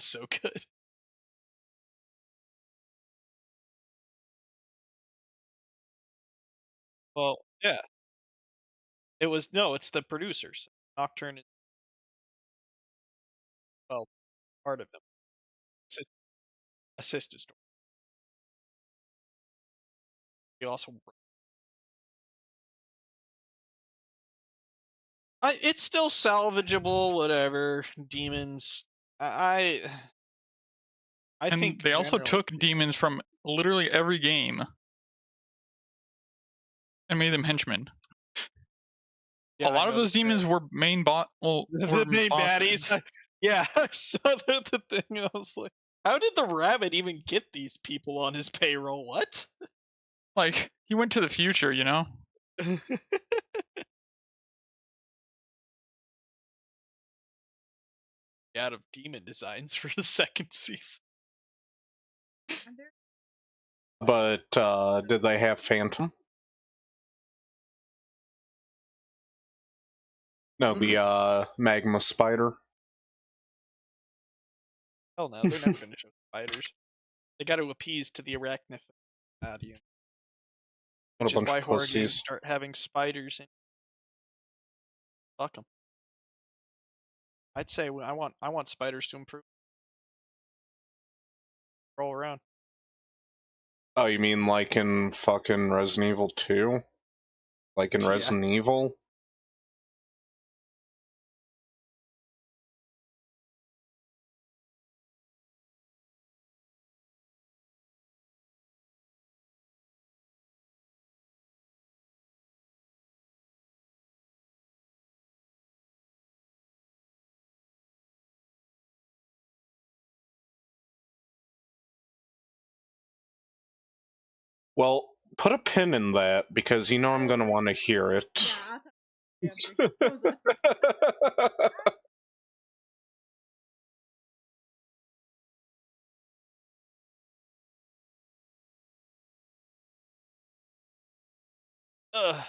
is so good. Well, yeah. It's the producers. Nocturne is, well, part of them. Assist, assisted story. You also, it's still salvageable. Whatever demons. I I And think they also generally, took demons from literally every game and made them henchmen. yeah, A I lot of those noticed demons that. were main The main baddies. bosses. Yeah, I saw the thing. I was like, how did the rabbit even get these people on his payroll? What? Like, he went to the future, you know? Out of demon designs for the second season. But did they have Phantom? No, the magma spider. Hell no, they're never gonna show spiders. They got to appease to the arachnophilia, What a which is bunch why of horror games pussies. start having spiders in. Fuck them. I'd say I want spiders to improve. Roll around. Oh, you mean like in fucking Resident Evil 2? Like in Yeah. Resident Evil? Well, put a pin in that, because you know I'm gonna want to hear it. Ugh.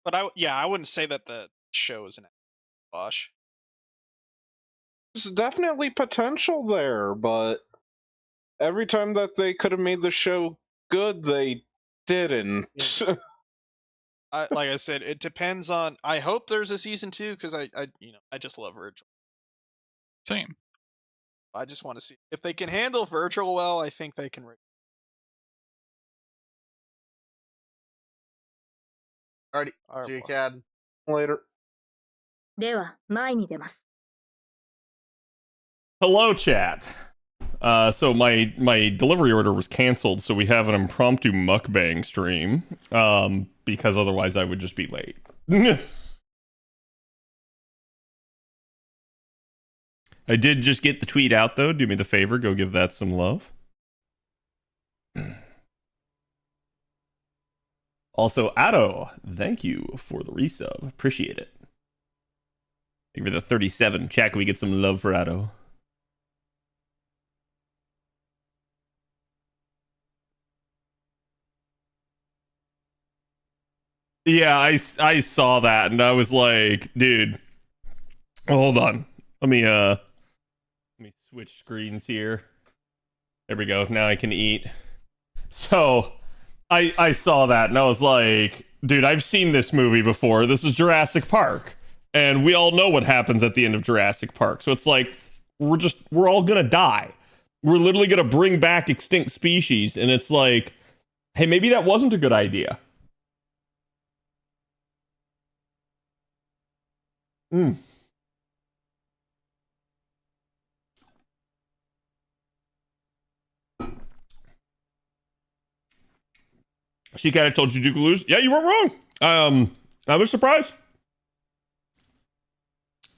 But I wouldn't say that the show is an wash. There's definitely potential there, but every time that they could have made the show good, they didn't. Like I said, it depends on. I hope there's a season 2 because I just love Virgil. Same. I just want to see if they can handle Virgil well. I think they can. Alrighty, Alright, see you, boy. Cad. Later. では、前に出ます。 Hello, chat. So my delivery order was canceled, so we have an impromptu mukbang stream. Because otherwise I would just be late. I did just get the tweet out though. Do me the favor, go give that some love. Also, Addo, thank you for the resub. Appreciate it. Thank you for the 37. Chat, can we get some love for Addo? Yeah, I saw that and I was like, dude, hold on. Let me switch screens here. There we go. Now I can eat. So, I saw that and I was like, dude, I've seen this movie before. This is Jurassic Park. And we all know what happens at the end of Jurassic Park. So it's like we're all going to die. We're literally going to bring back extinct species and it's like, hey, maybe that wasn't a good idea. Mm. She kind of told you you could lose. Yeah, you weren't wrong. I was surprised.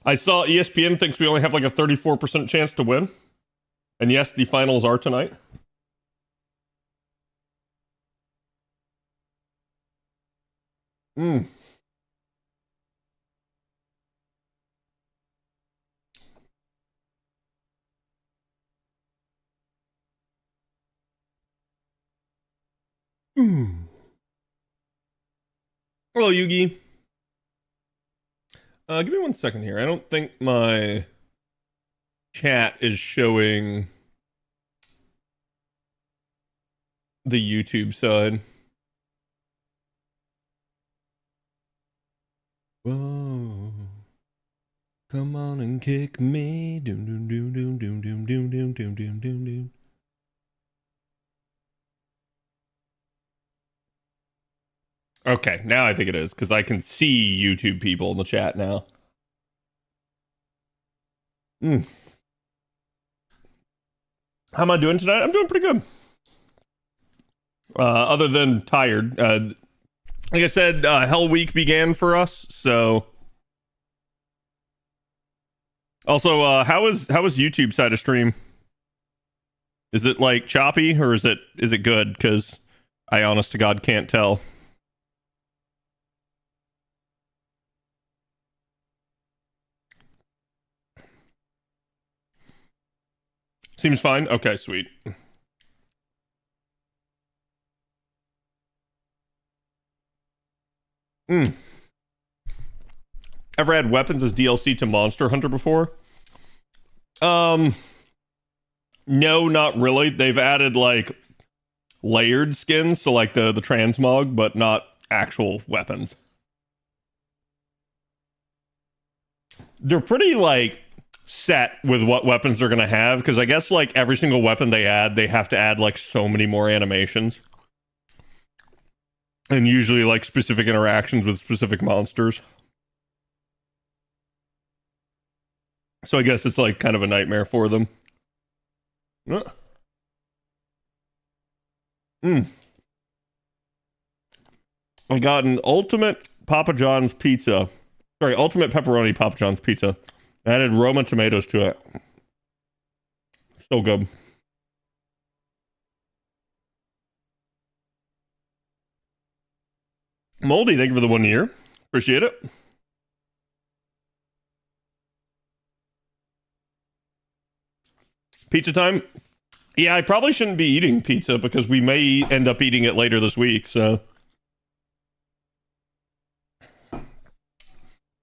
I saw ESPN thinks we only have like a 34% chance to win. And yes, the finals are tonight. Mm. Mm. Hello, Yugi. Give me 1 second here. I don't think my chat is showing the YouTube side. Whoa. Come on and kick me. Doom doom doom doom doom doom doom doom doom doom doom doom. Okay, now I think it is, because I can see YouTube people in the chat now. How am I doing tonight? I'm doing pretty good. Other than tired. Like I said, Hell Week began for us, so... Also, how is YouTube side of stream? Is it like choppy, or is it good? Because I honest to God can't tell. Seems fine. Okay, sweet. Ever had weapons as DLC to Monster Hunter before? No, not really. They've added like layered skins, so like the transmog, but not actual weapons. They're pretty like set with what weapons they're gonna have, because I guess like every single weapon they add, they have to add like so many more animations. And usually like specific interactions with specific monsters. So I guess it's like kind of a nightmare for them. I got an ultimate Papa John's pizza. Sorry, ultimate pepperoni Papa John's pizza. I added Roma tomatoes to it. So good. Moldy, thank you for the 1 year. Appreciate it. Pizza time? Yeah, I probably shouldn't be eating pizza because we may end up eating it later this week, so.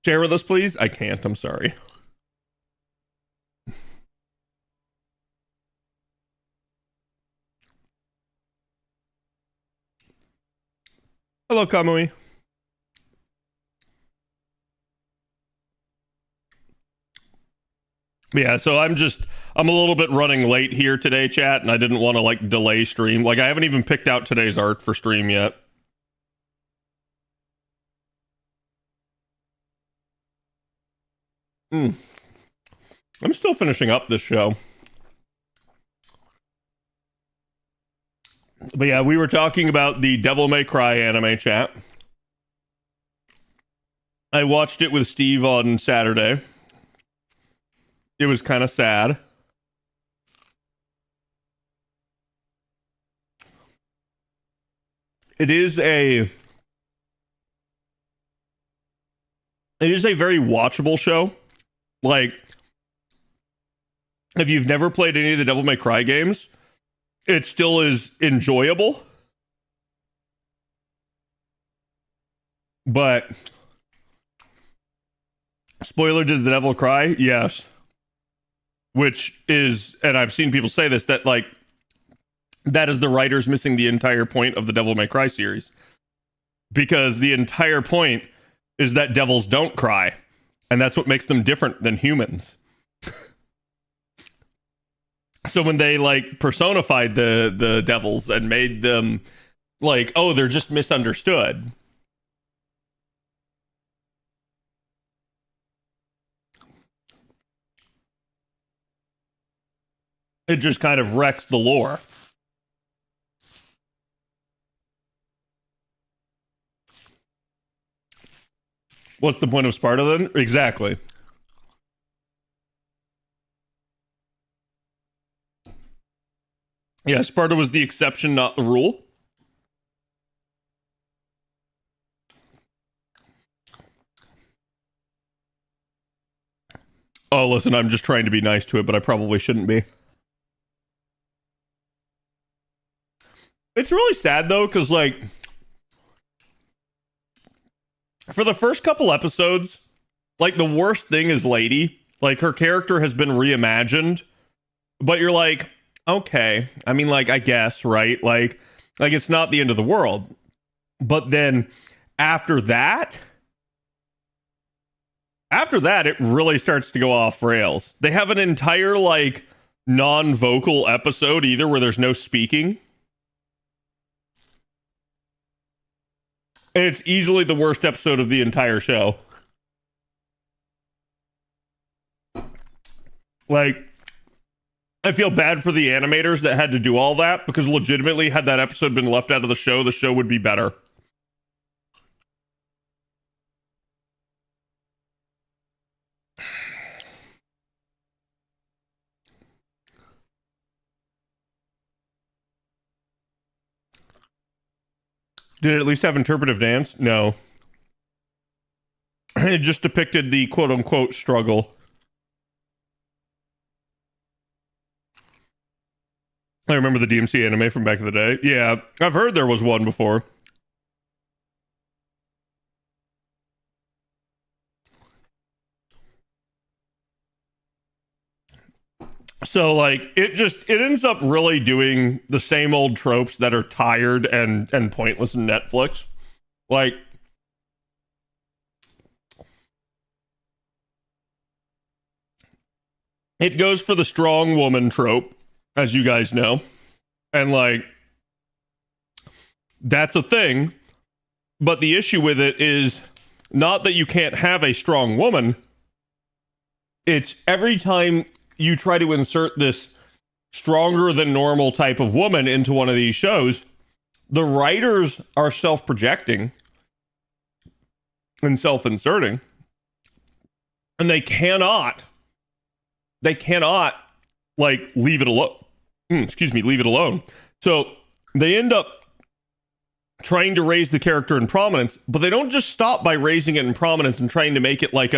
Share with us, please? I can't, I'm sorry. Hello, Kamui. Yeah, so I'm a little bit running late here today, chat, and I didn't want to like delay stream. Like I haven't even picked out today's art for stream yet. I'm still finishing up this show. But yeah, we were talking about the Devil May Cry anime, chat. I watched it with Steve on Saturday. It was kind of sad. It is a very watchable show. Like, if you've never played any of the Devil May Cry games, it still is enjoyable. But spoiler, did the devil cry? Yes. Which is, and I've seen people say this, that like that is the writers missing the entire point of the Devil May Cry series. Because the entire point is that devils don't cry. And that's what makes them different than humans. So when they like personified the devils and made them like, oh, they're just misunderstood. It just kind of wrecks the lore. What's the point of Sparta then? Exactly. Yeah, Sparta was the exception, not the rule. Oh, listen, I'm just trying to be nice to it, but I probably shouldn't be. It's really sad, though, because, like, for the first couple episodes, like, the worst thing is Lady. Like, her character has been reimagined, but you're like, okay, I mean, like, I guess, right? Like it's not the end of the world. But then after that, it really starts to go off rails. They have an entire, like, non-vocal episode either where there's no speaking. And it's easily the worst episode of the entire show. Like, I feel bad for the animators that had to do all that, because legitimately, had that episode been left out of the show would be better. Did it at least have interpretive dance? No. It just depicted the quote-unquote struggle. I remember the DMC anime from back in the day. Yeah, I've heard there was one before. So, like, it ends up really doing the same old tropes that are tired and pointless in Netflix. Like, it goes for the strong woman trope, as you guys know. And, like, that's a thing. But the issue with it is not that you can't have a strong woman. It's every time you try to insert this stronger than normal type of woman into one of these shows, the writers are self-projecting and self-inserting, and they cannot like leave it alone. Leave it alone. So they end up trying to raise the character in prominence, but they don't just stop by raising it in prominence and trying to make it like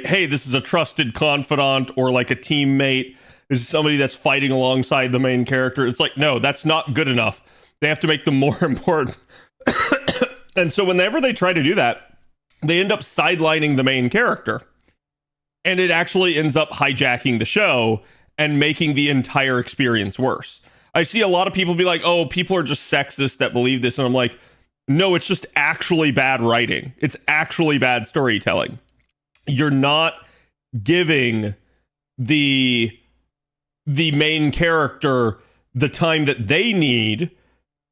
hey, this is a trusted confidant or like a teammate. This is somebody that's fighting alongside the main character. It's like, no, that's not good enough. They have to make them more important. And so whenever they try to do that, they end up sidelining the main character. And it actually ends up hijacking the show and making the entire experience worse. I see a lot of people be like, oh, people are just sexist that believe this. And I'm like, no, it's just actually bad writing. It's actually bad storytelling. You're not giving the main character the time that they need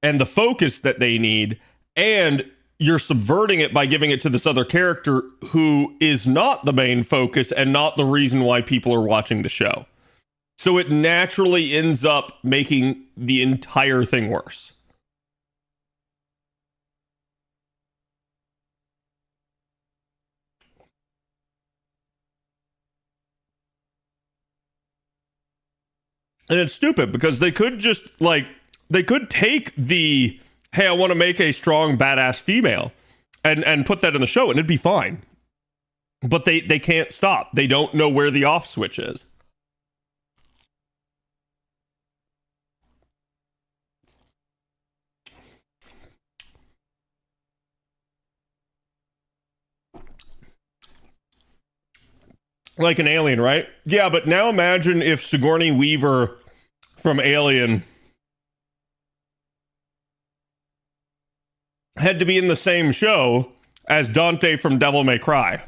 and the focus that they need, and you're subverting it by giving it to this other character who is not the main focus and not the reason why people are watching the show. So it naturally ends up making the entire thing worse. And it's stupid because they could just they could take the, hey, I want to make a strong badass female and put that in the show and it'd be fine. But they can't stop. They don't know where the off switch is. Like an alien, right? Yeah, but now imagine if Sigourney Weaver from Alien had to be in the same show as Dante from Devil May Cry.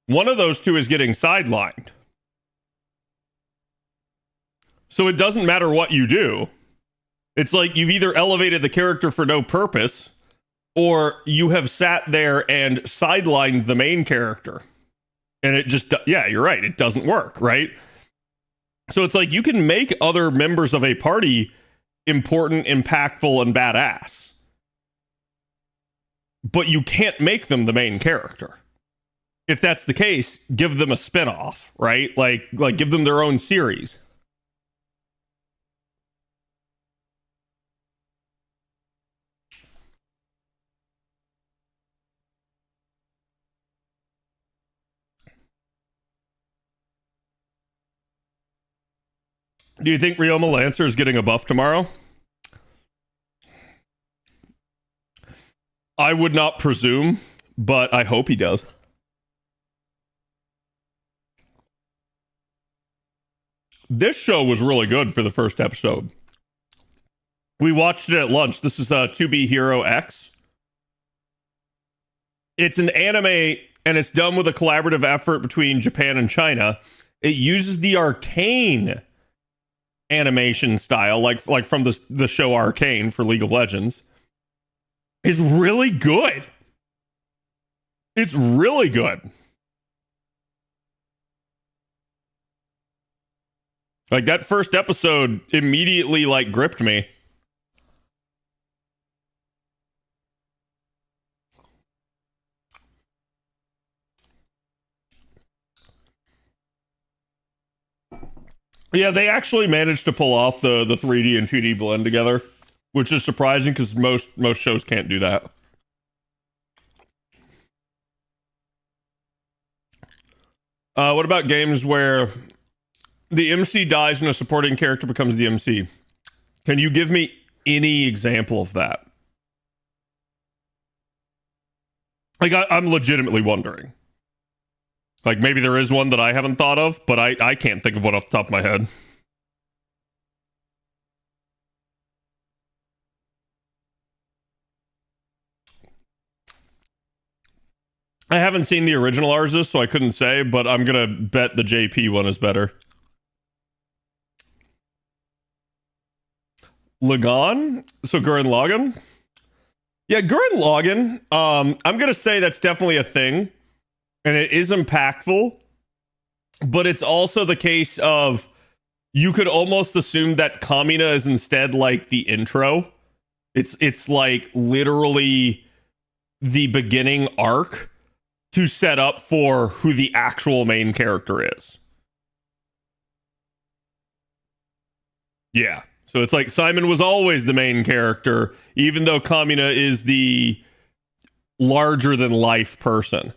One of those two is getting sidelined. So it doesn't matter what you do. It's like you've either elevated the character for no purpose, or you have sat there and sidelined the main character. And it just, yeah, you're right. It doesn't work, right? So it's like you can make other members of a party important, impactful, and badass. But you can't make them the main character. If that's the case, give them a spinoff, right? Like give them their own series. Do you think Ryoma Lancer is getting a buff tomorrow? I would not presume, but I hope he does. This show was really good for the first episode. We watched it at lunch. This is To Be Hero X. It's an anime, and it's done with a collaborative effort between Japan and China. It uses the Arcane animation style, like from the show Arcane for League of Legends. It's really good. It's really good. Like, that first episode immediately, like, gripped me. Yeah, they actually managed to pull off the 3D and 2D blend together, which is surprising because most shows can't do that. What about games where the MC dies and a supporting character becomes the MC? Can you give me any example of that? Like, I'm legitimately wondering. Like, maybe there is one that I haven't thought of, but I can't think of one off the top of my head. I haven't seen the original Arzus, so I couldn't say, but I'm gonna bet the JP one is better. Lagan? So Gurren Lagann? Yeah, Gurren Lagann. I'm gonna say that's definitely a thing, and it is impactful, but it's also the case of you could almost assume that Kamina is instead like the intro. It's like literally the beginning arc to set up for who the actual main character is. Yeah. So it's like Simon was always the main character, even though Kamina is the larger than life person.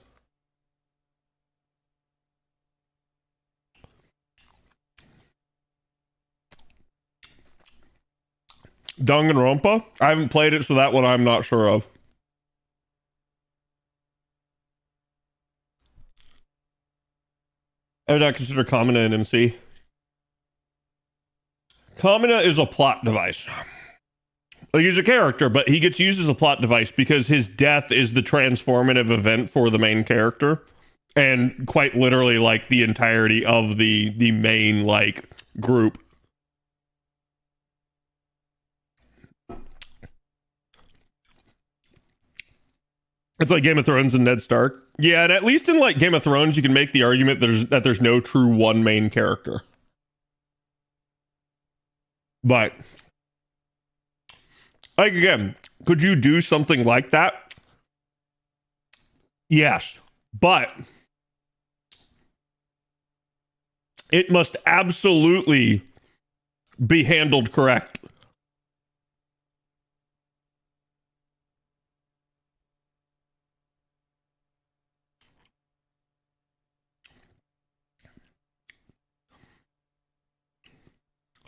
Danganronpa? I haven't played it, so that one I'm not sure of. I would not consider Kamina an MC. Kamina is a plot device. Like, he's a character, but he gets used as a plot device because his death is the transformative event for the main character. And quite literally, like, the entirety of the main, like, group. It's like Game of Thrones and Ned Stark. Yeah, and at least in like Game of Thrones, you can make the argument that there's no true one main character. But like, again, could you do something like that? Yes, but it must absolutely be handled correctly.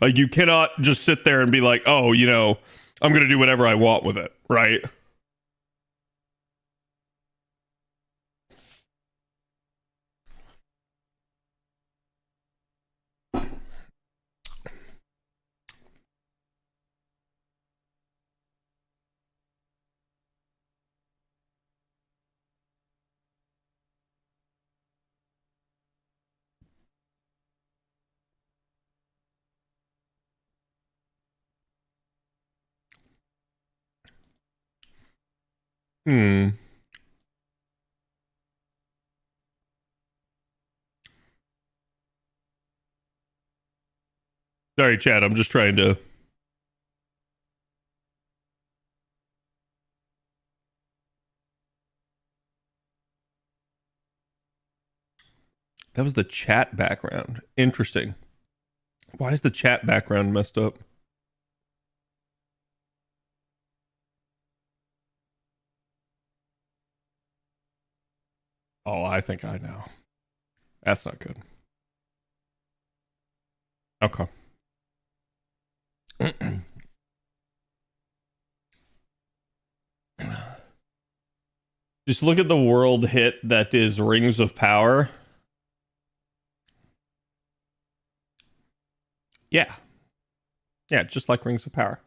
Like, you cannot just sit there and be like, oh, you know, I'm going to do whatever I want with it, right? Hmm. Sorry, Chad. I'm just trying to. That was the chat background. Interesting. Why is the chat background messed up? Oh, I think I know. That's not good. Okay. Just look at the world hit that is Rings of Power. Yeah. Yeah, just like Rings of Power.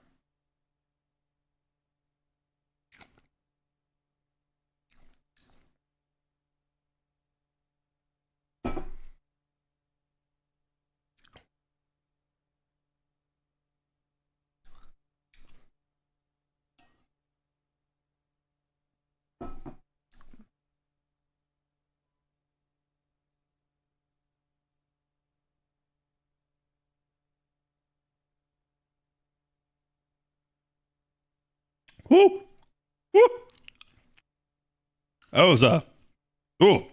Woo! Woo! That was ooh.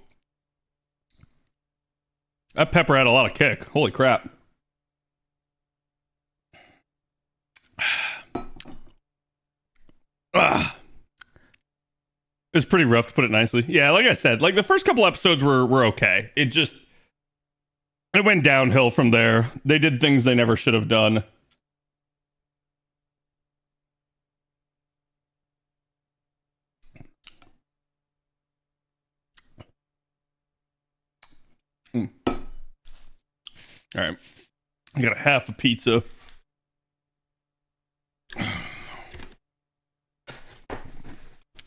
That pepper had a lot of kick. Holy crap. Ah. It was pretty rough, to put it nicely. Yeah, like I said, like the first couple episodes were okay. It went downhill from there. They did things they never should have done. All right. I got a half a pizza.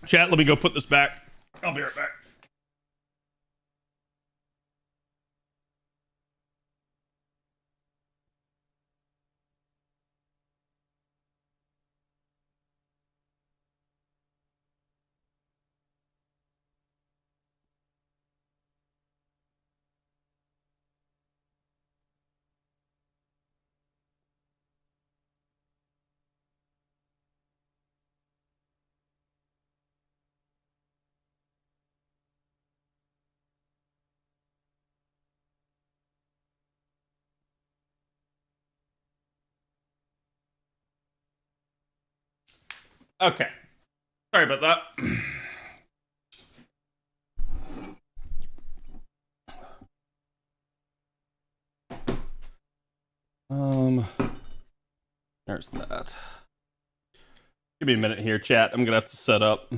Chat, let me go put this back. I'll be right back. Okay. Sorry about that. There's that. Give me a minute here, chat. I'm gonna have to set up.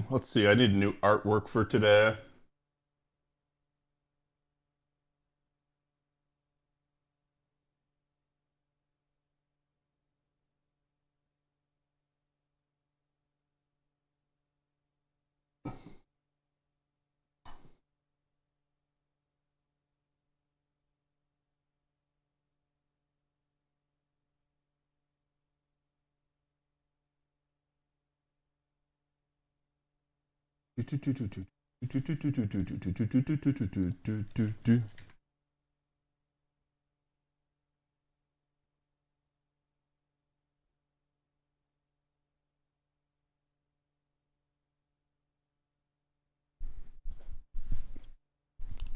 Let's see. I need new artwork for today.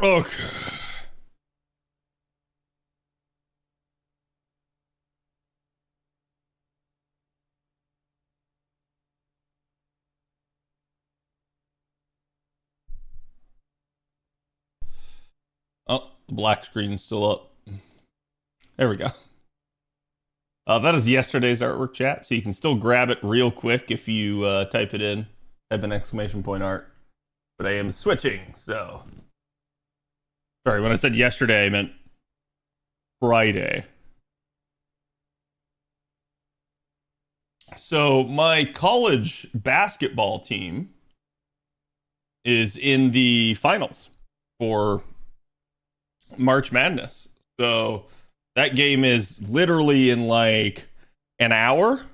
Okay. Oh, the black screen's still up. There we go. That is yesterday's artwork, chat, so you can still grab it real quick if you type it in. Type an exclamation point art. But I am switching, so. Sorry, when I said yesterday, I meant Friday. So my college basketball team is in the finals for March Madness. So that game is literally in like an hour.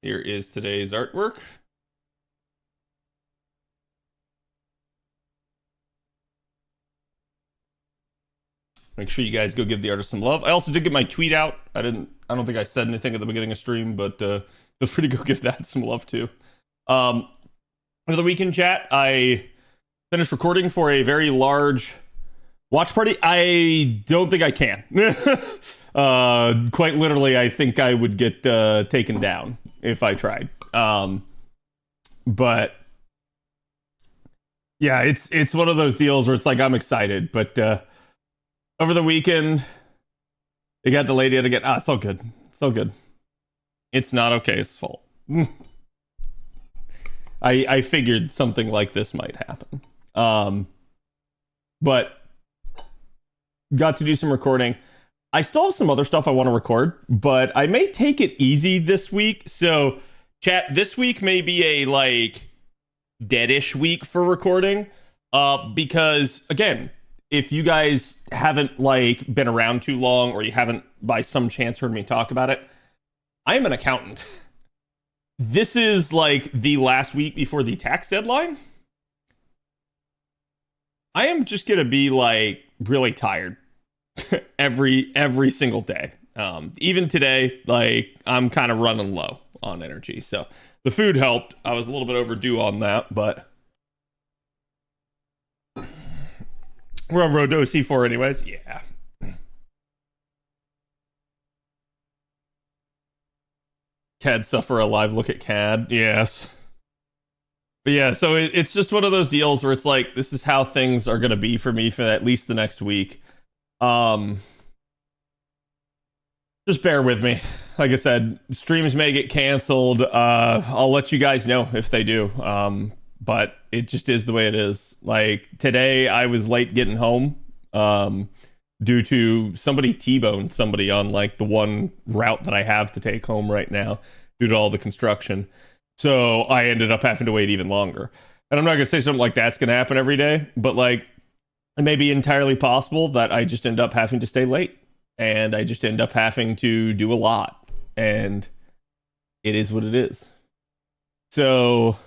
Here is today's artwork. Make sure you guys go give the artist some love. I also did get my tweet out. I don't think I said anything at the beginning of stream, but feel free to go give that some love too. over the weekend, chat, I finished recording for a very large watch party. I don't think I can. Quite literally, I think I would get taken down if I tried. But yeah, it's one of those deals where it's like I'm excited, but over the weekend it got delayed yet again. It's all good. It's all good. It's not OK's fault. I figured something like this might happen. But got to do some recording. I still have some other stuff I want to record, but I may take it easy this week. So, chat, this week may be a like deadish week for recording. Because again, if you guys haven't like been around too long, or you haven't by some chance heard me talk about it, I am an accountant. This is like the last week before the tax deadline. I am just gonna be like really tired every single day. Even today, like I'm kind of running low on energy. So the food helped. I was a little bit overdue on that, but we're on road to OC4 anyways. Yeah. CAD suffer alive. Look at CAD. Yes. But yeah, so it's just one of those deals where it's like, this is how things are going to be for me for at least the next week. Just bear with me. Like I said, streams may get canceled. I'll let you guys know if they do. But it just is the way it is. Like today I was late getting home due to somebody T-boned somebody on like the one route that I have to take home right now due to all the construction. So I ended up having to wait even longer. And I'm not going to say something like that's going to happen every day, but like it may be entirely possible that I just end up having to stay late and I just end up having to do a lot, and it is what it is. So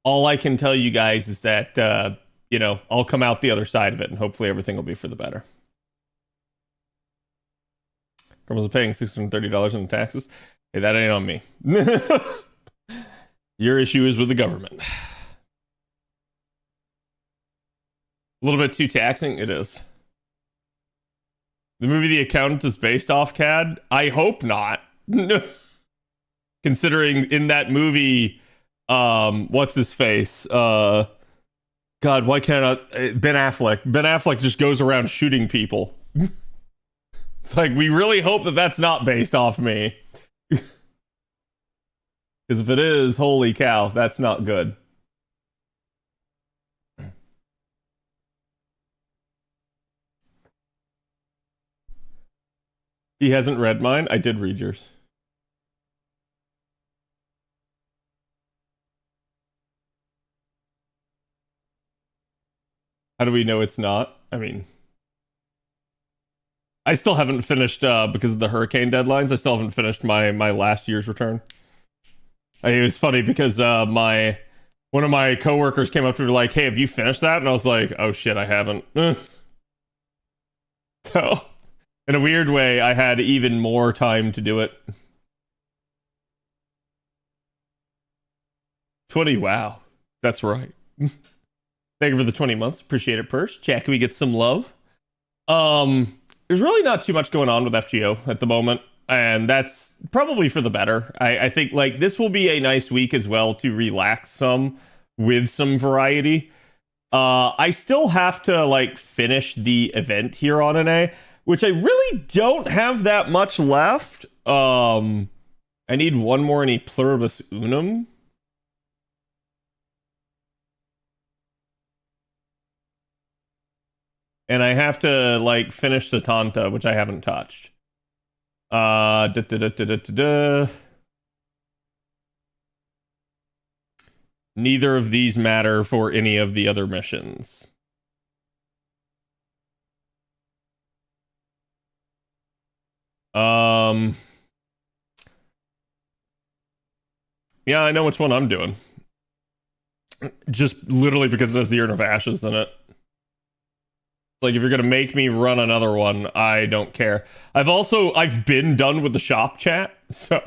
all I can tell you guys is that, you know, I'll come out the other side of it and hopefully everything will be for the better. Grandma's paying $630 in taxes. Hey, that ain't on me. Your issue is with the government. A little bit too taxing? It is. The movie The Accountant is based off CAD? I hope not. Considering in that movie, what's his face? God, why can't I? Ben Affleck. Ben Affleck just goes around shooting people. It's like, we really hope that that's not based off me. Because if it is, holy cow, that's not good. He hasn't read mine. I did read yours. How do we know it's not? I mean, I still haven't finished, because of the hurricane deadlines, I still haven't finished my last year's return. It was funny because one of my coworkers came up to me like, hey, have you finished that? And I was like, oh shit, I haven't. So, in a weird way, I had even more time to do it. 20, wow. That's right. Thank you for the 20 months. Appreciate it, Purse. Chat, can we get some love? There's really not too much going on with FGO at the moment, and that's probably for the better. I think like this will be a nice week as well to relax some with some variety. I still have to like finish the event here on NA, which I really don't have that much left. I need one more in a pluribus unum. And I have to like finish Setanta, which I haven't touched. Neither of these matter for any of the other missions. Yeah, I know which one I'm doing. Just literally because it has the Urn of Ashes in it. Like, if you're gonna make me run another one, I don't care. I've been done with the shop chat, so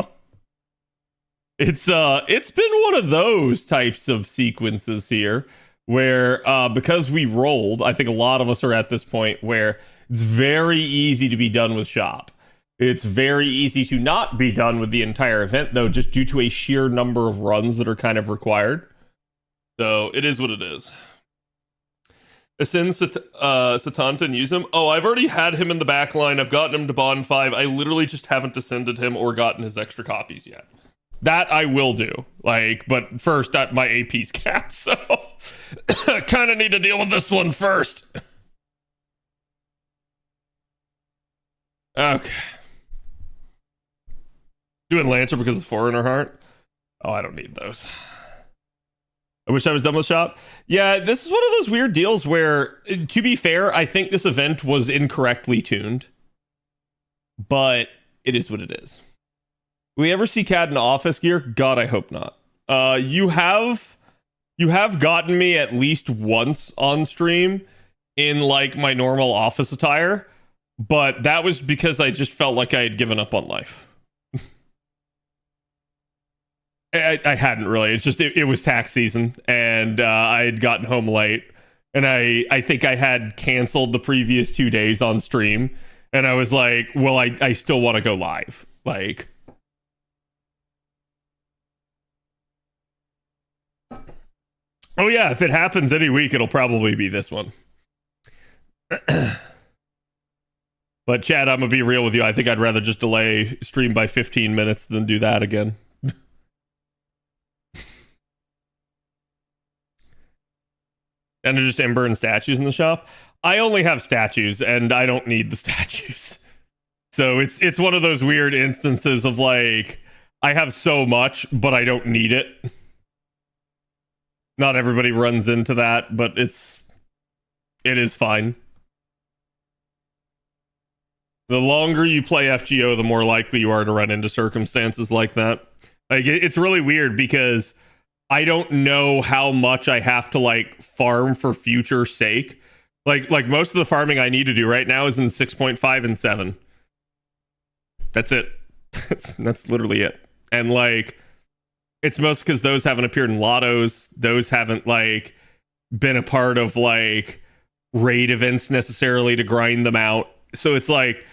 It's been one of those types of sequences here where because we rolled, I think a lot of us are at this point where it's very easy to be done with shop. It's very easy to not be done with the entire event though, just due to a sheer number of runs that are kind of required. So it is what it is. Ascend Setanta and use him. Oh, I've already had him in the back line. I've gotten him to Bond 5. I literally just haven't descended him or gotten his extra copies yet. That I will do. Like, but first, my AP's capped, so I kind of need to deal with this one first. Okay. Doing Lancer because of Foreigner Heart? Oh, I don't need those. I wish I was done with shop. Yeah, this is one of those weird deals where, to be fair, I think this event was incorrectly tuned. But it is what it is. We ever see Cad in office gear? God, I hope not. You have gotten me at least once on stream in like my normal office attire, but that was because I just felt like I had given up on life. I hadn't really. It's just it was tax season, and I had gotten home late, and I think I had canceled the previous 2 days on stream, and I was like, well, I still want to go live, like. Oh yeah, if it happens any week, it'll probably be this one. But Chad, I'm gonna be real with you. I think I'd rather just delay stream by 15 minutes than do that again. And they're just Ember and statues in the shop. I only have statues, and I don't need the statues. So it's one of those weird instances of like, I have so much, but I don't need it. Not everybody runs into that, but it is fine. The longer you play FGO, the more likely you are to run into circumstances like that. Like, it's really weird because I don't know how much I have to like farm for future sake. Like most of the farming I need to do right now is in 6.5 and 7. That's it. That's literally it. And like, it's most because those haven't appeared in lottos. Those haven't like been a part of like raid events necessarily to grind them out. So it's like,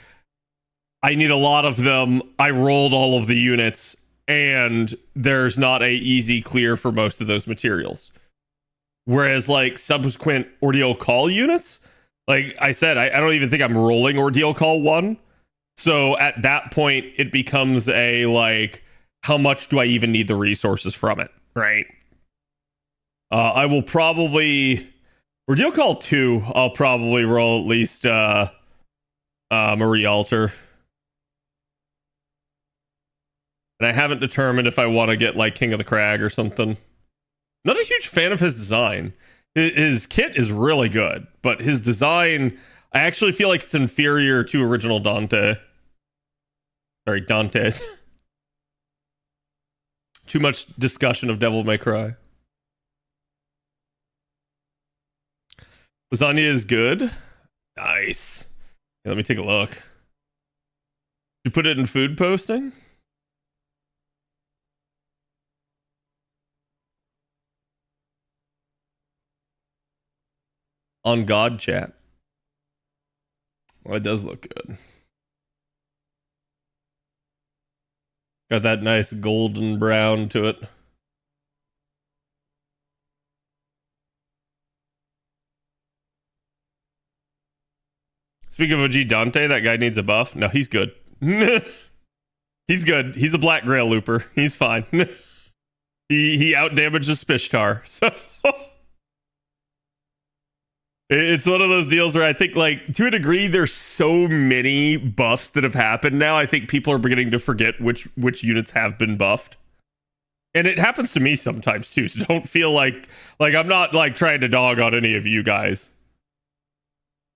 I need a lot of them. I rolled all of the units, and there's not a easy clear for most of those materials. Whereas like subsequent ordeal call units, like I said, I don't even think I'm rolling ordeal call 1. So at that point, it becomes a like, how much do I even need the resources from it, right? I will probably ordeal call 2. I'll probably roll at least Marie Alter. And I haven't determined if I want to get like King of the Crag or something. Not a huge fan of his design. His kit is really good, but his design, I actually feel like it's inferior to original Dante. Sorry, Dante's. Too much discussion of Devil May Cry. Lasagna is good. Nice. Yeah, let me take a look. You put it in food posting? On God chat. Well, it does look good. Got that nice golden brown to it. Speaking of OG Dante, that guy needs a buff. No, he's good. He's good. He's a black grail looper. He's fine. he outdamages Spishtar. So it's one of those deals where I think, like, to a degree, there's so many buffs that have happened now. I think people are beginning to forget which units have been buffed. And it happens to me sometimes too, so don't feel like I'm not like trying to dog on any of you guys.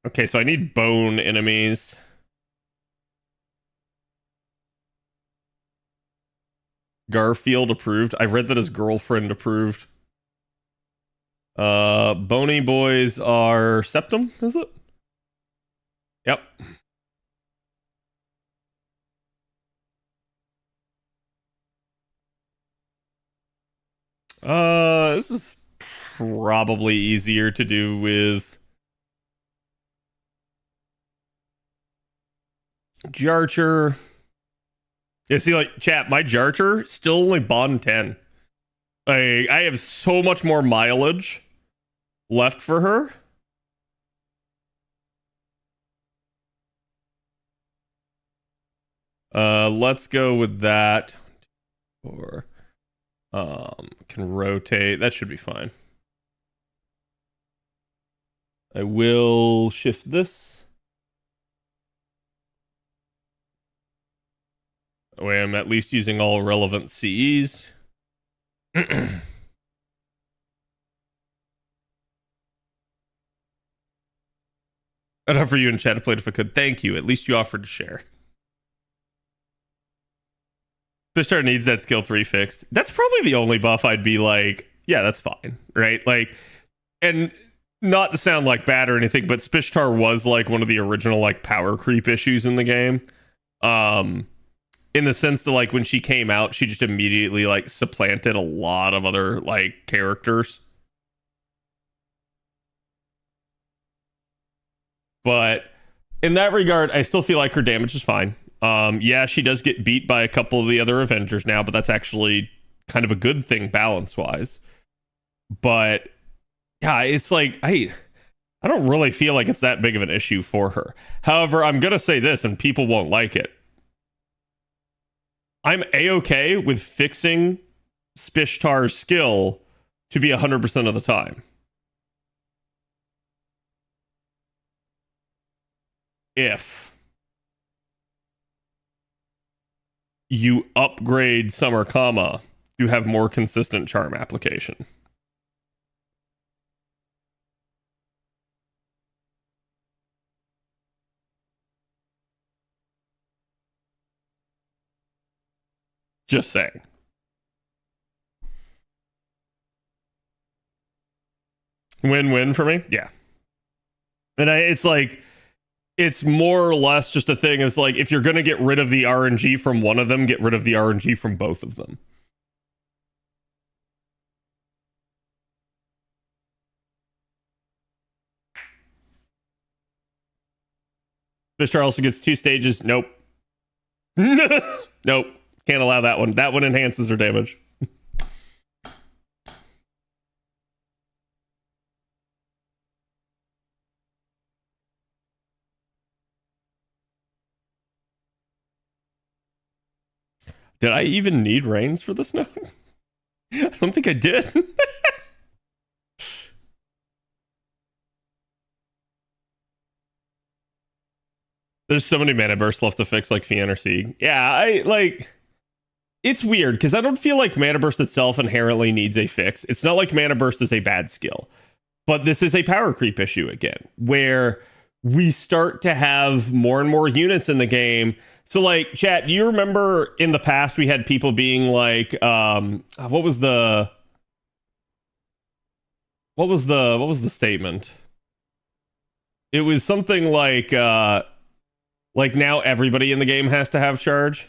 Okay, so I need bone enemies. Garfield approved. I read that as girlfriend approved. Bony boys are Septum, is it? Yep. This is probably easier to do with Jarcher. Yeah, see, like, chat, my Jarcher still only bond 10. I have so much more mileage left for her. Let's go with that. Or can rotate. That should be fine. I will shift this. That way I'm at least using all relevant CEs. I'd offer you in chat to play it if I could. Thank you. At least you offered to share. Fishtar needs that skill 3 fixed. That's probably the only buff I'd be like, yeah, that's fine, right? Like, and not to sound like bad or anything, but Spishtar was like one of the original like power creep issues in the game. In the sense that like when she came out, she just immediately like supplanted a lot of other like characters. But in that regard, I still feel like her damage is fine. Yeah, she does get beat by a couple of the other Avengers now, but that's actually kind of a good thing balance-wise. But yeah, it's like I don't really feel like it's that big of an issue for her. However, I'm gonna say this, and people won't like it. I'm a-okay with fixing Spishtar's skill to be 100% of the time. If you upgrade Summer Kama to have more consistent charm application. Just saying. Win-win for me? Yeah. And it's like, it's more or less just a thing. It's like, if you're going to get rid of the RNG from one of them, get rid of the RNG from both of them. Mr. also gets 2 stages. Nope. Nope. Can't allow that one. That one enhances her damage. Did I even need Reigns for this node? I don't think I did. There's so many mana bursts left to fix, like Fian or Sieg. Yeah, it's weird because I don't feel like mana burst itself inherently needs a fix. It's not like mana burst is a bad skill, but this is a power creep issue again, where we start to have more and more units in the game. So like, chat, do you remember in the past we had people being like, what was the statement? It was something like now everybody in the game has to have charge.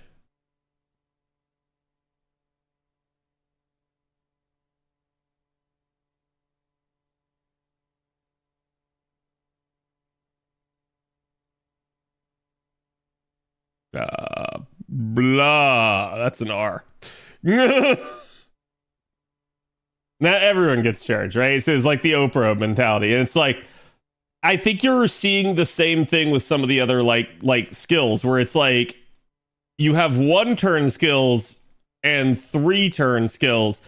Blah. That's an R. Not everyone gets charged, right? So it's like the Oprah mentality. And it's like, I think you're seeing the same thing with some of the other like skills where it's like you have 1 turn skills and 3 turn skills,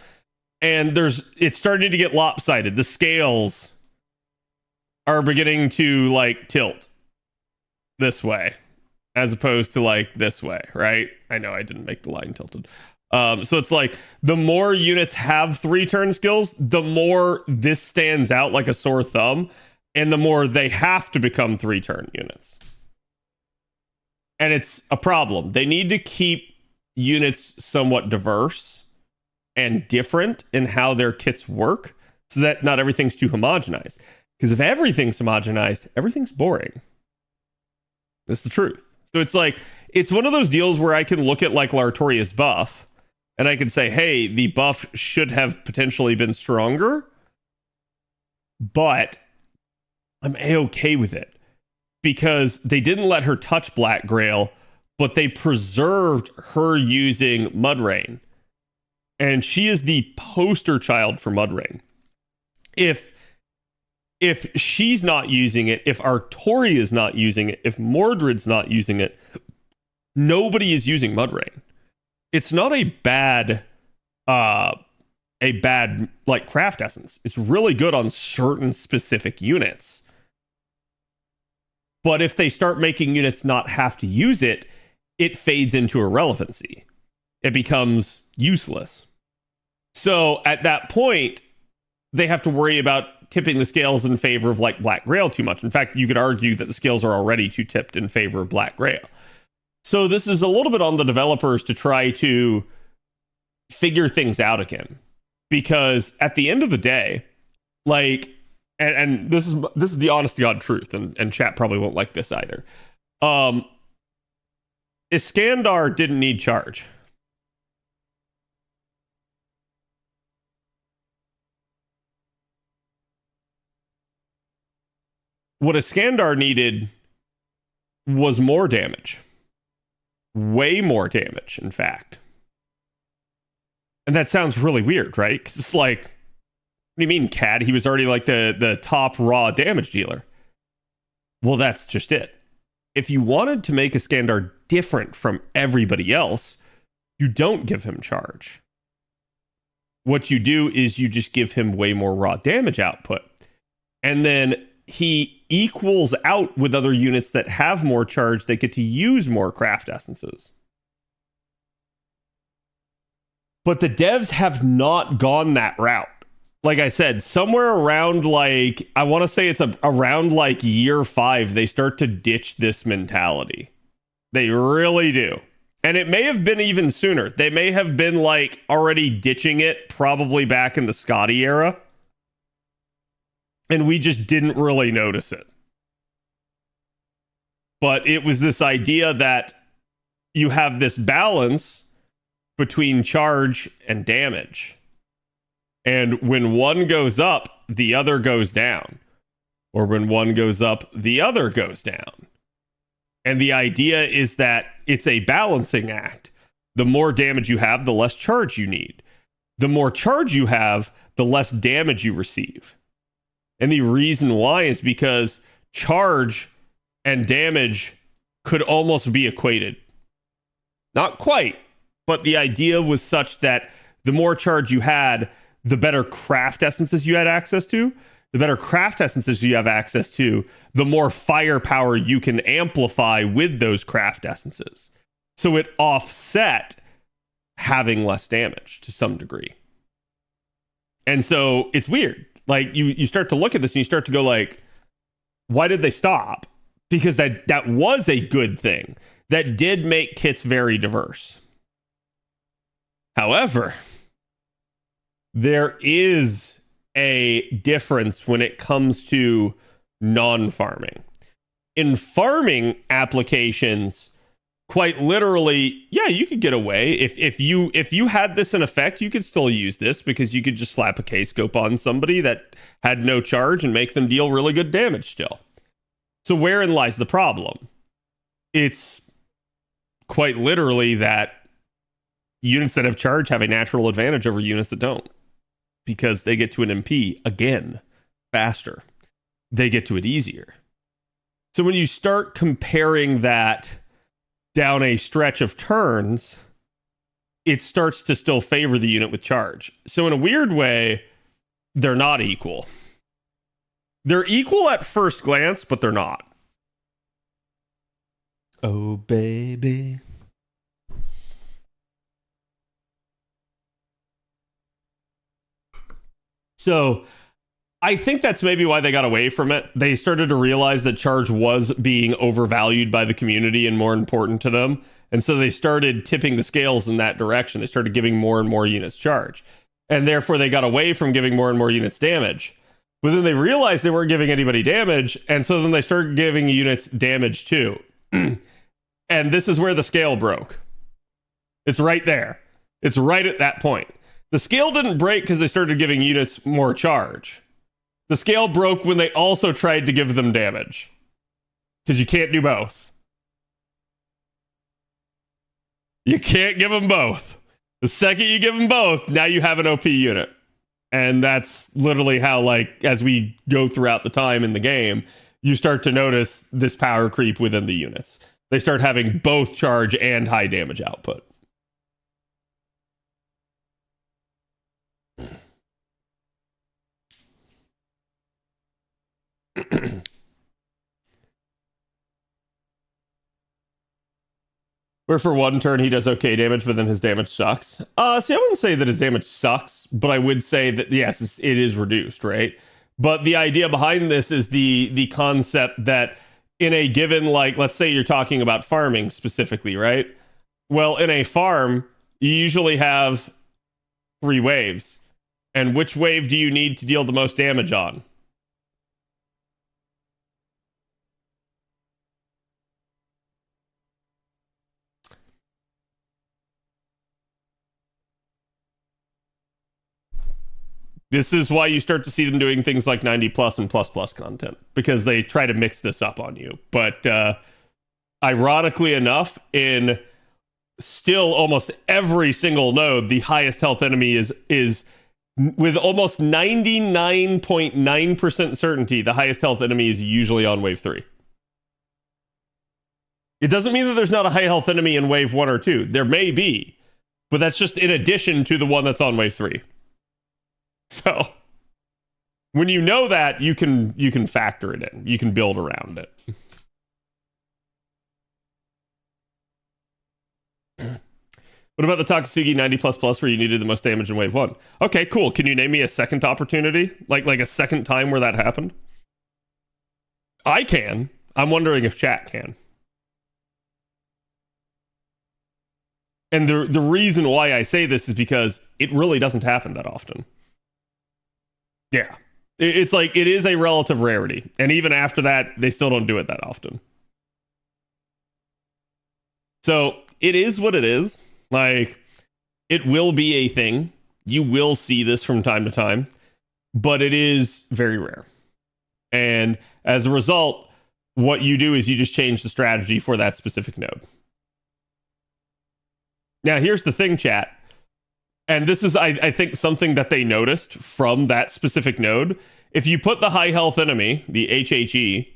and it's starting to get lopsided. The scales are beginning to like tilt this way as opposed to like this way, right? I know I didn't make the line tilted. So it's like the more units have 3 turn skills, the more this stands out like a sore thumb, and the more they have to become 3 turn units. And it's a problem. They need to keep units somewhat diverse and different in how their kits work so that not everything's too homogenized. Because if everything's homogenized, everything's boring. That's the truth. So it's like, it's one of those deals where I can look at like Lartoria's buff and I can say, hey, the buff should have potentially been stronger, but I'm A-okay with it because they didn't let her touch Black Grail, but they preserved her using Mud Rain. And she is the poster child for Mud Rain. If she's not using it, if Artori is not using it, if Mordred's not using it, nobody is using Mud Rain. It's not a bad like craft essence. It's really good on certain specific units. But if they start making units not have to use it, it fades into irrelevancy. It becomes useless. So at that point, they have to worry about tipping the scales in favor of like Black Grail too much. In fact, you could argue that the scales are already too tipped in favor of Black Grail. So this is a little bit on the developers to try to figure things out again. Because at the end of the day, like, and this is the honest to God truth, and chat probably won't like this either. Iskandar didn't need charge. What Iskandar needed was more damage. Way more damage, in fact. And that sounds really weird, right? Because it's like, what do you mean, Cad? He was already like the top raw damage dealer. Well, that's just it. If you wanted to make Iskandar different from everybody else, you don't give him charge. What you do is you just give him way more raw damage output. And then he equals out with other units that have more charge that get to use more craft essences. But the devs have not gone that route. Like I said, somewhere around like, I want to say it's around like year 5, they start to ditch this mentality. They really do. And it may have been even sooner. They may have been like already ditching it probably back in the Scotty era. And we just didn't really notice it. But it was this idea that you have this balance between charge and damage. And when one goes up, the other goes down. Or when one goes up, the other goes down. And the idea is that it's a balancing act. The more damage you have, the less charge you need. The more charge you have, the less damage you receive. And the reason why is because charge and damage could almost be equated. Not quite, but the idea was such that the more charge you had, the better craft essences you had access to. The better craft essences you have access to, the more firepower you can amplify with those craft essences. So it offset having less damage to some degree. And so it's weird. Like you start to look at this and you start to go like, why did they stop? Because that was a good thing. That did make kits very diverse. However, there is a difference when it comes to non-farming. In farming applications, quite literally, yeah, you could get away. If you had this in effect, you could still use this because you could just slap a K-scope on somebody that had no charge and make them deal really good damage still. So wherein lies the problem? It's quite literally that units that have charge have a natural advantage over units that don't. Because they get to an MP again faster. They get to it easier. So when you start comparing that down a stretch of turns, it starts to still favor the unit with charge. So in a weird way, they're not equal. They're equal at first glance, but they're not. Oh, baby. So I think that's maybe why they got away from it. They started to realize that charge was being overvalued by the community and more important to them. And so they started tipping the scales in that direction. They started giving more and more units charge. And therefore they got away from giving more and more units damage. But then they realized they weren't giving anybody damage. And so then they started giving units damage too. And this is where the scale broke. It's right there. It's right at that point. The scale didn't break because they started giving units more charge. The scale broke when they also tried to give them damage. Because you can't do both. You can't give them both. The second you give them both, now you have an OP unit. And that's literally how, like, as we go throughout the time in the game, you start to notice this power creep within the units. They start having both charge and high damage output. Where for one turn he does okay damage, but then his damage sucks. See, I wouldn't say that his damage sucks, but I would say that yes, it is reduced, right? But the idea behind this is the concept that in a given, like, let's say you're talking about farming specifically, right? Well, in a farm, you usually have 3 waves. And which wave do you need to deal the most damage on? This is why you start to see them doing things like 90 plus and plus plus content, because they try to mix this up on you. But ironically enough, in still almost every single node, the highest health enemy is with almost 99.9% certainty, the highest health enemy is usually on wave 3. It doesn't mean that there's not a high health enemy in wave 1 or 2. There may be, but that's just in addition to the one that's on wave 3. So when you know that, you can factor it in. You can build around it. What about the Takasugi 90 plus plus where you needed the most damage in wave 1? Okay, cool. Can you name me a second opportunity? Like a second time where that happened? I can. I'm wondering if chat can. And the reason why I say this is because it really doesn't happen that often. Yeah. It's like, it is a relative rarity. And even after that, they still don't do it that often. So it is what it is. Like, it will be a thing. You will see this from time to time, but it is very rare. And as a result, what you do is you just change the strategy for that specific node. Now, here's the thing, chat. And this is, I think, something that they noticed from that specific node. If you put the high health enemy, the HHE,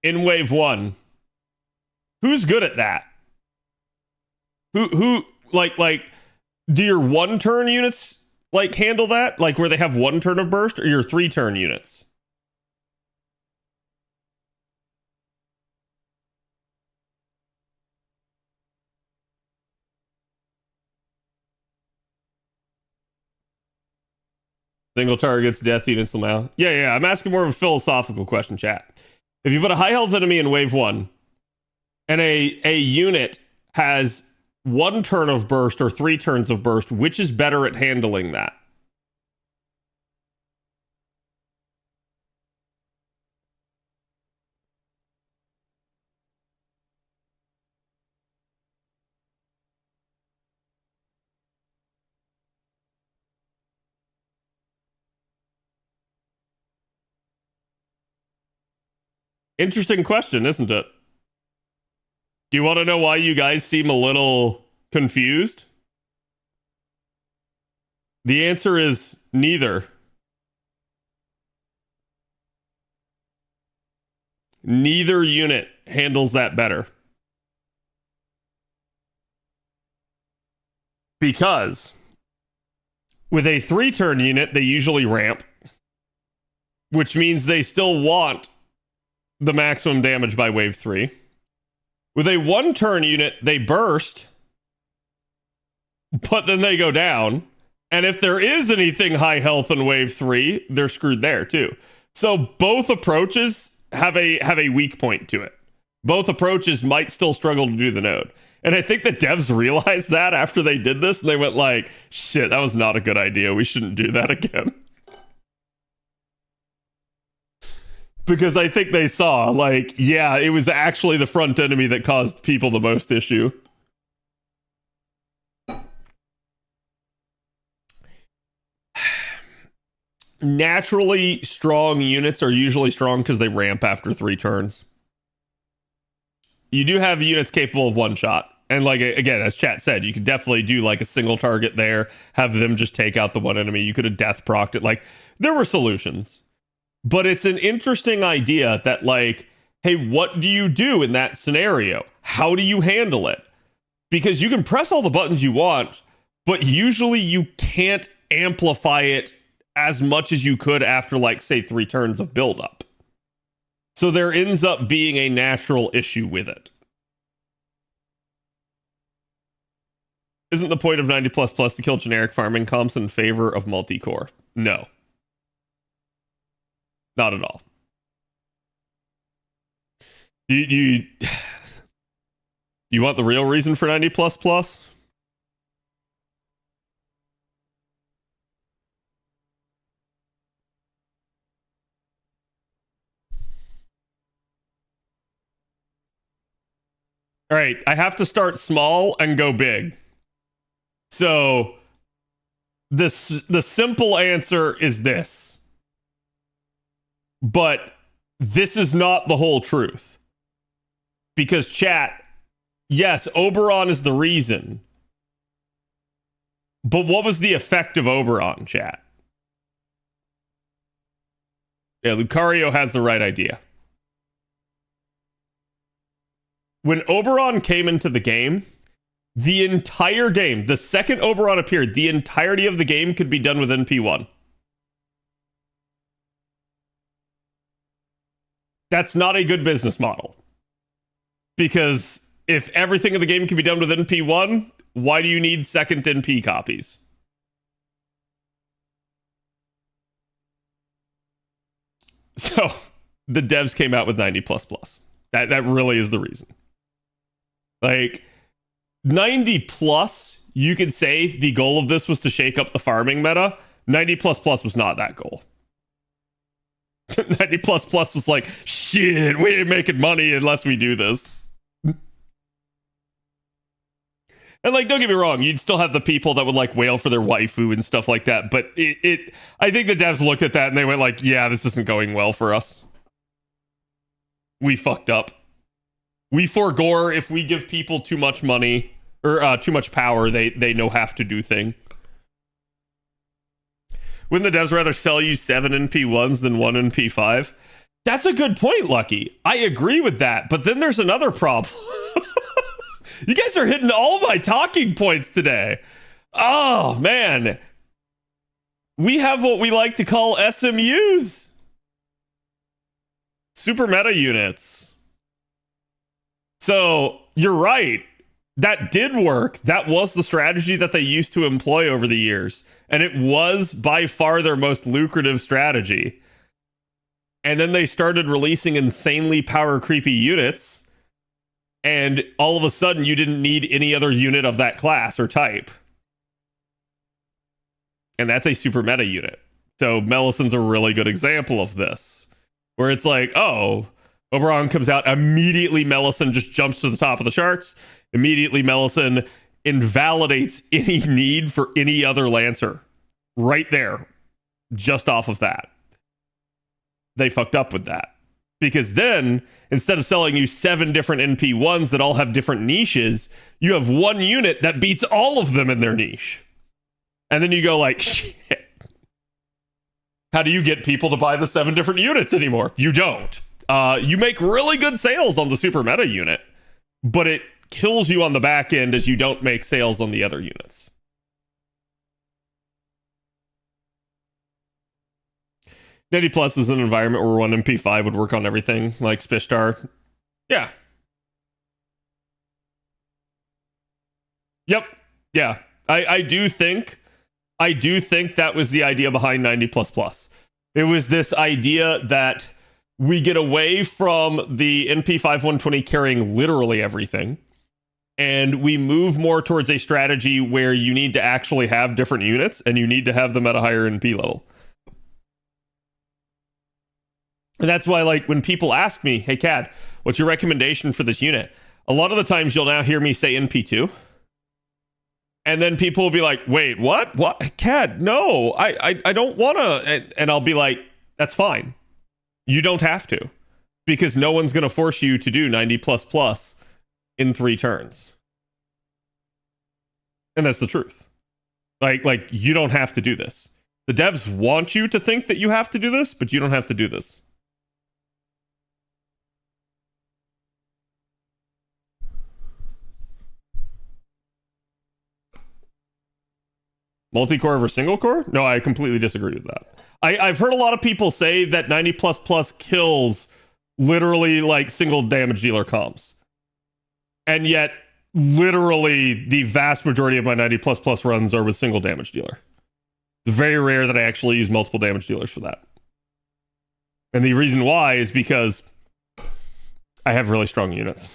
in wave 1, who's good at that? Who like do your 1 turn units like handle that? Like where they have 1 turn of burst, or your 3 turn units? Single targets, death units now. Yeah, I'm asking more of a philosophical question, chat. If you put a high health enemy in wave 1, and a unit has 1 turn of burst or 3 turns of burst, which is better at handling that? Interesting question, isn't it? Do you want to know why you guys seem a little confused? The answer is neither. Neither unit handles that better. Because with a 3-turn unit, they usually ramp, which means they still want the maximum damage by wave 3. With a 1-turn unit, they burst, but then they go down. And if there is anything high health in wave 3, they're screwed there too. So both approaches have a weak point to it. Both approaches might still struggle to do the node. And I think the devs realized that after they did this, and they went like, shit, that was not a good idea. We shouldn't do that again. Because I think they saw, like, yeah, it was actually the front enemy that caused people the most issue. naturally strong units are usually strong because they ramp after 3 turns. You do have units capable of one shot. And like, again, as chat said, you could definitely do like a single target there, have them just take out the one enemy. You could have death procced it. Like, there were solutions. But it's an interesting idea that, like, hey, what do you do in that scenario? How do you handle it? Because you can press all the buttons you want, but usually you can't amplify it as much as you could after, like, say, 3 turns of buildup. So there ends up being a natural issue with it. Isn't the point of 90++ to kill generic farming comps in favor of multi-core? No. Not at all. You want the real reason for 90++? All right, I have to start small and go big. So the simple answer is this. But this is not the whole truth. Because chat, yes, Oberon is the reason. But what was the effect of Oberon, chat? Yeah, Lucario has the right idea. When Oberon came into the game, the entire game, the second Oberon appeared, the entirety of the game could be done with NP1. That's not a good business model. Because if everything in the game can be done with NP1, why do you need second NP copies? So, the devs came out with 90++. That really is the reason. Like, 90+, you could say the goal of this was to shake up the farming meta. 90++ was not that goal. 90++ was like, shit, we ain't making money unless we do this. And like, don't get me wrong, you'd still have the people that would like wail for their waifu and stuff like that. But I think the devs looked at that and they went like, yeah, this isn't going well for us. We fucked up. We forgore if we give people too much money or too much power, they know have to do thing. Wouldn't the devs rather sell you 7 NP1s than 1 NP5? That's a good point, Lucky. I agree with that. But then there's another problem. You guys are hitting all my talking points today. Oh, man. We have what we like to call SMUs. Super meta units. So, you're right. That did work. That was the strategy that they used to employ over the years. And it was by far their most lucrative strategy. And then they started releasing insanely power creepy units. And all of a sudden, you didn't need any other unit of that class or type. And that's a super meta unit. So Melison's a really good example of this. Where it's like, oh, Oberon comes out, immediately Melison just jumps to the top of the charts. Immediately Melison invalidates any need for any other Lancer. Right there. Just off of that. They fucked up with that. Because then, instead of selling you 7 different NP1s that all have different niches, you have one unit that beats all of them in their niche. And then you go like, shit. How do you get people to buy the 7 different units anymore? You don't. You make really good sales on the super meta unit, but it kills you on the back end as you don't make sales on the other units. Netty Plus is an environment where 1 MP5 would work on everything, like Spishtar. Yeah. Yep. Yeah. I do think that was the idea behind 90++. It was this idea that we get away from the NP5 120 carrying literally everything, and we move more towards a strategy where you need to actually have different units, and you need to have them at a higher NP level. And that's why, like, when people ask me, hey, Cad, what's your recommendation for this unit? A lot of the times you'll now hear me say NP2. And then people will be like, wait, what, CAD, no, I don't want to. And I'll be like, that's fine, you don't have to, because no one's going to force you to do 90 plus plus in 3 turns. And that's the truth. Like you don't have to do this. The devs want you to think that you have to do this, but you don't have to do this. Multi-core over single core? No, I completely disagree with that. I've heard a lot of people say that 90 plus plus kills literally like single damage dealer comps. And yet, literally, the vast majority of my 90 plus plus runs are with single damage dealer. It's very rare that I actually use multiple damage dealers for that. And the reason why is because I have really strong units.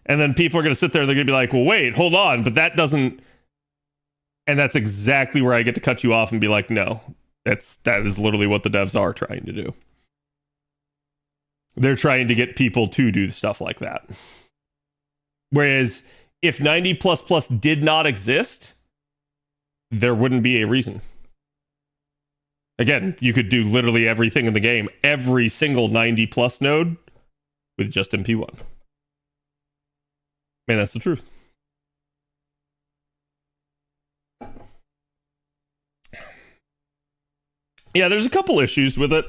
And then people are going to sit there and they're going to be like, well, wait, hold on, but that doesn't... And that's exactly where I get to cut you off and be like, no, that is literally what the devs are trying to do. They're trying to get people to do stuff like that. Whereas if 90 plus plus did not exist, there wouldn't be a reason. Again, you could do literally everything in the game, every single 90 plus node with just MP1. Man, that's the truth. Yeah, there's a couple issues with it.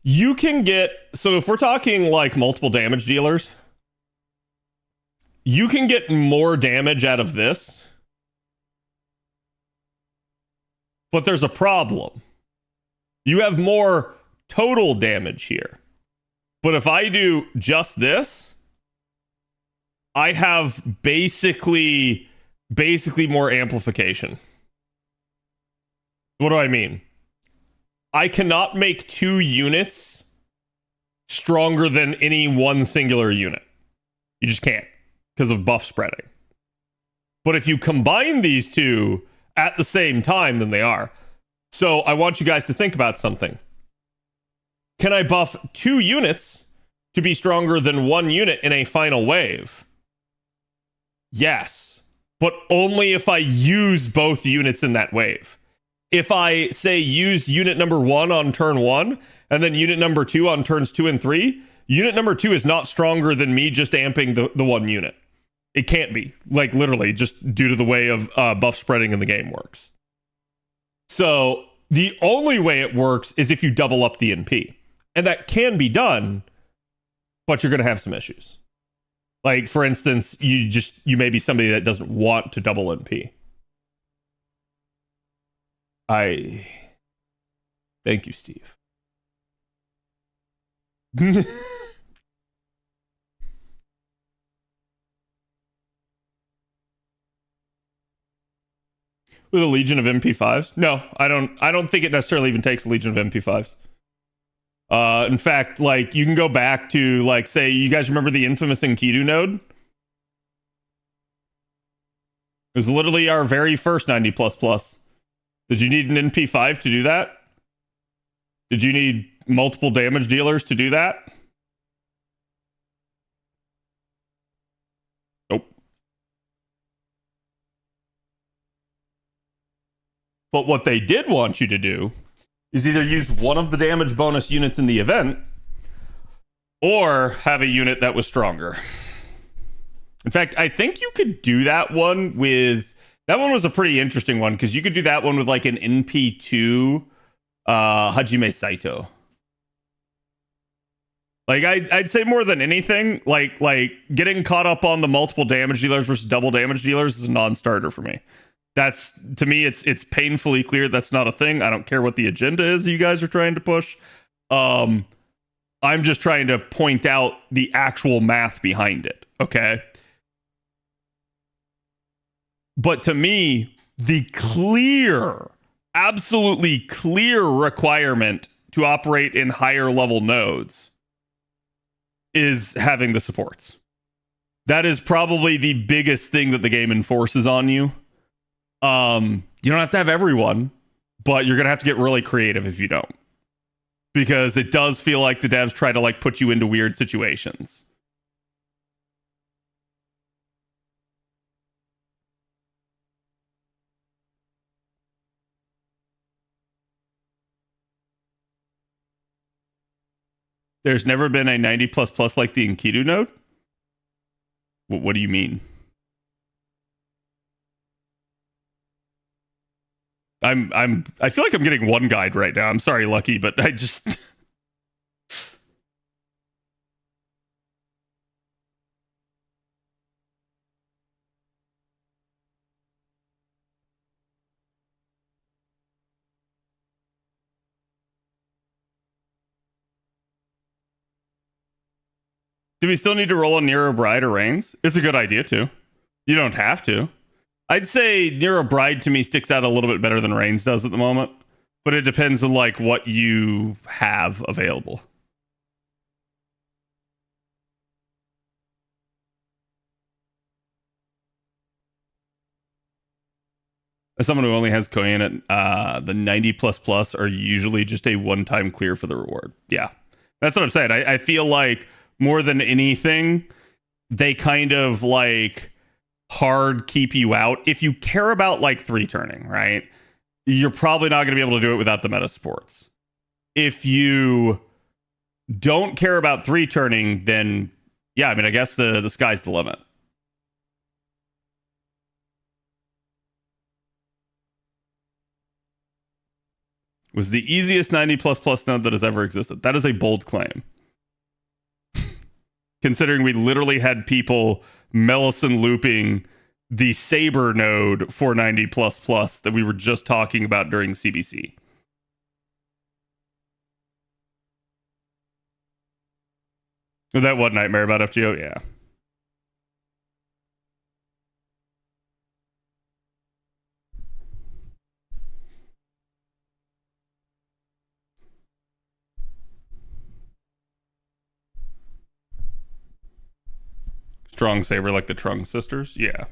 You can get... So if we're talking like multiple damage dealers, you can get more damage out of this. But there's a problem. You have more total damage here. But if I do just this, I have basically more amplification. What do I mean? I cannot make 2 units stronger than any one singular unit. You just can't, because of buff spreading. But if you combine these two at the same time, then they are. So I want you guys to think about something. Can I buff 2 units to be stronger than 1 unit in a final wave? Yes, but only if I use both units in that wave. If I, say, used unit number 1 on turn 1, and then unit number 2 on turns 2 and 3, unit number 2 is not stronger than me just amping the 1 unit. It can't be. Like, literally, just due to the way of buff spreading in the game works. So, the only way it works is if you double up the NP. And that can be done, but you're going to have some issues. Like, for instance, you may be somebody that doesn't want to double NP. Thank you, Steve. With a legion of MP5s? No, I don't think it necessarily even takes a legion of MP5s. In fact, like, you can go back to, like, say, you guys remember the infamous Enkidu node? It was literally our very first 90 plus plus. Did you need an NP5 to do that? Did you need multiple damage dealers to do that? Nope. But what they did want you to do is either use one of the damage bonus units in the event or have a unit that was stronger. In fact, I think you could do that one with... That one was a pretty interesting one, because you could do that one with like an NP2 Hajime Saito. Like, I'd say more than anything, like getting caught up on the multiple damage dealers versus double damage dealers is a non-starter for me. That's, to me, it's painfully clear that's not a thing. I don't care what the agenda is you guys are trying to push. I'm just trying to point out the actual math behind it, okay? But to me, the clear, absolutely clear requirement to operate in higher level nodes is having the supports. That is probably the biggest thing that the game enforces on you. You don't have to have everyone, but you're going to have to get really creative if you don't. Because it does feel like the devs try to like put you into weird situations. There's never been a 90 plus plus like the Enkidu node? What do you mean? I feel like I'm getting one guide right now. I'm sorry, Lucky, but I just do we still need to roll on Nero Bride or Reigns? It's a good idea too. You don't have to. I'd say Nero Bride to me sticks out a little bit better than Reigns does at the moment, but it depends on like what you have available. As someone who only has Koyan at the 90 plus plus are usually just a one-time clear for the reward. Yeah, that's what I'm saying. I feel like more than anything, they kind of like hard keep you out. If you care about like 3 turning, right? You're probably not going to be able to do it without the meta sports. If you don't care about 3 turning, then yeah, I mean, I guess the sky's the limit. Was the easiest 90 plus plus node that has ever existed. That is a bold claim. Considering we literally had people Mellison looping the Saber node for 90 plus plus that we were just talking about during CBC. Was that what nightmare about FGO? Yeah. Strong Saber like the Trung sisters? Yeah.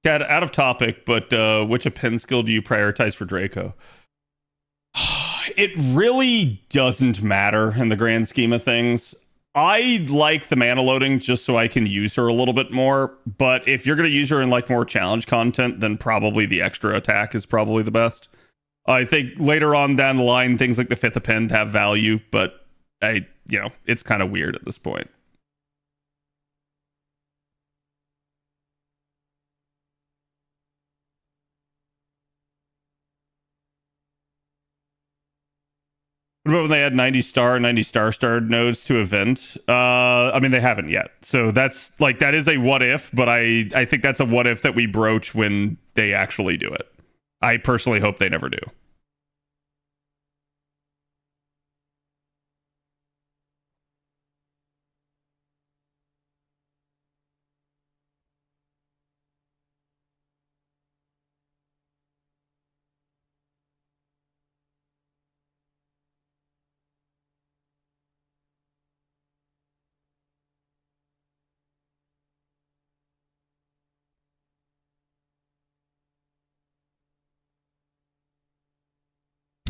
Cat, out of topic, but which append skill do you prioritize for Draco? It really doesn't matter in the grand scheme of things. I like the mana loading just so I can use her a little bit more, but if you're going to use her in like more challenge content, then probably the extra attack is probably the best. I think later on down the line, things like the 5th append have value, but it's kind of weird at this point. What about when they add 90 star nodes to event? I mean, they haven't yet. So that's like, that is a what if, but I think that's a what if that we broach when they actually do it. I personally hope they never do.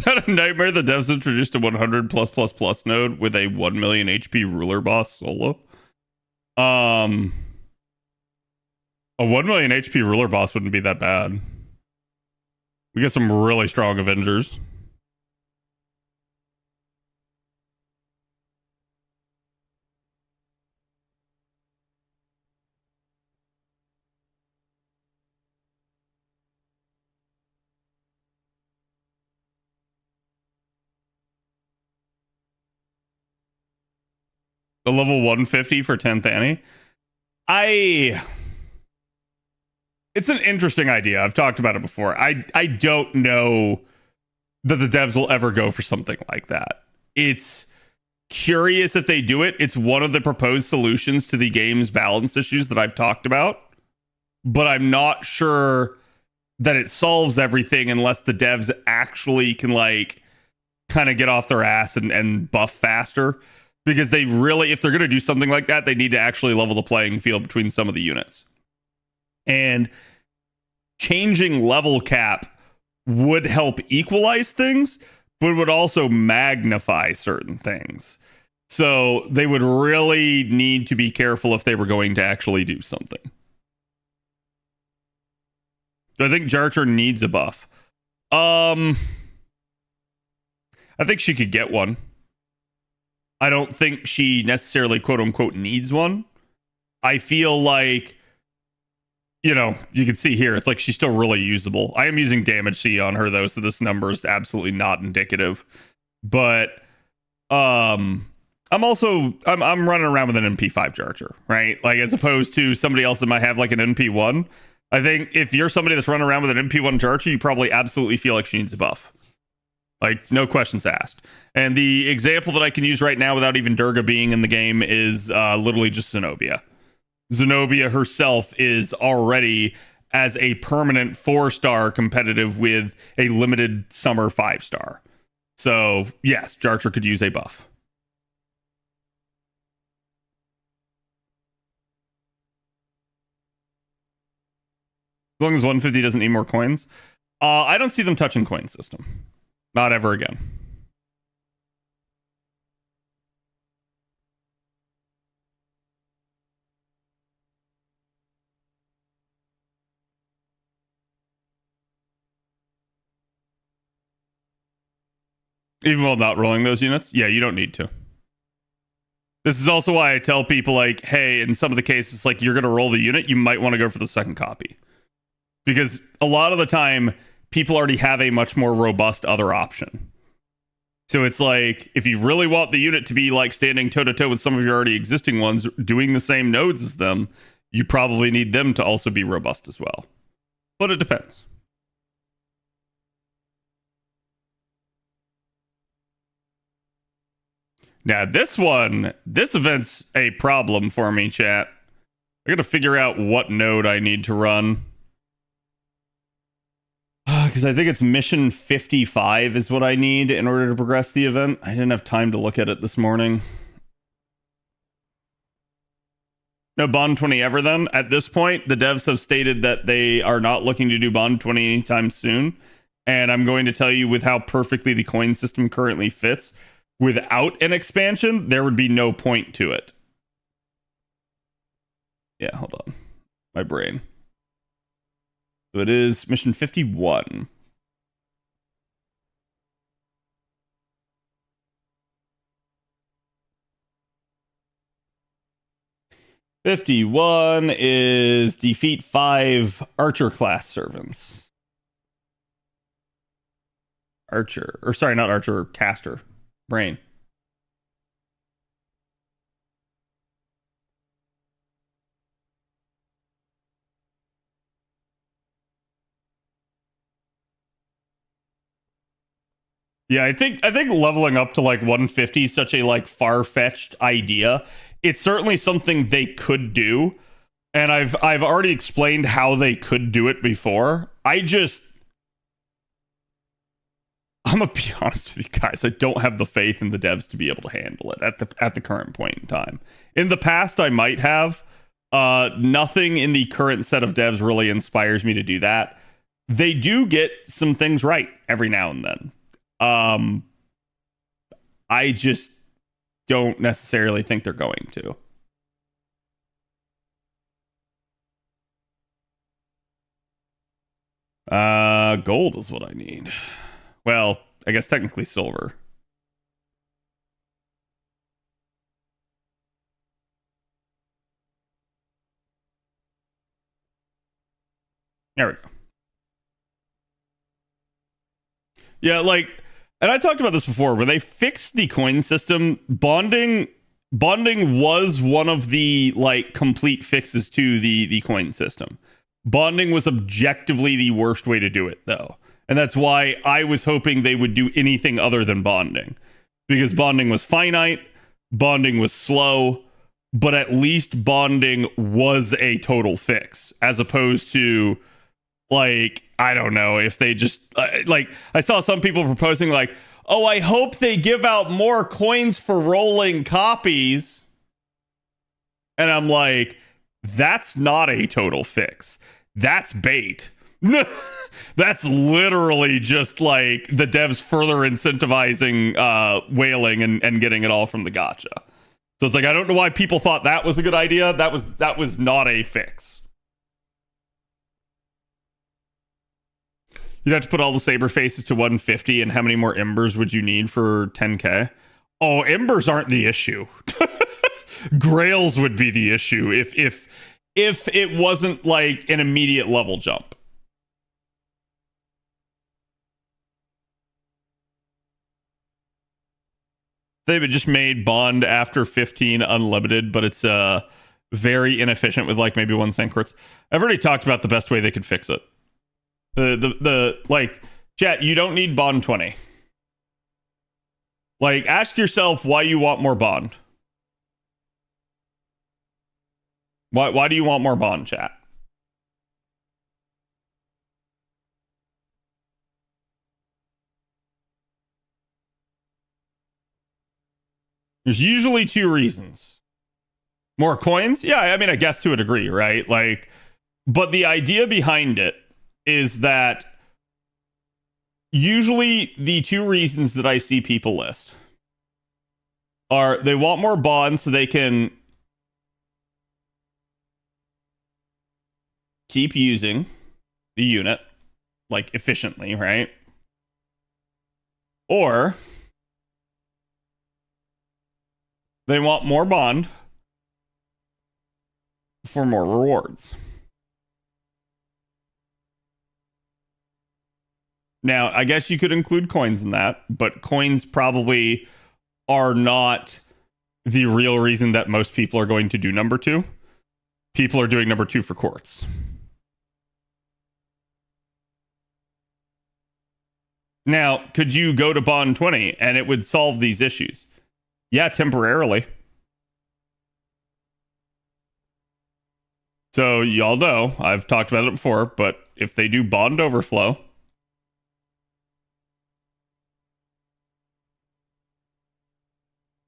Had a nightmare. The devs introduced a 100 plus plus plus node with a 1 million HP ruler boss solo. A 1 million HP ruler boss wouldn't be that bad. We get some really strong Avengers. The level 150 for 10th Annie. It's an interesting idea. I've talked about it before. I don't know that the devs will ever go for something like that. It's curious if they do it. It's one of the proposed solutions to the game's balance issues that I've talked about, but I'm not sure that it solves everything unless the devs actually can like kind of get off their ass and buff faster. Because they really, if they're going to do something like that, they need to actually level the playing field between some of the units. And changing level cap would help equalize things, but would also magnify certain things. So they would really need to be careful if they were going to actually do something. Do I think Jarcher needs a buff? I think she could get one. I don't think she necessarily quote unquote needs one. I feel like, you know, you can see here, it's like she's still really usable. I am using damage C on her though, so this number is absolutely not indicative. But I'm running around with an NP5 Jarcher, right? Like as opposed to somebody else that might have like an NP1. I think if you're somebody that's running around with an NP1 Jarcher, you probably absolutely feel like she needs a buff. Like, no questions asked. And the example that I can use right now without even Durga being in the game is literally just Zenobia. Zenobia herself is already as a permanent 4-star competitive with a limited summer 5-star. So, yes, Jarcher could use a buff. As long as 150 doesn't need more coins. I don't see them touching coin system. Not ever again. Even while not rolling those units? Yeah, you don't need to. This is also why I tell people, like, hey, in some of the cases, like, you're going to roll the unit, you might want to go for the second copy. Because a lot of the time, people already have a much more robust other option. So it's like, if you really want the unit to be, like, standing toe-to-toe with some of your already existing ones, doing the same nodes as them, you probably need them to also be robust as well. But it depends. Now, this event's a problem for me, chat. I gotta figure out what node I need to run. Because I think it's mission 55 is what I need in order to progress the event. I didn't have time to look at it this morning. No Bond 20 ever then. At this point, the devs have stated that they are not looking to do Bond 20 anytime soon. And I'm going to tell you, with how perfectly the coin system currently fits, without an expansion, there would be no point to it. Yeah, hold on. My brain. So it is mission 51. '51 is defeat 5 Archer class servants. Archer, or sorry, not Archer, Caster. Brain. Yeah, I think leveling up to like 150 is such a like far-fetched idea. It's certainly something they could do, and I've already explained how they could do it before. I'm gonna be honest with you guys. I don't have the faith in the devs to be able to handle it at the current point in time. In the past, I might have. Nothing in the current set of devs really inspires me to do that. They do get some things right every now and then. I just don't necessarily think they're going to. Gold is what I need. Well, I guess technically silver. There we go. Yeah, like, and I talked about this before, when they fixed the coin system, bonding was one of the like complete fixes to the coin system. Bonding was objectively the worst way to do it, though. And that's why I was hoping they would do anything other than bonding. Because bonding was finite, bonding was slow, but at least bonding was a total fix, as opposed to, like, I don't know, if they just, like, I saw some people proposing, like, oh, I hope they give out more coins for rolling copies. And I'm like, that's not a total fix. That's bait. That's literally just like the devs further incentivizing whaling and getting it all from the gacha. So it's like, I don't know why people thought that was a good idea. That was not a fix. You'd have to put all the saber faces to 150, and how many more embers would you need for 10k? Oh, embers aren't the issue. Grails would be the issue if it wasn't like an immediate level jump. They've just made Bond after 15 unlimited, but it's very inefficient with like maybe 1 cent quartz. I've already talked about the best way they could fix it. The like, chat, you don't need Bond 20. Like, ask yourself why you want more Bond. Why do you want more Bond, chat? There's usually 2 reasons. More coins? Yeah, I mean, I guess to a degree, right? Like, but the idea behind it is that usually the 2 reasons that I see people list are they want more bonds so they can keep using the unit like efficiently, right? Or they want more bond for more rewards. Now, I guess you could include coins in that, but coins probably are not the real reason that most people are going to do number 2. People are doing number 2 for quartz. Now, could you go to Bond 20 and it would solve these issues? Yeah, temporarily. So y'all know, I've talked about it before, but if they do Bond overflow,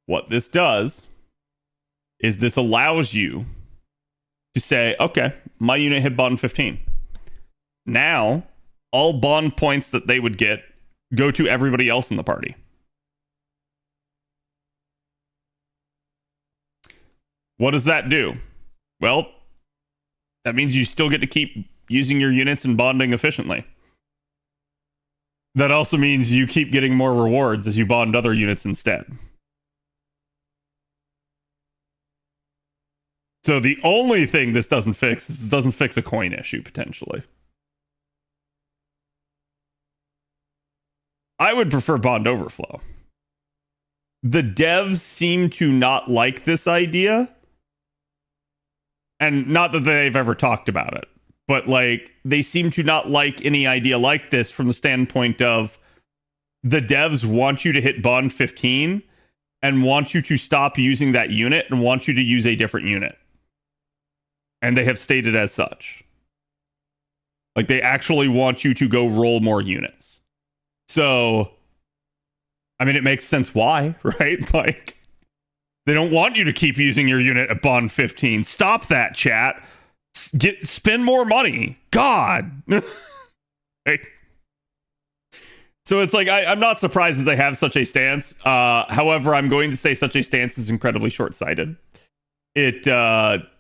what this does is this allows you to say, okay, my unit hit Bond 15. Now, all Bond points that they would get go to everybody else in the party. What does that do? Well, that means you still get to keep using your units and bonding efficiently. That also means you keep getting more rewards as you bond other units instead. So the only thing this doesn't fix is it doesn't fix a coin issue, potentially. I would prefer bond overflow. The devs seem to not like this idea. And not that they've ever talked about it, but like they seem to not like any idea like this from the standpoint of the devs want you to hit bond 15 and want you to stop using that unit and want you to use a different unit. And they have stated as such. Like they actually want you to go roll more units. So, I mean, it makes sense why, right? Like, they don't want you to keep using your unit at Bond 15. Stop that, chat. Spend more money. God. Like, so it's like, I'm not surprised that they have such a stance. However, I'm going to say such a stance is incredibly short-sighted. It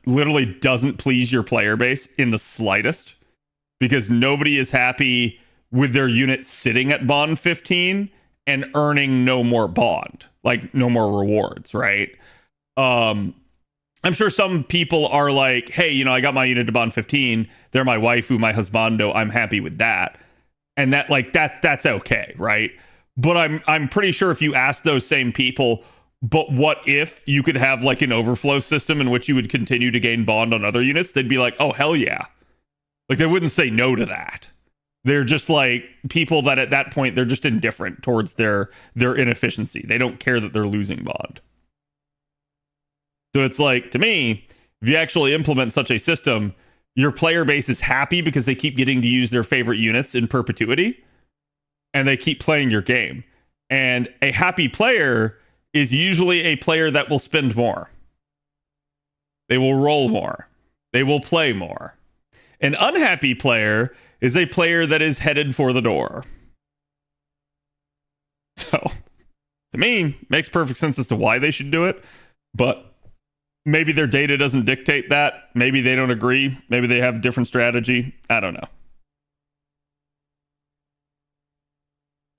literally doesn't please your player base in the slightest because nobody is happy with their unit sitting at Bond 15 and earning no more bond, like no more rewards, right? I'm sure some people are like, hey, you know, I got my unit to Bond 15. They're my waifu, my husbando. I'm happy with that. And that, like, that's okay, right? But I'm pretty sure if you ask those same people, but what if you could have like an overflow system in which you would continue to gain bond on other units? They'd be like, oh, hell yeah. Like, they wouldn't say no to that. They're just like people that at that point, they're just indifferent towards their inefficiency. They don't care that they're losing bond. So it's like, to me, if you actually implement such a system, your player base is happy because they keep getting to use their favorite units in perpetuity and they keep playing your game. And a happy player is usually a player that will spend more. They will roll more. They will play more. An unhappy player is a player that is headed for the door. So, to me, makes perfect sense as to why they should do it, but maybe their data doesn't dictate that. Maybe they don't agree. Maybe they have a different strategy. I don't know.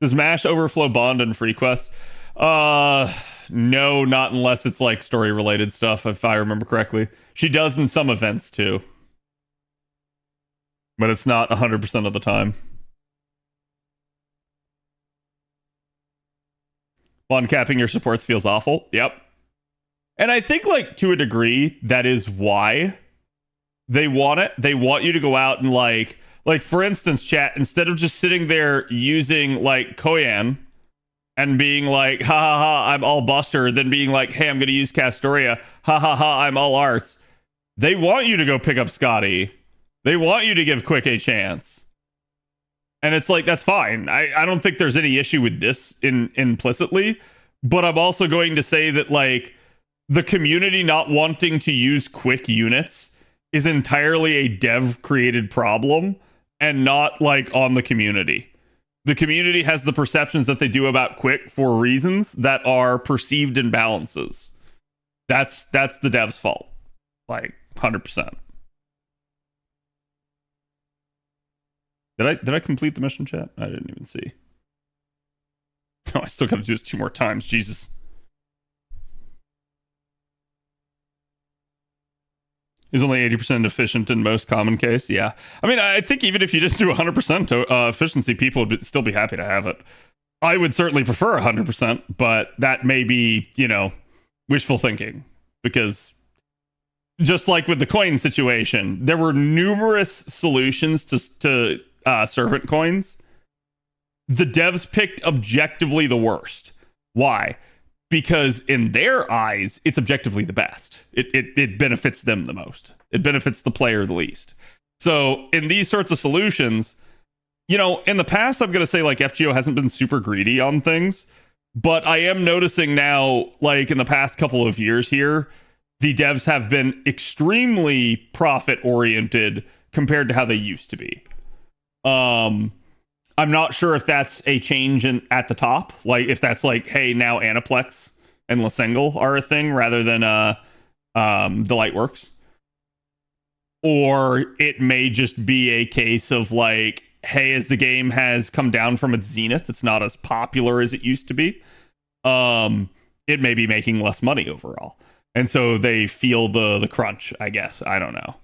Does Mash overflow Bond and free quests? No, not unless it's like story related stuff, if I remember correctly. She does in some events too. But it's not 100% of the time. Bond capping your supports feels awful. Yep. And I think, like, to a degree, that is why they want it. They want you to go out and, like, for instance, chat, instead of just sitting there using, like, Koyan and being like, ha ha ha, I'm all Buster, then being like, hey, I'm going to use Castoria, ha ha ha, I'm all Arts. They want you to go pick up Scotty. They want you to give Quick a chance. And it's like, that's fine. I don't think there's any issue with this implicitly. But I'm also going to say that, like, the community not wanting to use Quick units is entirely a dev-created problem and not, like, on the community. The community has the perceptions that they do about Quick for reasons that are perceived imbalances. That's the dev's fault. Like, 100%. Did I complete the mission, chat? I didn't even see. No, I still gotta do this 2 more times. Jesus. Is only 80% efficient in most common case. Yeah. I mean, I think even if you didn't do 100% efficiency, people would still be happy to have it. I would certainly prefer 100%, but that may be, you know, wishful thinking. Because just like with the coin situation, there were numerous solutions to servant coins. The devs picked objectively the worst. Why? Because in their eyes, it's objectively the best. It benefits them the most. It benefits the player the least. So in these sorts of solutions, you know, in the past, I'm going to say, like, FGO hasn't been super greedy on things, but I am noticing now, like, in the past couple of years here, the devs have been extremely profit oriented compared to how they used to be. I'm not sure if that's a change at the top, like if that's like, hey, now Aniplex and Lasengle are a thing rather than Delightworks, or it may just be a case of like, hey, as the game has come down from its zenith, it's not as popular as it used to be. It may be making less money overall, and so they feel the crunch, I guess. I don't know.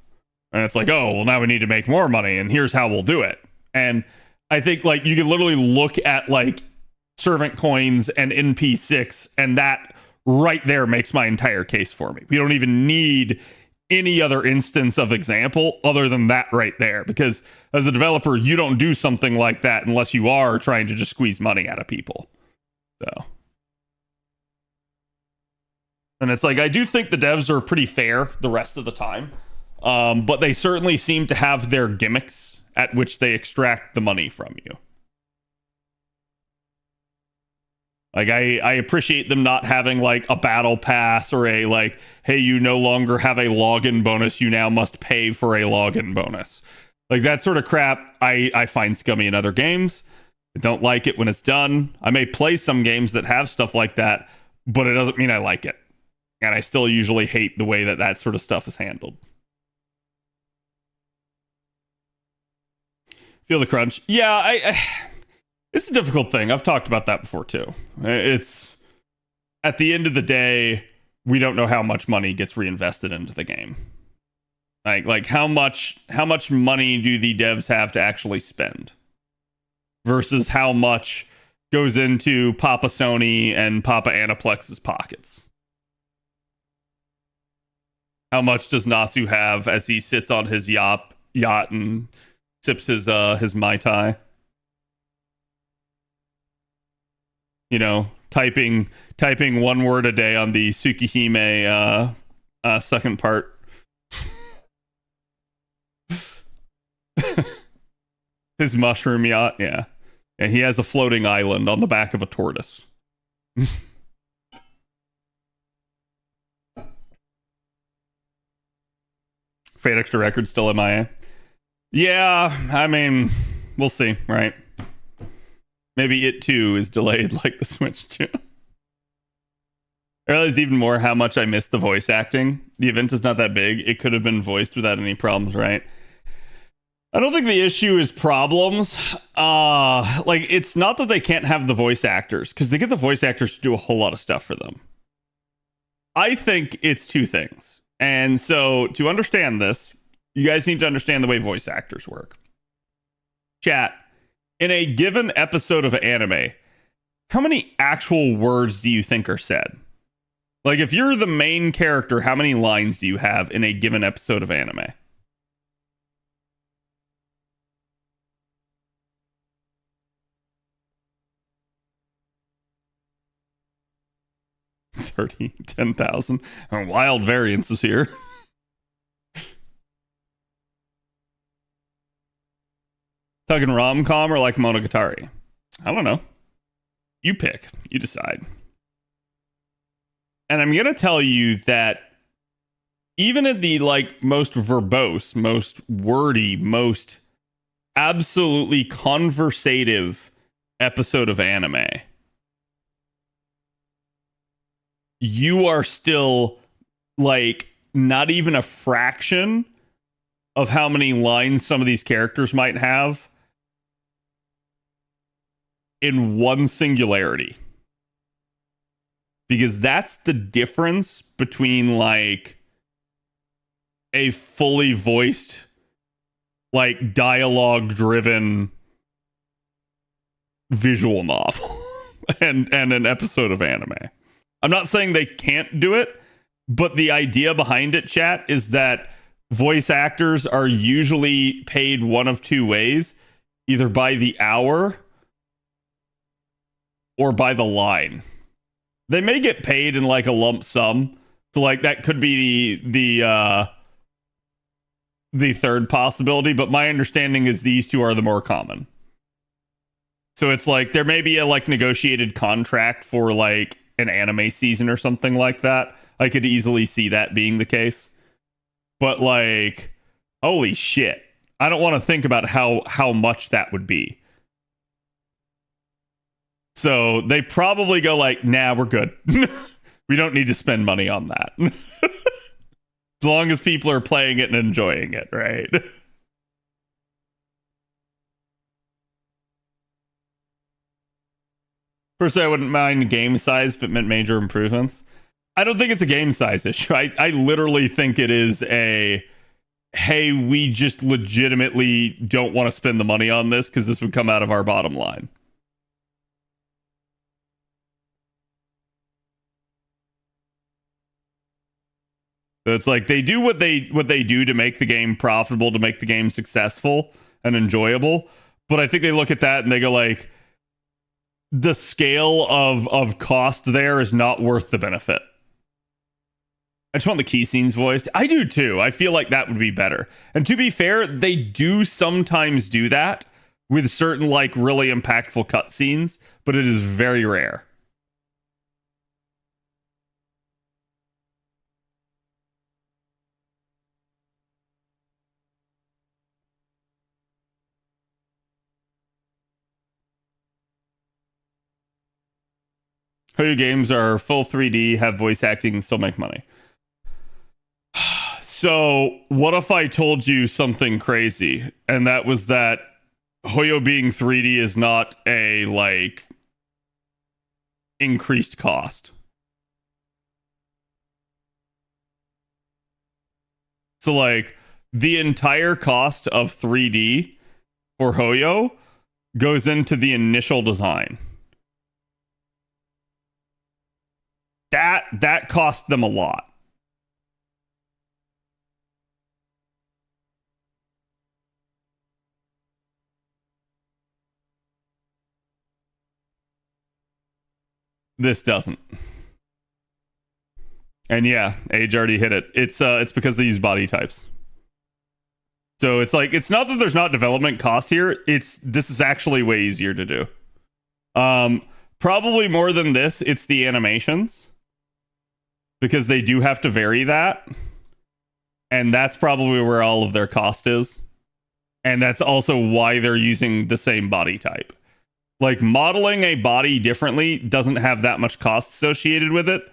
And it's like, oh, well, now we need to make more money, and here's how we'll do it. And I think, like, you can literally look at, like, servant coins and NP6, and that right there makes my entire case for me. We don't even need any other instance of example other than that right there. Because as a developer, you don't do something like that unless you are trying to just squeeze money out of people. So. And it's like, I do think the devs are pretty fair the rest of the time. But they certainly seem to have their gimmicks at which they extract the money from you. Like, I appreciate them not having, like, a battle pass or a, like, hey, you no longer have a login bonus, you now must pay for a login bonus. Like, that sort of crap I find scummy in other games. I don't like it when it's done. I may play some games that have stuff like that, but it doesn't mean I like it. And I still usually hate the way that sort of stuff is handled. Feel the crunch. Yeah, it's a difficult thing. I've talked about that before too. It's, at the end of the day, we don't know how much money gets reinvested into the game. Like how much money do the devs have to actually spend versus how much goes into Papa Sony and Papa Aniplex's pockets. How much does Nasu have as he sits on his yacht and sips his Mai Tai? You know, typing 1 word a day on the Tsukihime second part. His mushroom yacht, yeah. And he has a floating island on the back of a tortoise. Fate Extra Records still MIA. Yeah, I mean, we'll see, right? Maybe it too is delayed like the Switch 2. I realized even more how much I missed the voice acting. The event is not that big. It could have been voiced without any problems, right? I don't think the issue is problems. Like, it's not that they can't have the voice actors, because they get the voice actors to do a whole lot of stuff for them. I think it's two things. And so, to understand this, you guys need to understand the way voice actors work. Chat, in a given episode of anime, how many actual words do you think are said? Like, if you're the main character, how many lines do you have in a given episode of anime? $30,000, $10,000. Wild variances here. Talking rom-com or like Monogatari? I don't know. You pick. You decide. And I'm going to tell you that even in the like most verbose, most wordy, most absolutely conversative episode of anime, you are still like not even a fraction of how many lines some of these characters might have in one singularity. Because that's the difference between like a fully voiced, like dialogue driven visual novel and an episode of anime. I'm not saying they can't do it, but the idea behind it, chat, is that voice actors are usually paid one of two ways, either by the hour or by the line. They may get paid in like a lump sum. So like that could be the third possibility, but my understanding is these two are the more common. So it's like there may be a like negotiated contract for like an anime season or something like that. I could easily see that being the case. But like, holy shit. I don't want to think about how much that would be. So they probably go like, nah, we're good. We don't need to spend money on that. As long as people are playing it and enjoying it, right? Personally, I wouldn't mind game size if it meant major improvements. I don't think it's a game size issue. I literally think it is a, hey, we just legitimately don't want to spend the money on this because this would come out of our bottom line. So it's like they do what they do to make the game profitable, to make the game successful and enjoyable. But I think they look at that and they go like, the scale of cost there is not worth the benefit. I just want the key scenes voiced. I do too. I feel like that would be better. And to be fair, they do sometimes do that with certain like really impactful cutscenes, but it is very rare. Hoyo games are full 3D, have voice acting, and still make money. So, what if I told you something crazy? And that was that Hoyo being 3D is not a, like, increased cost. So, like, the entire cost of 3D for Hoyo goes into the initial design. That cost them a lot. This doesn't. And yeah, Age already hit it. It's because they use body types. So it's like, it's not that there's not development cost here. This is actually way easier to do. Probably more than this, it's the animations. Because they do have to vary that. And that's probably where all of their cost is. And that's also why they're using the same body type. Like, modeling a body differently doesn't have that much cost associated with it.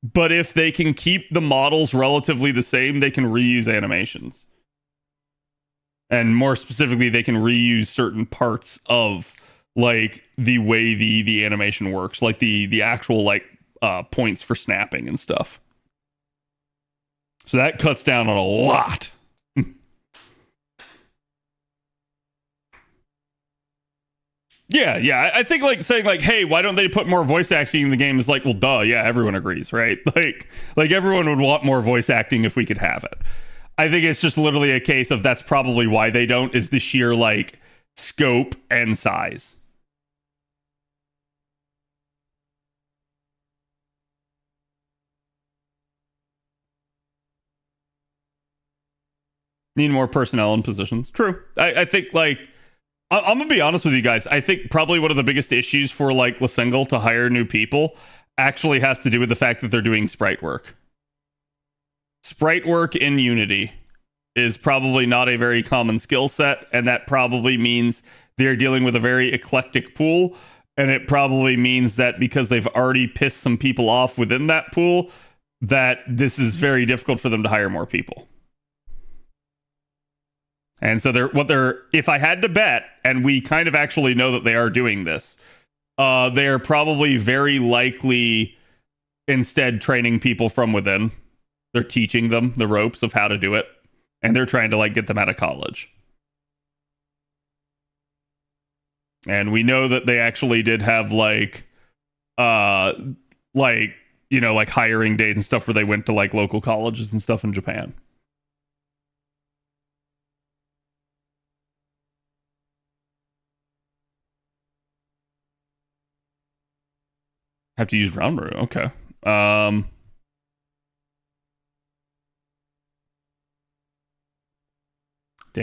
But if they can keep the models relatively the same, they can reuse animations. And more specifically, they can reuse certain parts of like the way the animation works, like the actual like points for snapping and stuff. So that cuts down on a lot. Yeah. I think like saying like, hey, why don't they put more voice acting in the game is like, well, duh, yeah, everyone agrees, right? Like everyone would want more voice acting if we could have it. I think it's just literally a case of that's probably why they don't, is the sheer like scope and size. Need more personnel and positions. True. I think like I'm gonna be honest with you guys. I think probably one of the biggest issues for like Lesengle to hire new people actually has to do with the fact that they're doing sprite work. Sprite work in Unity is probably not a very common skill set, and that probably means they're dealing with a very eclectic pool, and it probably means that because they've already pissed some people off within that pool, that this is very difficult for them to hire more people. And so if I had to bet, and we kind of actually know that they are doing this, they're probably very likely instead training people from within. They're teaching them the ropes of how to do it, and they're trying to like get them out of college. And we know that they actually did have like hiring days and stuff where they went to like local colleges and stuff in Japan. Have to use Ranmaru. Okay. Damn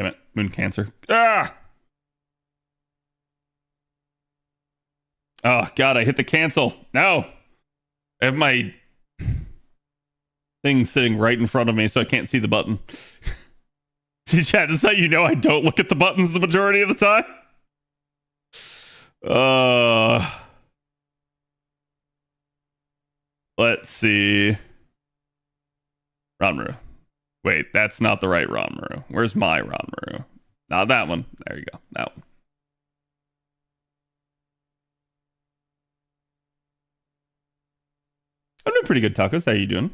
it. Moon Cancer. Ah! Oh, God, I hit the cancel. No. I have my thing sitting right in front of me, so I can't see the button. See, chat, this is how you know I don't look at the buttons the majority of the time. Let's see. Ranmaru. Wait, that's not the right Ranmaru. Where's my Ranmaru? Not that one. There you go. That one. I'm doing pretty good, Tacos. How you doing?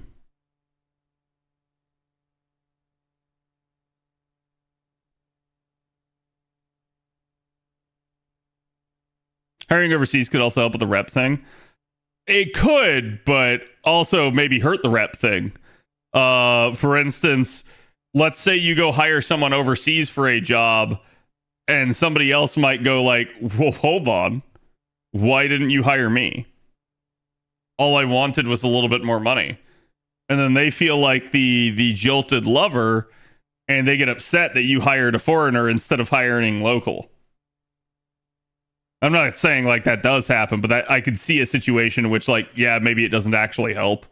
Hiring overseas could also help with the rep thing. It could, but also maybe hurt the rep thing. For instance, let's say you go hire someone overseas for a job, and somebody else might go like, well, hold on. Why didn't you hire me? All I wanted was a little bit more money. And then they feel like the jilted lover, and they get upset that you hired a foreigner instead of hiring local. I'm not saying like that does happen, but I could see a situation in which like, yeah, maybe it doesn't actually help.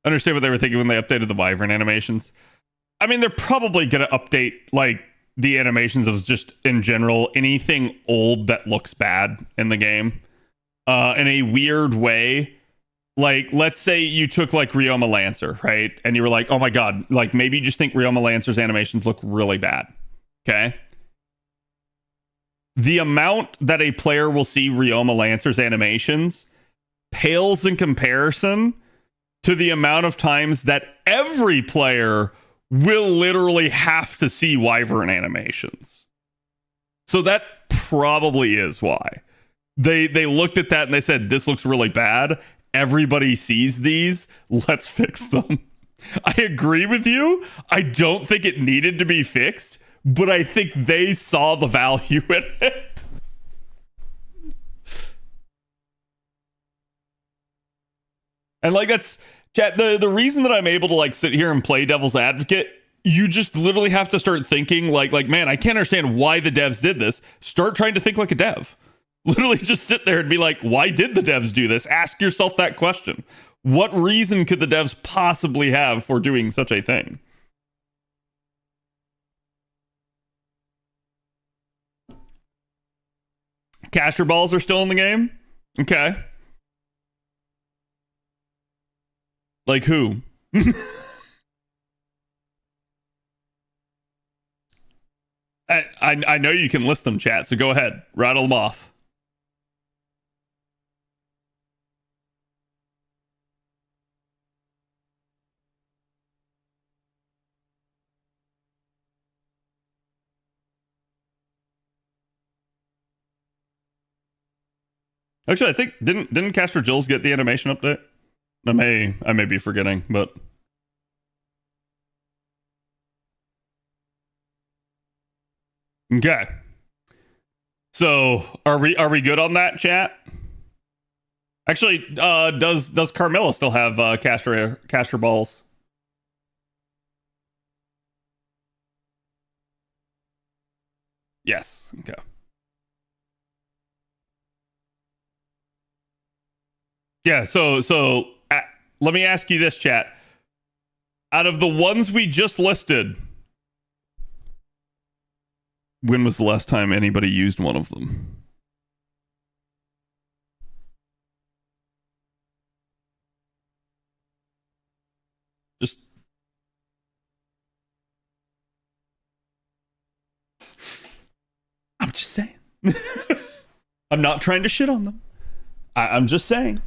Understand what they were thinking when they updated the Wyvern animations. I mean, they're probably going to update like the animations of just in general anything old that looks bad in the game in a weird way. Like, let's say you took like Ryoma Lancer, right? And you were like, oh my God, like maybe you just think Ryoma Lancer's animations look really bad. Okay. The amount that a player will see Ryoma Lancer's animations pales in comparison to the amount of times that every player will literally have to see Wyvern animations. So that probably is why. They looked at that and they said, this looks really bad. Everybody sees these. Let's fix them. I agree with you. I don't think it needed to be fixed, but I think they saw the value in it. And like that's chat, the reason that I'm able to like sit here and play devil's advocate, you just literally have to start thinking like man, I can't understand why the devs did this. Start trying to think like a dev. Literally just sit there and be like, why did the devs do this? Ask yourself that question. What reason could the devs possibly have for doing such a thing? Caster balls are still in the game. Okay. Like who? I know you can list them, chat, so go ahead. Rattle them off. Actually, I think didn't Casper Jules get the animation update? I may be forgetting, but okay. So are we good on that, chat? Actually, does Carmilla still have caster balls? Yes. Okay. Yeah. So let me ask you this, chat. Out of the ones we just listed, when was the last time anybody used one of them? Just I'm just saying. I'm not trying to shit on them. I'm just saying.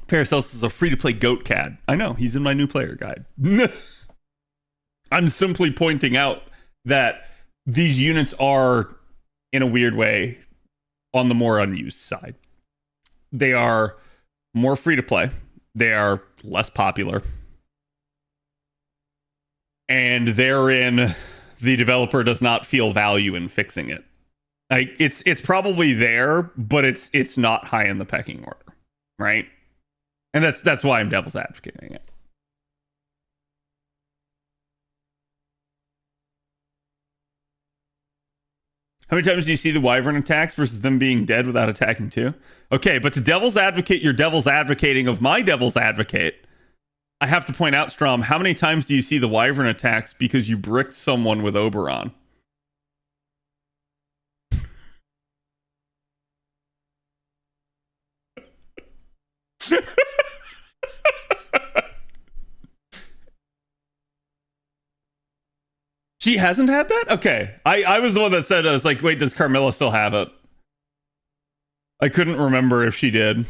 Paracelsus is a free-to-play goat cad. I know, he's in my new player guide. I'm simply pointing out that these units are, in a weird way, on the more unused side. They are more free-to-play. They are less popular. And therein, the developer does not feel value in fixing it. Like it's probably there, but it's not high in the pecking order, right? And that's why I'm devil's advocating it. How many times do you see the wyvern attacks versus them being dead without attacking too? Okay, but to devil's advocate, your devil's advocating of my devil's advocate, I have to point out, Strom, how many times do you see the wyvern attacks because you bricked someone with Oberon? She hasn't had that? Okay. I was the one that said, I was like, wait, does Carmilla still have it? I couldn't remember if she did.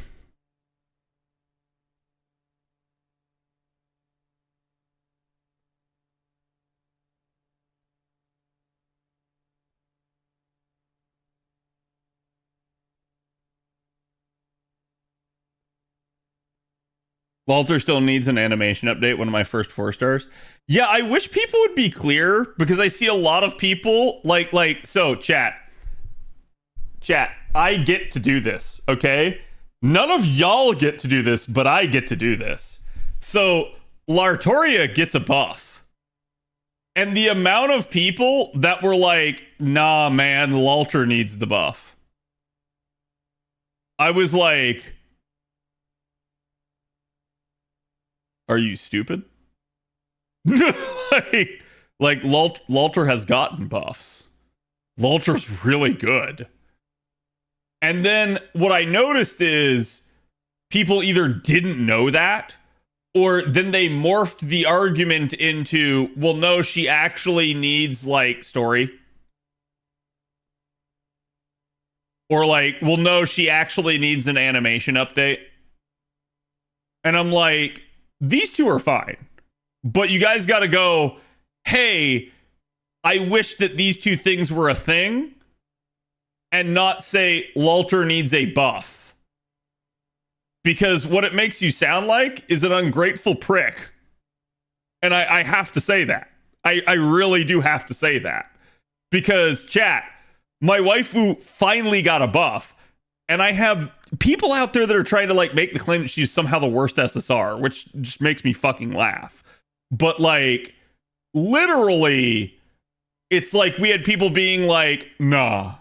Walter still needs an animation update, one of my first 4 stars. Yeah, I wish people would be clear because I see a lot of people so chat, I get to do this, okay? None of y'all get to do this, but I get to do this. So Lartoria gets a buff. And the amount of people that were like, nah, man, Lalter needs the buff. I was like, are you stupid? like Lalter has gotten buffs. Lalter's really good. And then what I noticed is people either didn't know that, or then they morphed the argument into, well, no, she actually needs, like, story. Or, like, well, no, she actually needs an animation update. And I'm like, these two are fine. But you guys got to go, hey, I wish that these two things were a thing, and not say Lalter needs a buff. Because what it makes you sound like is an ungrateful prick. And I have to say that. I really do have to say that. Because, chat, my waifu finally got a buff. And I have people out there that are trying to, like, make the claim that she's somehow the worst SSR, which just makes me fucking laugh. But, like, literally, it's like we had people being like, nah,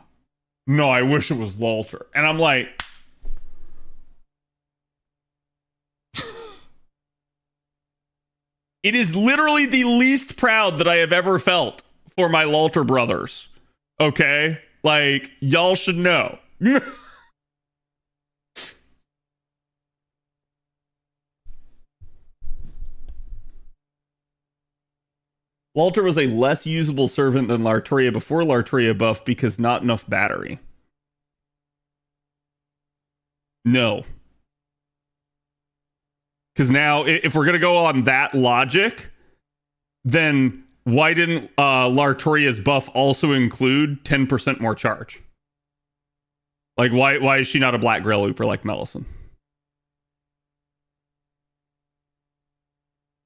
no, I wish it was Lalter. And I'm like, it is literally the least proud that I have ever felt for my Lalter brothers. Okay? Like, y'all should know. Lalter was a less usable servant than Lartoria before Lartoria buff because not enough battery. No. Because now, if we're going to go on that logic, then why didn't Lartoria's buff also include 10% more charge? Like, why is she not a Black Grail Looper like Mellison?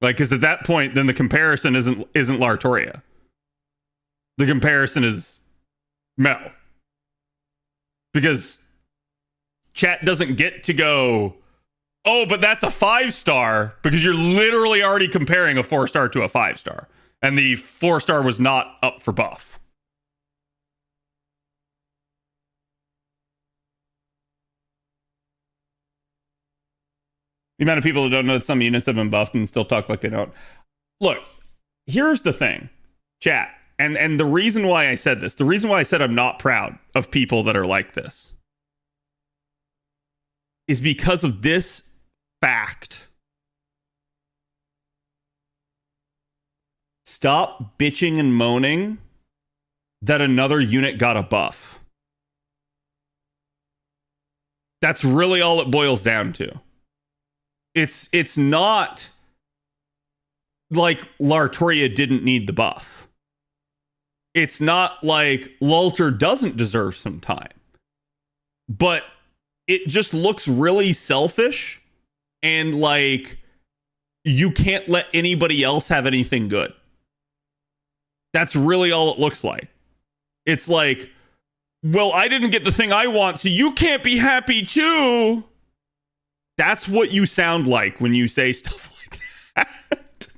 Like, because at that point, then the comparison isn't Lartoria. The comparison is Mel. Because chat doesn't get to go, oh, but that's a 5-star, because you're literally already comparing a 4-star to a 5-star. And the 4-star was not up for buff. The amount of people who don't know that some units have been buffed and still talk like they don't. Look, here's the thing, chat. And the reason why I said this, the reason why I said I'm not proud of people that are like this, is because of this fact. Stop bitching and moaning that another unit got a buff. That's really all it boils down to. It's not like Lartoria didn't need the buff. It's not like Lalter doesn't deserve some time. But it just looks really selfish, and like you can't let anybody else have anything good. That's really all it looks like. It's like, well, I didn't get the thing I want, so you can't be happy too. That's what you sound like when you say stuff like that.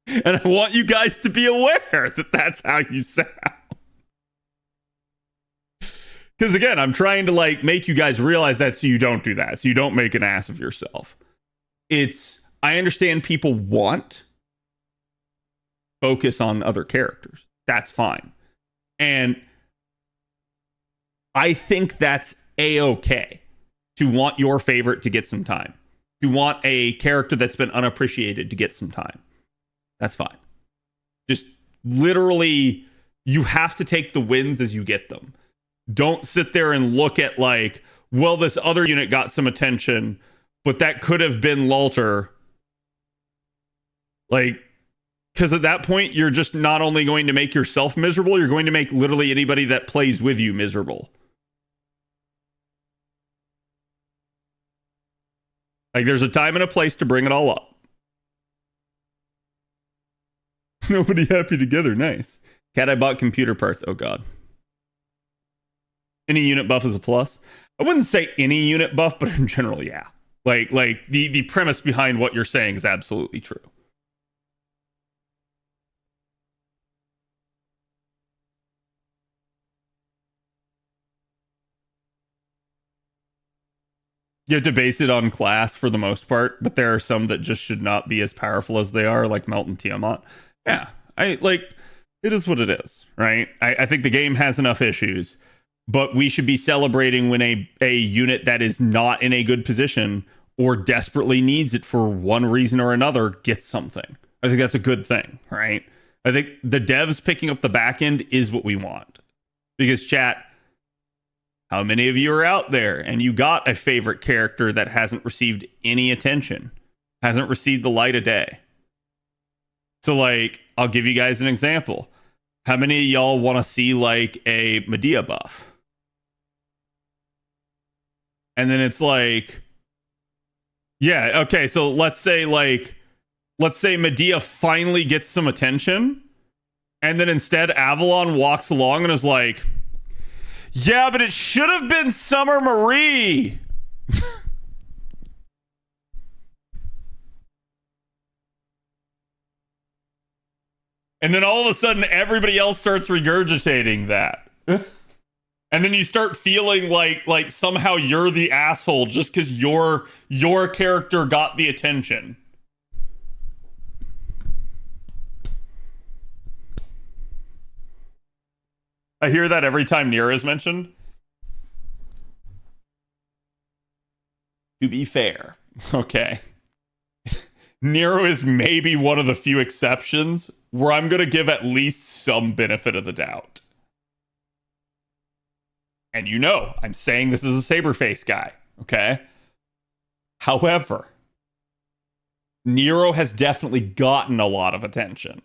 And I want you guys to be aware that that's how you sound. Because again, I'm trying to like make you guys realize that so you don't do that. So you don't make an ass of yourself. I understand people want focus on other characters. That's fine. And I think that's A-okay to want your favorite to get some time. To want a character that's been unappreciated to get some time. That's fine. Just literally, you have to take the wins as you get them. Don't sit there and look at like, well, this other unit got some attention, but that could have been Lalter. Like, because at that point, you're just not only going to make yourself miserable, you're going to make literally anybody that plays with you miserable. Like, there's a time and a place to bring it all up. Nobody happy together. Nice. Cat, I bought computer parts. Oh, God. Any unit buff is a plus. I wouldn't say any unit buff, but in general, yeah. Like the premise behind what you're saying is absolutely true. You have to base it on class for the most part, but there are some that just should not be as powerful as they are, like Melt and Tiamat. Yeah, it is what it is, right? I think the game has enough issues, but we should be celebrating when a unit that is not in a good position or desperately needs it for one reason or another gets something. I think that's a good thing, right? I think the devs picking up the back end is what we want. Because chat, how many of you are out there and you got a favorite character that hasn't received any attention, hasn't received the light of day? So, like, I'll give you guys an example. How many of y'all want to see, like, a Medea buff? And then it's like, yeah, okay, so let's say Medea finally gets some attention, and then instead Avalon walks along and is like, yeah, but it should have been Summer Marie. And then all of a sudden, everybody else starts regurgitating that. And then you start feeling like somehow you're the asshole just because your character got the attention. I hear that every time Nero is mentioned. To be fair, okay. Nero is maybe one of the few exceptions where I'm going to give at least some benefit of the doubt. And you know, I'm saying this is a Saberface guy, okay? However, Nero has definitely gotten a lot of attention,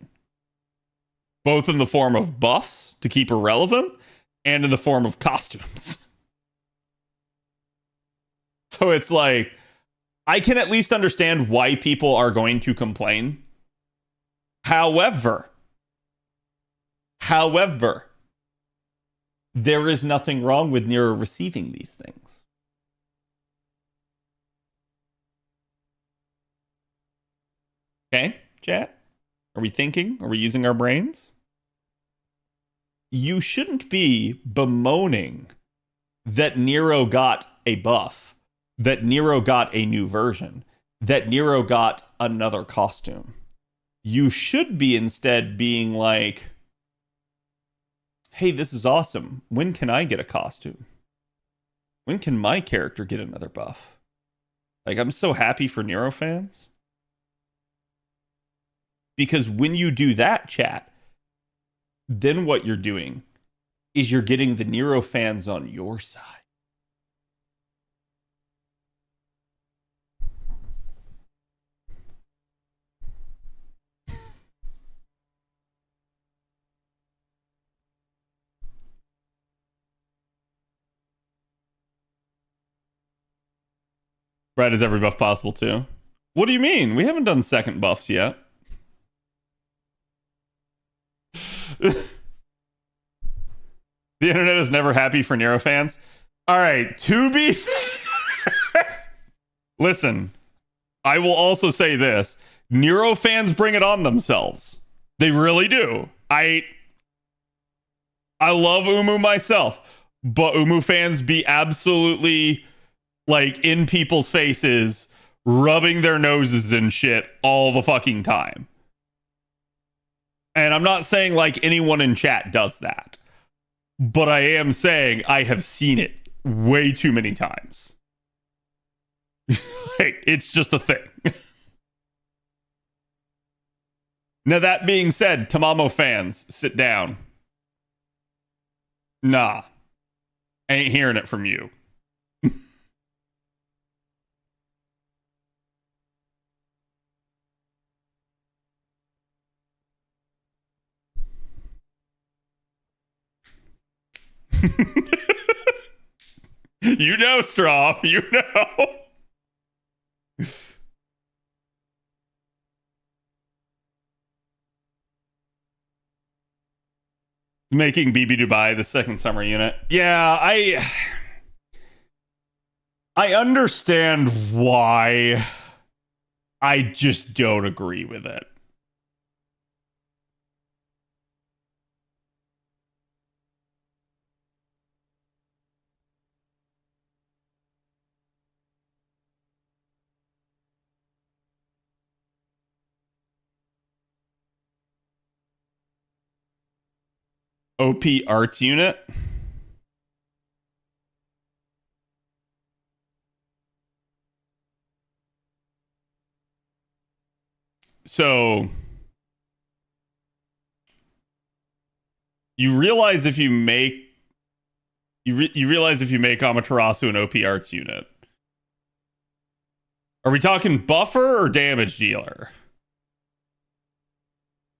both in the form of buffs to keep her relevant and in the form of costumes. So it's like, I can at least understand why people are going to complain. However, there is nothing wrong with Nero receiving these things. Okay, chat? Are we thinking? Are we using our brains? You shouldn't be bemoaning that Nero got a buff, that Nero got a new version, that Nero got another costume. You should be instead being like, hey, this is awesome. When can I get a costume? When can my character get another buff? Like, I'm so happy for Nero fans. Because when you do that, chat, then what you're doing is you're getting the Nero fans on your side. Brad is every buff possible too. What do you mean? We haven't done second buffs yet. The internet is never happy for Nero fans. All right, to be listen, I will also say this. Nero fans bring it on themselves. They really do. I love Umu myself, but Umu fans be absolutely like in people's faces, rubbing their noses and shit all the fucking time. And I'm not saying like anyone in chat does that, but I am saying I have seen it way too many times. Like, it's just a thing. Now, that being said, Tamamo fans, sit down. Nah, ain't hearing it from you. You know, Straw. You know. Making BB Dubai the second summer unit. Yeah, I understand why. I just don't agree with it. OP Arts unit. So you realize if you make you realize if you make Amaterasu an OP Arts unit. Are we talking buffer or damage dealer?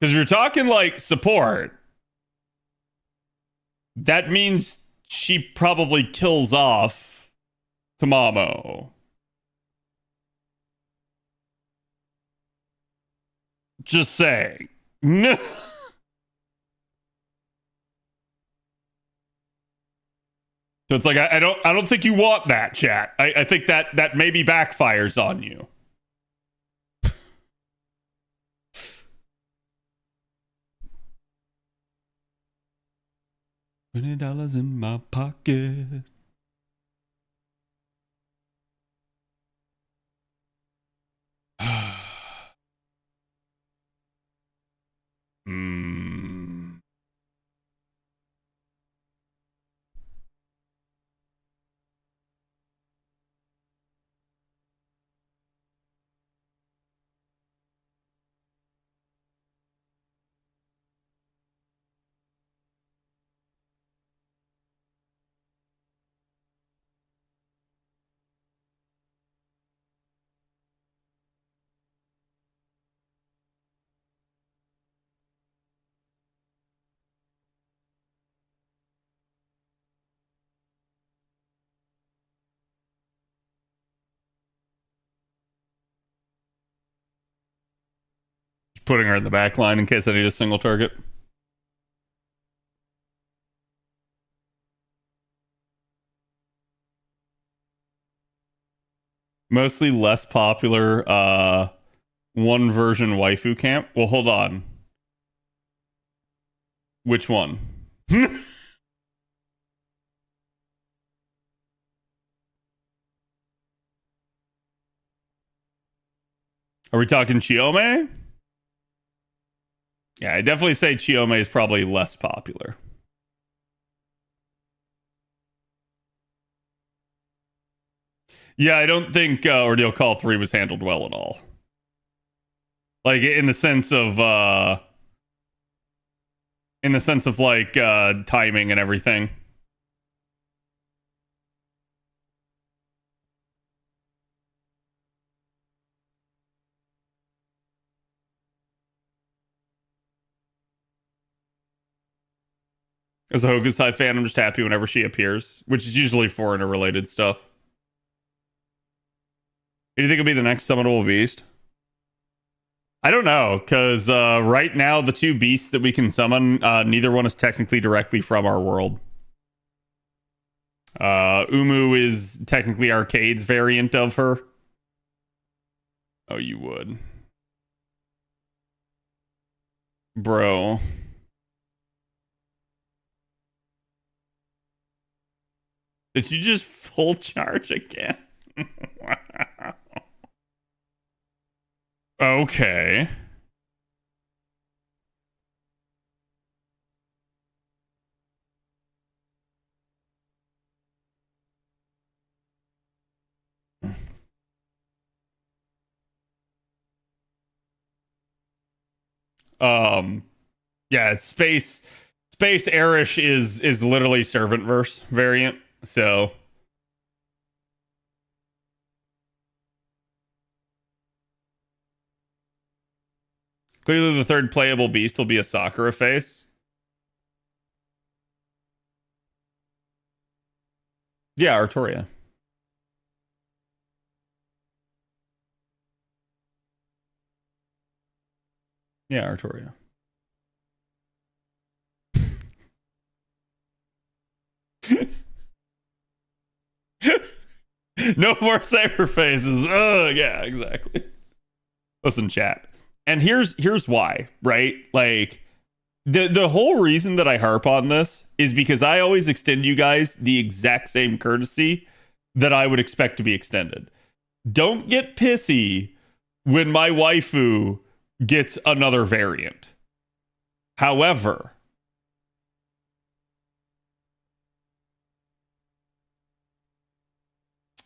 Because you're talking like support. That means she probably kills off Tamamo. Just saying. No. So it's like I don't think you want that, chat. I think that maybe backfires on you. $20 in my pocket. Just putting her in the back line in case I need a single target. Mostly less popular one version waifu camp. Well, hold on. Which one? Are we talking Chiome? Yeah, I definitely say Chiome is probably less popular. Yeah, I don't think Ordeal Call 3 was handled well at all. Like in the sense of like timing and everything. As a Hokusai fan, I'm just happy whenever she appears, which is usually foreigner related stuff. Do you think it'll be the next summonable beast? I don't know, because right now the two beasts that we can summon, neither one is technically directly from our world. Umu is technically Arcade's variant of her. Oh, you would. Bro. Did you just full charge again? Okay. Yeah, space Erish is literally servant verse variant, so clearly the third playable beast will be a Sakura face. Yeah, Artoria. Yeah, Artoria. No more cyber faces. Oh, yeah, exactly. Listen, chat. And here's why, right? Like the whole reason that I harp on this is because I always extend you guys the exact same courtesy that I would expect to be extended. Don't get pissy when my waifu gets another variant. However,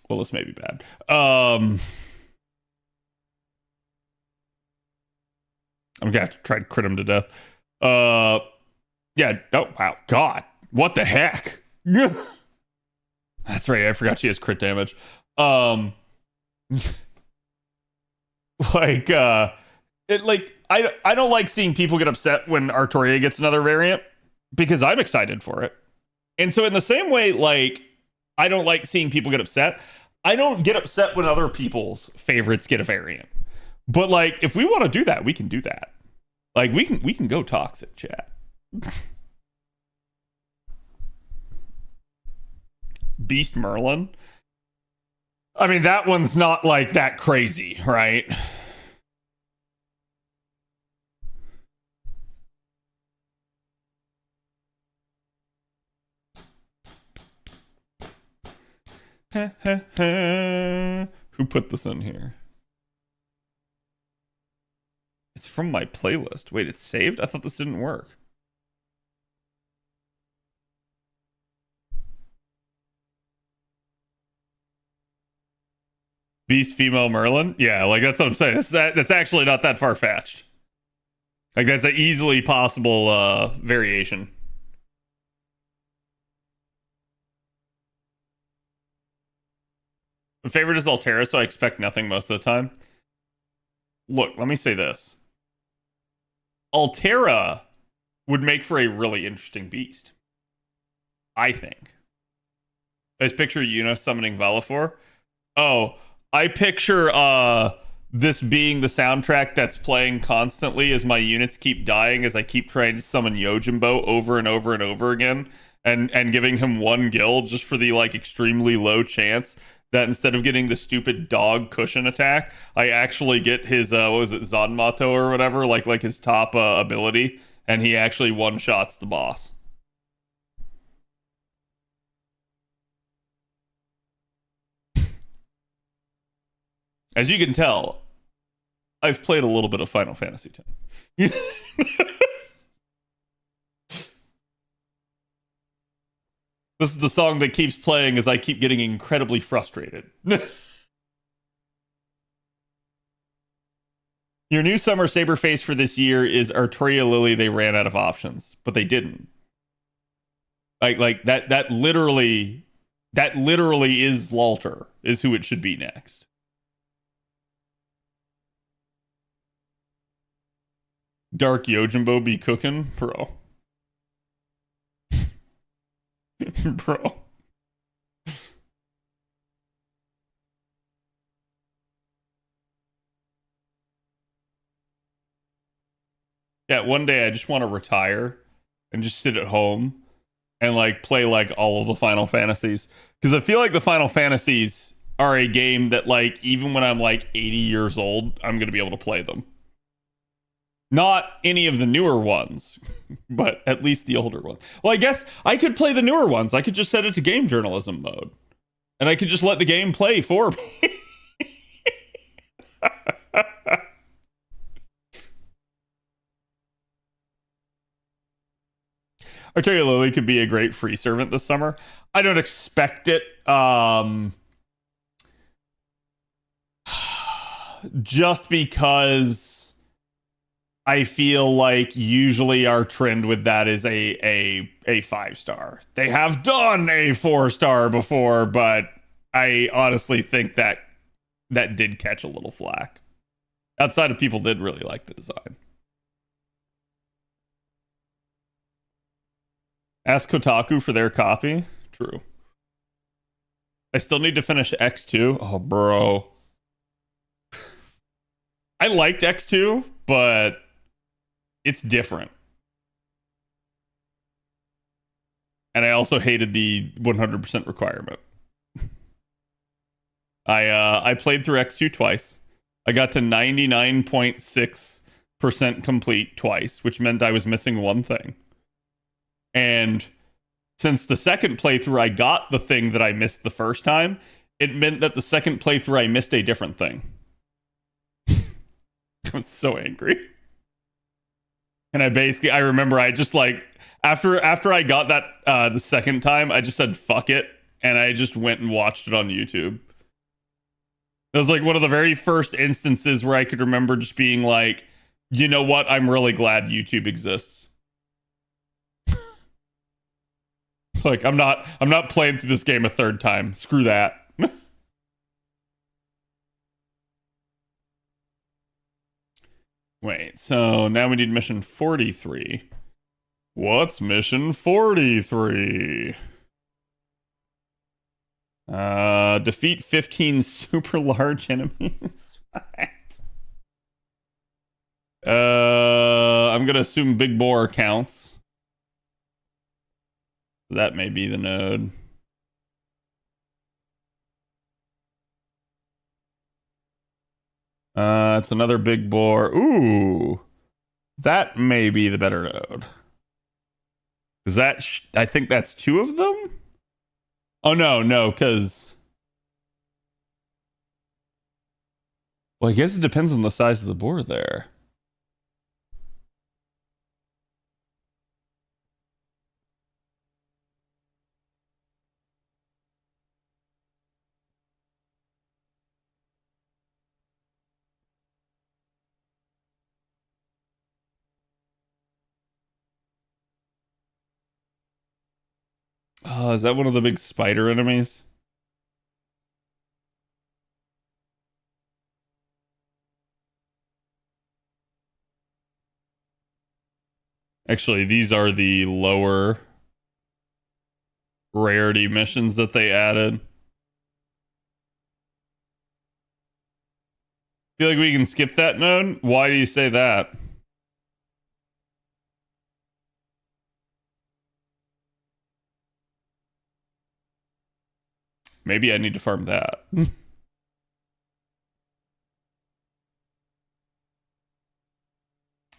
well, this may be bad. I'm gonna have to try to crit him to death. Yeah. Oh wow. God. What the heck? That's right. I forgot she has crit damage. Like I don't like seeing people get upset when Artoria gets another variant because I'm excited for it. And so in the same way, like I don't like seeing people get upset. I don't get upset when other people's favorites get a variant. But like if we want to do that, we can do that. Like we can go toxic, chat. Beast Merlin. I mean, that one's not like that crazy, right? Who put this in here? It's from my playlist. Wait, it's saved? I thought this didn't work. Beast female Merlin? Yeah, like that's what I'm saying. That's actually not that far fetched. Like that's an easily possible variation. My favorite is Altera, so I expect nothing most of the time. Look, let me say this. Altera would make for a really interesting beast. I think. I just picture Yuna summoning Velafor. Oh, I picture this being the soundtrack that's playing constantly as my units keep dying as I keep trying to summon Yojimbo over and over and over again, and giving him one guild just for the like extremely low chance that instead of getting the stupid dog cushion attack, I actually get his what was it, Zanmato or whatever, like his top ability, and he actually one shots the boss. As you can tell, I've played a little bit of Final Fantasy X. This is the song that keeps playing as I keep getting incredibly frustrated. Your new summer saber face for this year is Arturia Lily. They ran out of options, but they didn't. Like that literally is Lalter, is who it should be next. Dark Yojimbo be cooking, bro. Bro. Yeah, one day I just want to retire and just sit at home and like play like all of the Final Fantasies, because I feel like the Final Fantasies are a game that like even when I'm like 80 years old, I'm going to be able to play them. Not any of the newer ones, but at least the older ones. Well, I guess I could play the newer ones. I could just set it to game journalism mode, and I could just let the game play for me. Arteria Lily could be a great free servant this summer. I don't expect it. Just because I feel like usually our trend with that is a 5-star. They have done a 4-star before, but I honestly think that did catch a little flack. Outside of people did really like the design. Ask Kotaku for their copy. True. I still need to finish X2. Oh, bro. I liked X2, but it's different. And I also hated the 100% requirement. I played through X2 twice. I got to 99.6% complete twice, which meant I was missing one thing. And since the second playthrough I got the thing that I missed the first time, it meant that the second playthrough I missed a different thing. I was so angry. And I remember I just like, after I got that the second time, I just said fuck it, and I just went and watched it on YouTube. It was like one of the very first instances where I could remember just being like, you know what, I'm really glad YouTube exists. It's like I'm not playing through this game a third time. Screw that. Wait, so now we need mission 43. What's mission 43? Defeat 15 super large enemies. I'm gonna assume Big Boar counts. That may be the node. It's another Big Boar. Ooh, that may be the better node. Is that? I think that's 2 of them. Oh no, because. Well, I guess it depends on the size of the boar there. Oh, is that one of the big spider enemies? Actually, these are the lower rarity missions that they added. Feel like we can skip that node? Why do you say that? Maybe I need to farm that.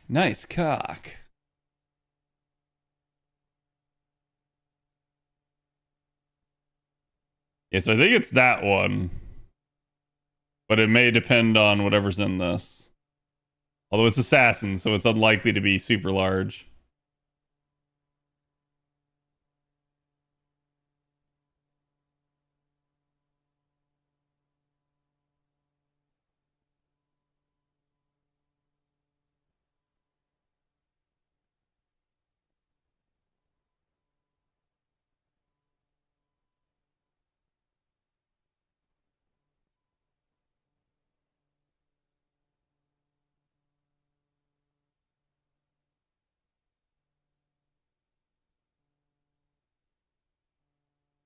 Nice cock. Yeah, so I think it's that one. But it may depend on whatever's in this. Although it's assassin, so it's unlikely to be super large.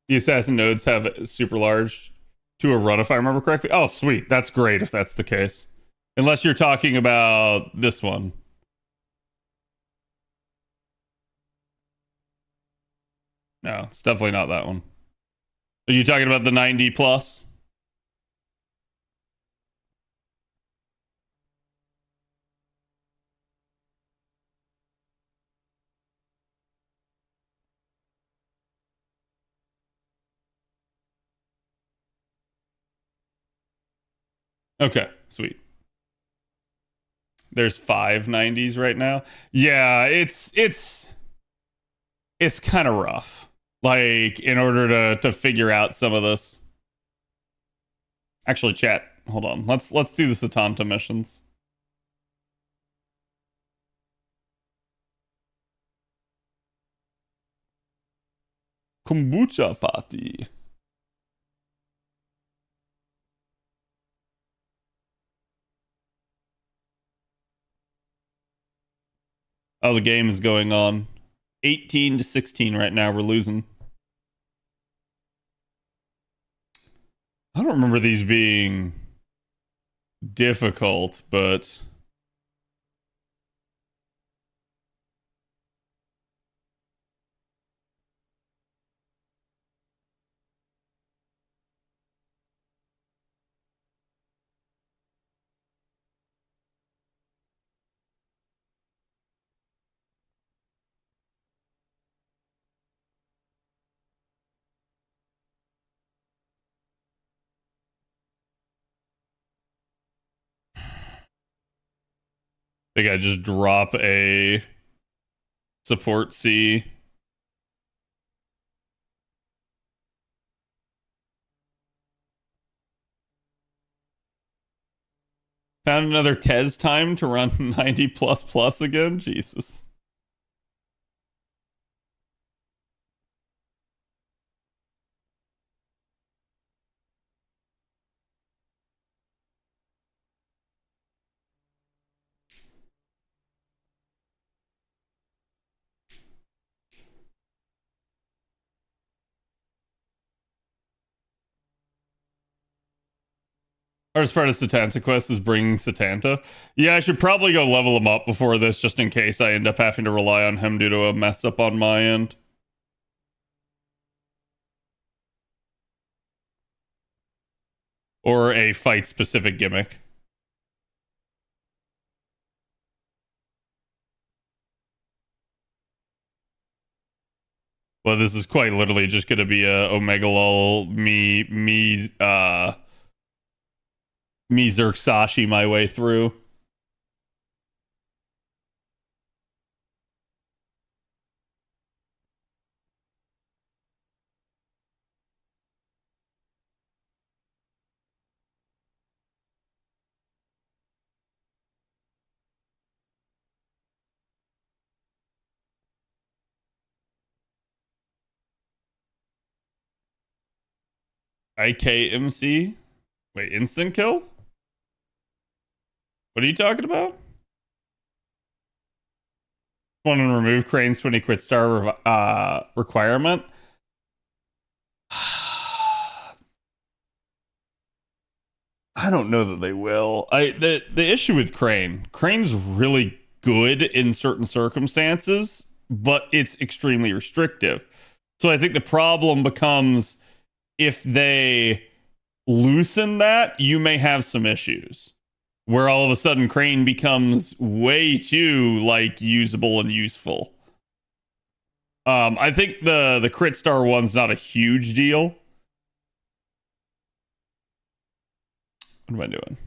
The assassin nodes have super large to a run, if I remember correctly. Oh, sweet. That's great if that's the case. Unless you're talking about this one. No, it's definitely not that one. Are you talking about the 90 plus? Okay, sweet. There's 590s right now. Yeah, it's kind of rough. Like in order to figure out some of this. Actually, chat. Hold on. Let's do the Setanta missions. Kombucha party. Oh, the game is going on. 18 to 16 right now. We're losing. I don't remember these being difficult, but I think I just drop a support C. Found another Tez time to run 90 plus plus again. Jesus. Hardest part of Setanta quest is bringing Setanta. Yeah, I should probably go level him up before this, just in case I end up having to rely on him due to a mess up on my end. Or a fight-specific gimmick. Well, this is quite literally just going to be a Omega Lol me Zerksashi my way through. IKMC? Wait, instant kill? What are you talking about? Want to remove Crane's 20 quit star requirement? I don't know that they will. The issue with Crane's really good in certain circumstances, but it's extremely restrictive. So I think the problem becomes if they loosen that, you may have some issues where all of a sudden Crane becomes way too like usable and useful. I think the crit star one's not a huge deal. What am I doing?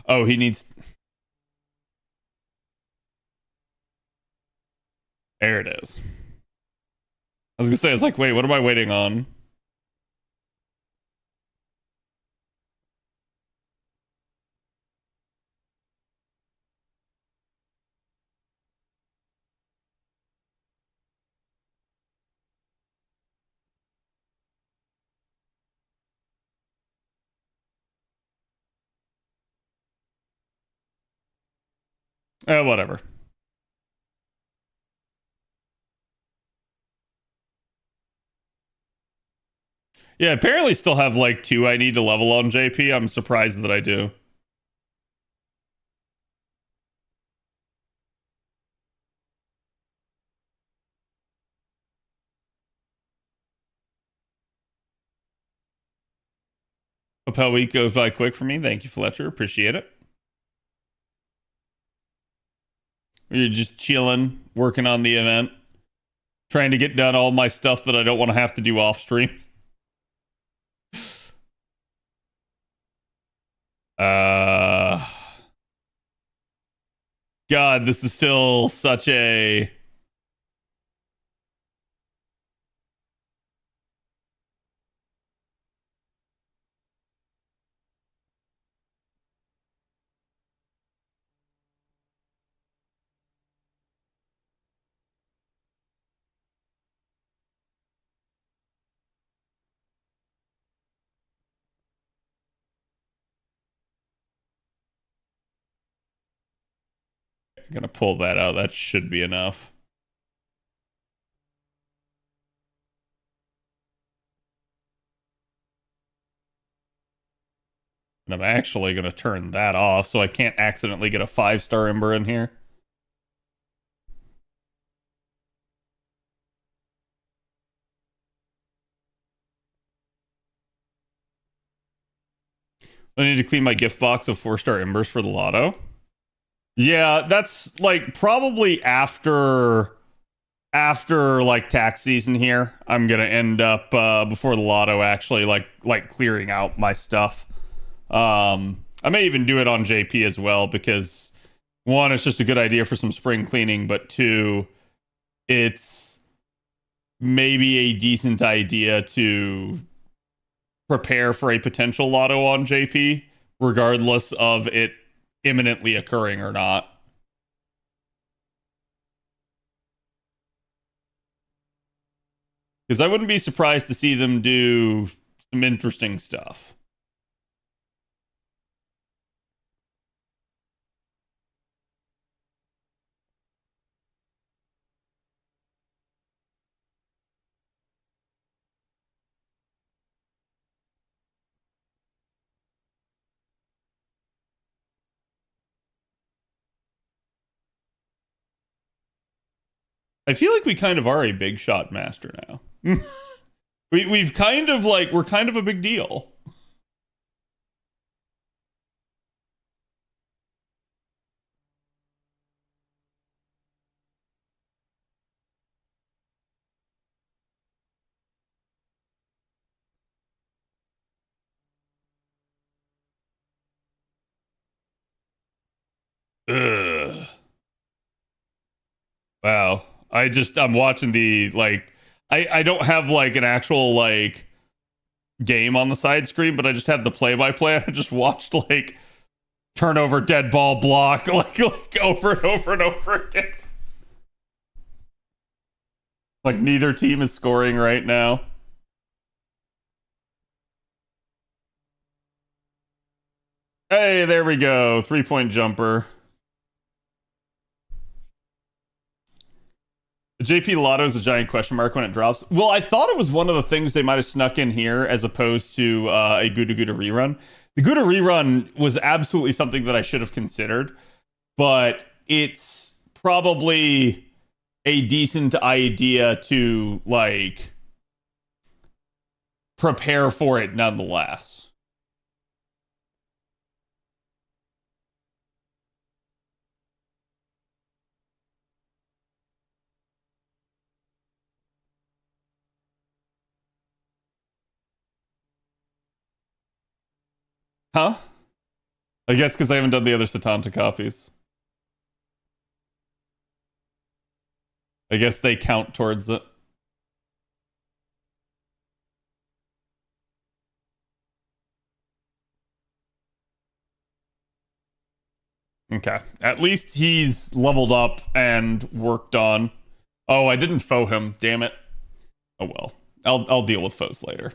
Oh, he needs. There it is. I was gonna say, I was like, wait, what am I waiting on? Whatever. Yeah, apparently still have like 2 I need to level on JP. I'm surprised that I do. Hope how week goes by quick for me. Thank you, Fletcher. Appreciate it. We're just chilling, working on the event, trying to get done all my stuff that I don't want to have to do off stream. God, this is still such a. I'm gonna pull that out. That should be enough. And I'm actually gonna turn that off so I can't accidentally get a 5-star ember in here. I need to clean my gift box of 4-star embers for the lotto. Yeah, that's like probably after like tax season here. I'm gonna end up before the lotto actually like clearing out my stuff. I may even do it on JP as well because one, it's just a good idea for some spring cleaning, but two, it's maybe a decent idea to prepare for a potential lotto on JP, regardless of it imminently occurring or not. Because I wouldn't be surprised to see them do some interesting stuff. I feel like we kind of are a big shot master now. We've kind of like, we're kind of a big deal. Ugh. Wow. I'm watching the like I don't have like an actual like game on the side screen, but I just have the play by play. I just watched like turnover, dead ball, block, like over and over and over again. Like neither team is scoring right now. Hey, there we go. 3-point jumper. JP Lotto is a giant question mark when it drops. Well, I thought it was one of the things they might have snuck in here as opposed to a Gouda Gouda rerun. The Gouda rerun was absolutely something that I should have considered, but it's probably a decent idea to like prepare for it nonetheless. Huh? I guess because I haven't done the other Setanta copies. I guess they count towards it. Okay. At least he's leveled up and worked on. Oh, I didn't foe him. Damn it. Oh well. I'll deal with foes later.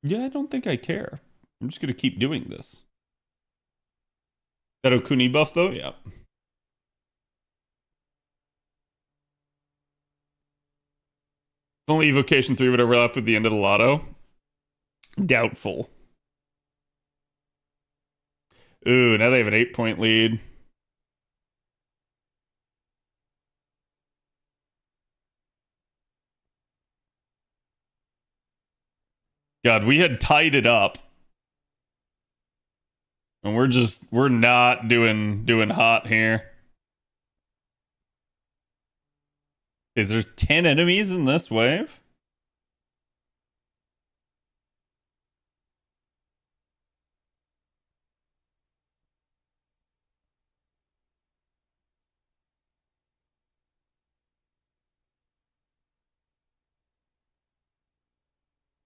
Yeah, I don't think I care. I'm just gonna keep doing this. That Okuni buff though? Yeah. Only Evocation 3 would overlap with the end of the lotto. Doubtful. Ooh, now they have an 8-point lead. God, we had tied it up. And we're not doing hot here. Is there 10 enemies in this wave?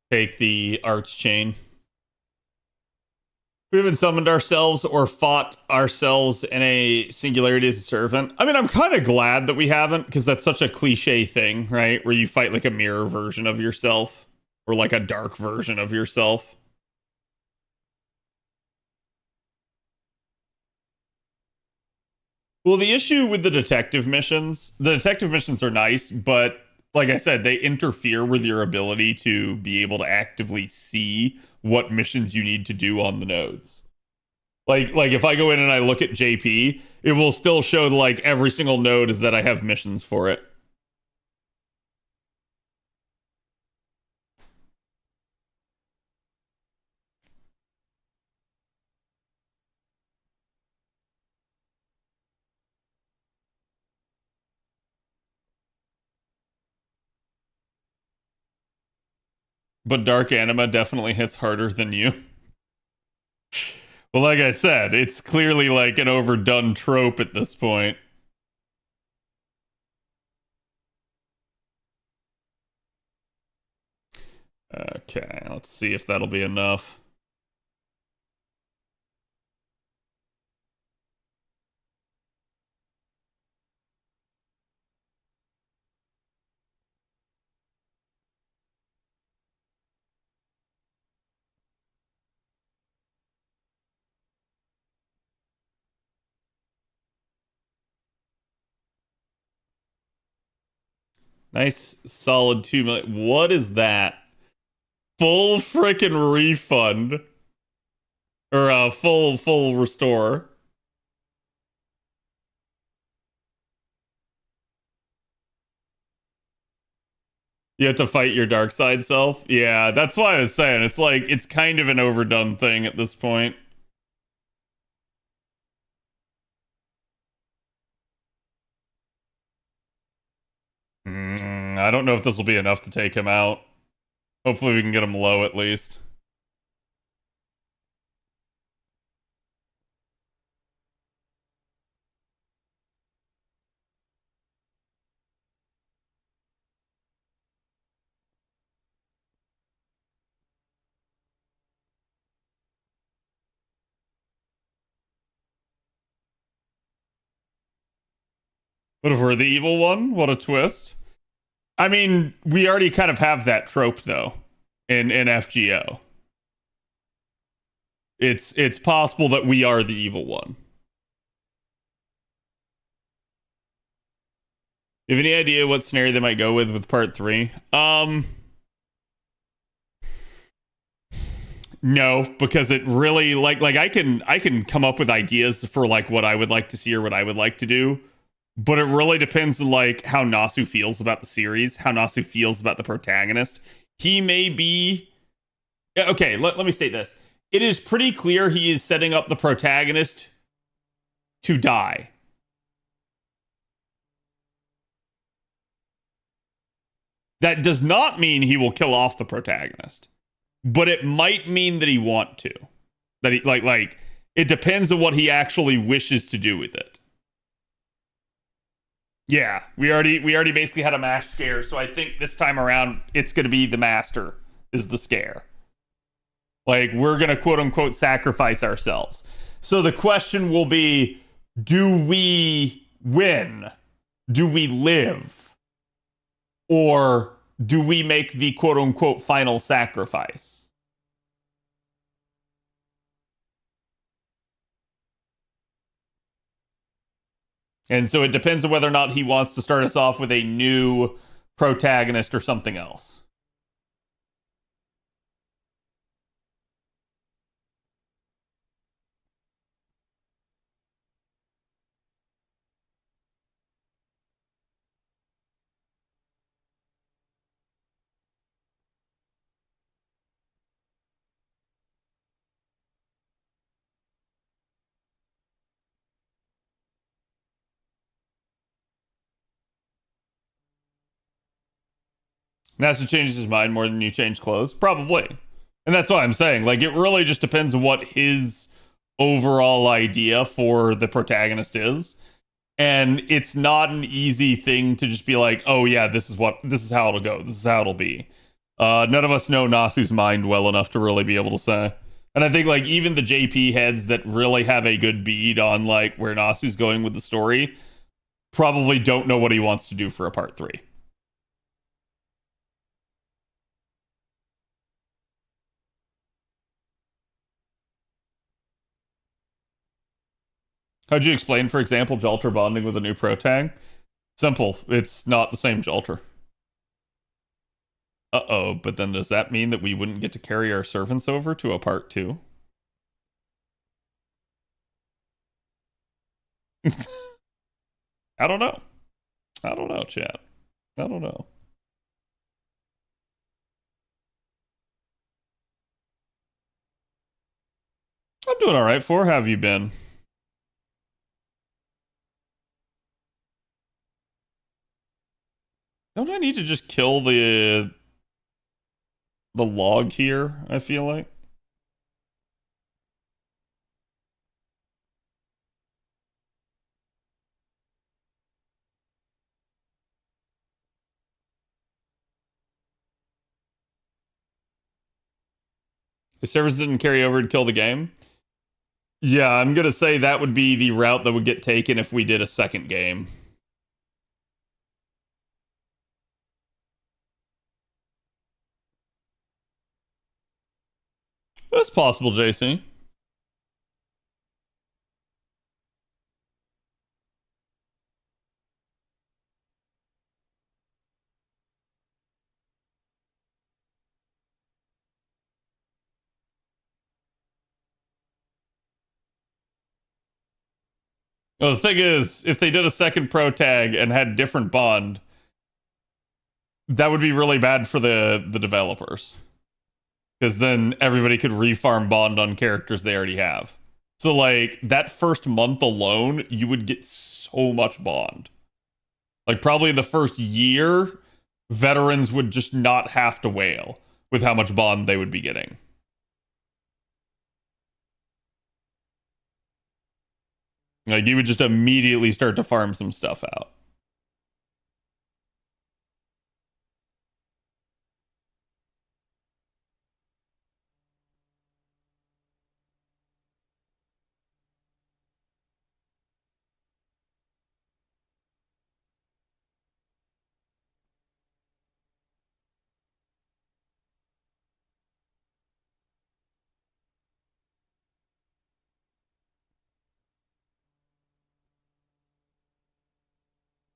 Take the arch chain. We haven't summoned ourselves or fought ourselves in a singularity as a servant. I mean, I'm kind of glad that we haven't, because that's such a cliche thing, right? Where you fight like a mirror version of yourself or like a dark version of yourself. Well, the issue with the detective missions are nice, but like I said, they interfere with your ability to be able to actively see what missions you need to do on the nodes. Like if I go in and I look at JP, it will still show like every single node is that I have missions for it. But Dark Anima definitely hits harder than you. Well, like I said, it's clearly like an overdone trope at this point. Okay, let's see if that'll be enough. Nice, solid 2 million. What is that? Full freaking refund. Or full restore. You have to fight your dark side self. Yeah, that's why I was saying it's like it's kind of an overdone thing at this point. I don't know if this will be enough to take him out. Hopefully we can get him low at least. What if we're the evil one? What a twist. I mean, we already kind of have that trope though in FGO. It's possible that we are the evil one. You have any idea what scenario they might go with part 3? No, because it really like I can come up with ideas for like what I would like to see or what I would like to do, but it really depends on like how Nasu feels about the series, how Nasu feels about the protagonist. He may be okay. Let me state this: it is pretty clear he is setting up the protagonist to die. That does not mean he will kill off the protagonist, but it might mean that he want to. That he like it depends on what he actually wishes to do with it. Yeah, we already basically had a mash scare, so I think this time around it's going to be the master is the scare. Like we're going to quote unquote sacrifice ourselves. So the question will be, do we win? Do we live? Or do we make the quote unquote final sacrifice? And so it depends on whether or not he wants to start us off with a new protagonist or something else. Nasu changes his mind more than you change clothes? Probably. And that's what I'm saying. Like, it really just depends on what his overall idea for the protagonist is. And it's not an easy thing to just be like, oh yeah, this is how it'll go. This is how it'll be. None of us know Nasu's mind well enough to really be able to say. And I think like even the JP heads that really have a good bead on like where Nasu's going with the story probably don't know what he wants to do for a part 3. How'd you explain, for example, Jalter bonding with a new protag? Simple. It's not the same Jalter. Uh-oh, but then does that mean that we wouldn't get to carry our servants over to a part 2? I don't know. I don't know, chat. I don't know. I'm doing all right. How have you been? Don't I need to just kill the log here, I feel like? If servers didn't carry over to kill the game? Yeah, I'm gonna say that would be the route that would get taken if we did a second game. That's possible, JC. Well, the thing is, if they did a second pro tag and had different bond, that would be really bad for the developers. Because then everybody could refarm bond on characters they already have. So, like, that first month alone, you would get so much bond. Like, probably the first year, veterans would just not have to wail with how much bond they would be getting. Like, you would just immediately start to farm some stuff out.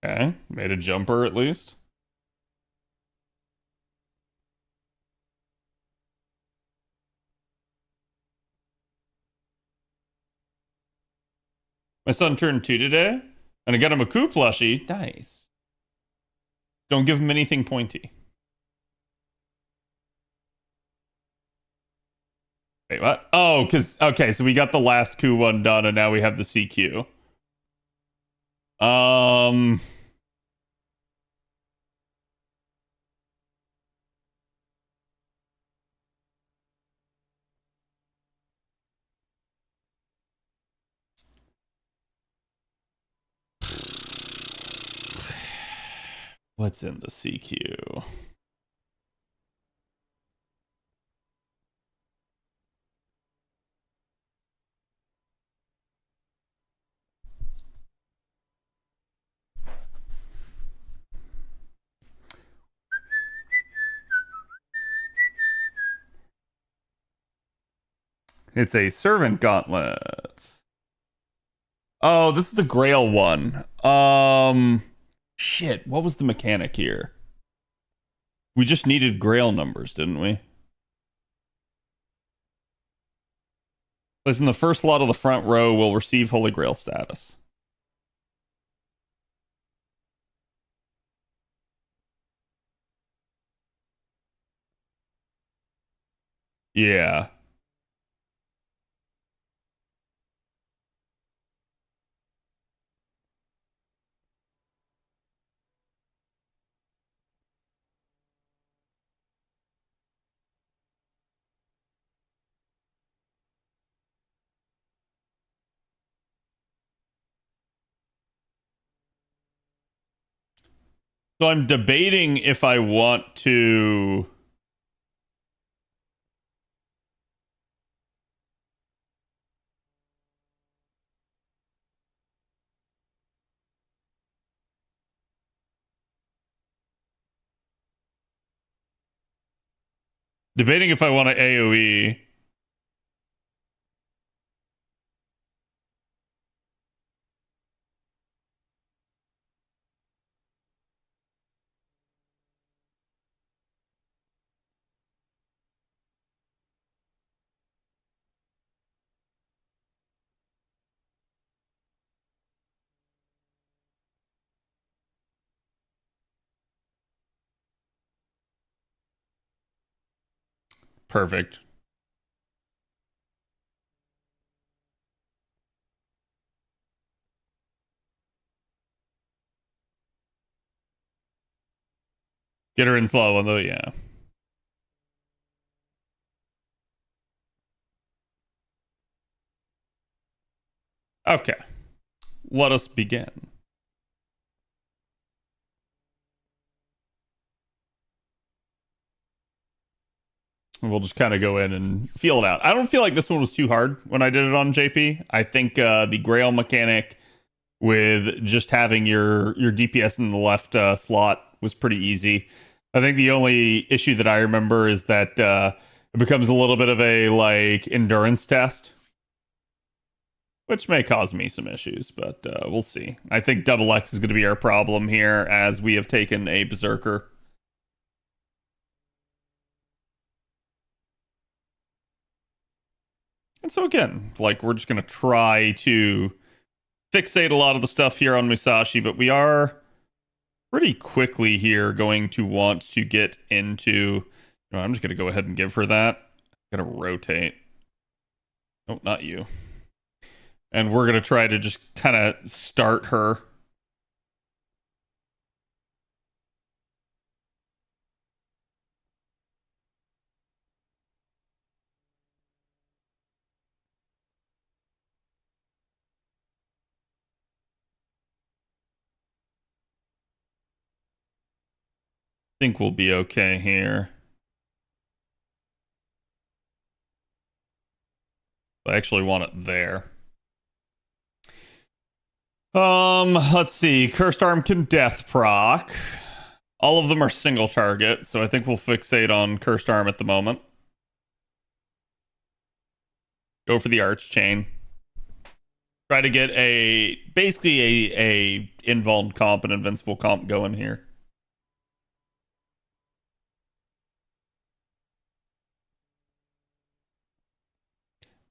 Okay, made a jumper at least. My son turned 2 today, and I got him a Coup plushie. Nice. Don't give him anything pointy. Wait, what? Oh, okay, so we got the last Coup one done, and now we have the CQ. What's in the CQ? It's a servant gauntlet. Oh, this is the Grail one. Shit, what was the mechanic here? We just needed Grail numbers, didn't we? Place in the first lot of the front row will receive Holy Grail status. Yeah. So I'm debating if I want to... Debating if I want to AoE. Perfect. Get her in slow, though, yeah. Okay. Let us begin. We'll just kind of go in and feel it out. I don't feel like this one was too hard when I did it on JP. I think the Grail mechanic with just having your DPS in the left slot was pretty easy. I think the only issue that I remember is that it becomes a little bit of a like endurance test, which may cause me some issues, but we'll see. I think double X is going to be our problem here as we have taken a Berserker. And so again, like we're just going to try to fixate a lot of the stuff here on Musashi, but we are pretty quickly here going to want to get into... I'm just going to go ahead and give her that. I'm going to rotate. Oh, not you. And we're going to try to just kind of start her. Think we'll be okay here. I actually want it there. Let's see. Cursed Arm can death proc. All of them are single target, so I think we'll fixate on Cursed Arm at the moment. Go for the Arch Chain. Try to get basically a invuln comp and invincible comp going here.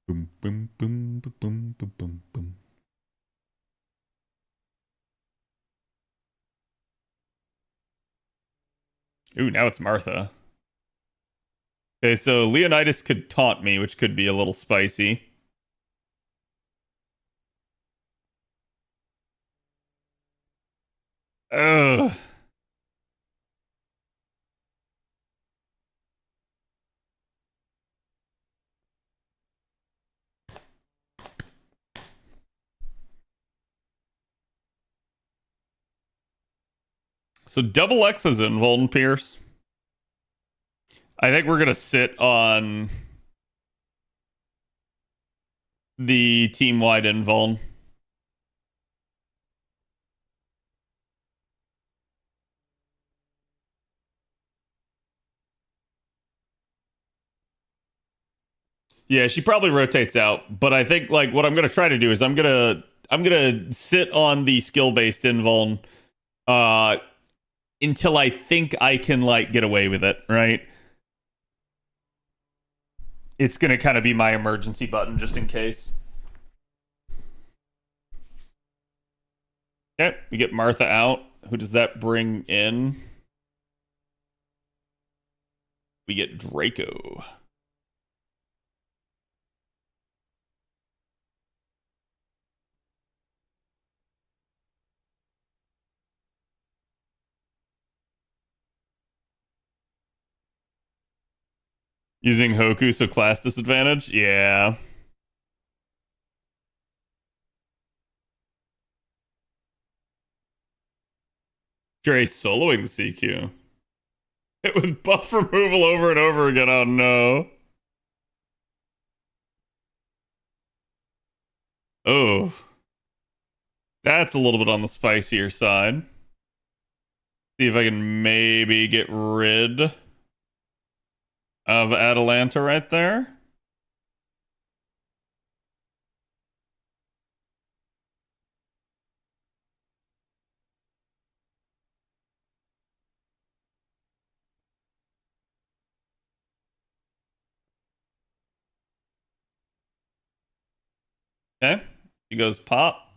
Boom, boom, boom, boom, boom, boom, boom, boom. Ooh, now it's Martha. Okay, so Leonidas could taunt me, which could be a little spicy. Ugh. So double X is invuln Pierce. I think we're gonna sit on the team-wide invuln. Yeah, she probably rotates out, but I think like what I'm gonna try to do is I'm gonna sit on the skill-based invuln until I think I can like get away with it, right? It's gonna kind of be my emergency button just in case. Okay, we get Martha out. Who does that bring in? We get Draco. Using Hoku, so class disadvantage? Yeah. Dre soloing the CQ. It with buff removal over and over again. Oh no. Oh. That's a little bit on the spicier side. See if I can maybe get rid of Atalanta right there. Okay. He goes pop.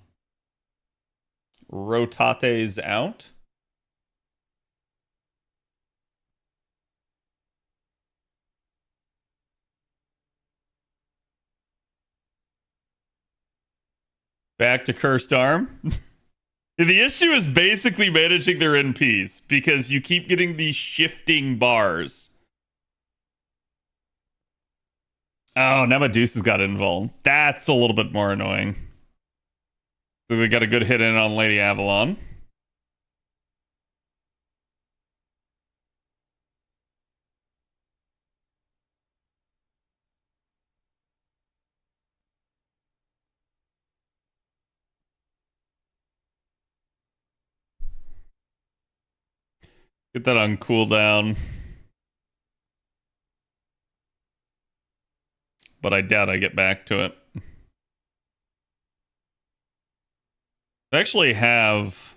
Rotate's out. Back to Cursed Arm. The issue is basically managing their NPs because you keep getting these shifting bars. Oh, now Medusa's got invuln. That's a little bit more annoying. So we got a good hit in on Lady Avalon. Get that on cooldown. But I doubt I get back to it. I actually have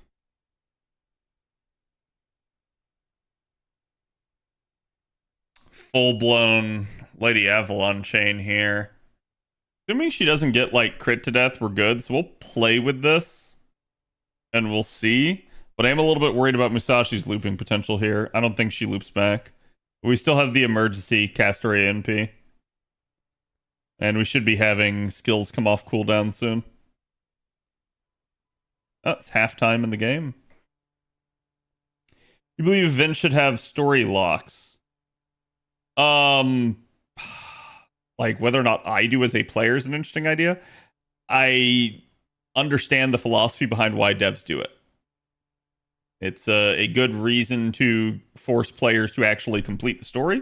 full-blown Lady Avalon chain here. Assuming she doesn't get like crit to death, we're good. So we'll play with this and we'll see. But I am a little bit worried about Musashi's looping potential here. I don't think she loops back. We still have the emergency caster ANP. And we should be having skills come off cooldown soon. Oh, it's halftime in the game. You believe Vince should have story locks? Like whether or not I do as a player is an interesting idea. I understand the philosophy behind why devs do it. It's a good reason to force players to actually complete the story.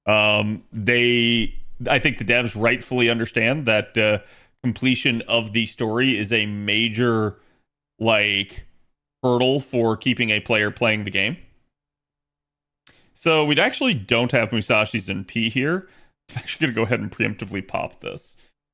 I think the devs rightfully understand that completion of the story is a major like hurdle for keeping a player playing the game. So we actually don't have Musashi's NP here. I'm actually going to go ahead and preemptively pop this.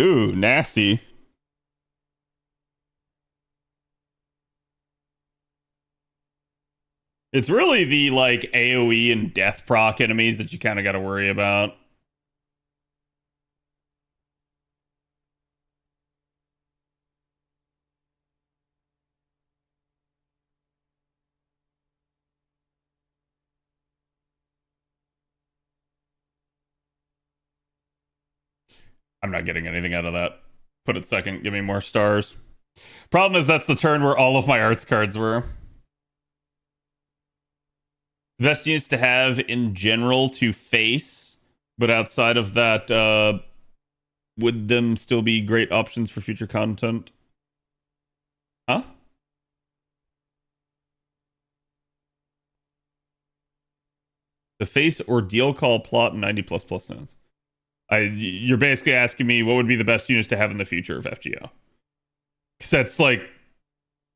Ooh, nasty. It's really the like AoE and death proc enemies that you kind of got to worry about. I'm not getting anything out of that. Put it second, give me more stars. Problem is that's the turn where all of my arts cards were. Best units to have in general to face, but outside of that, would them still be great options for future content? Huh? The face ordeal call plot 90 plus plus nodes. You're basically asking me what would be the best units to have in the future of FGO. Because that's like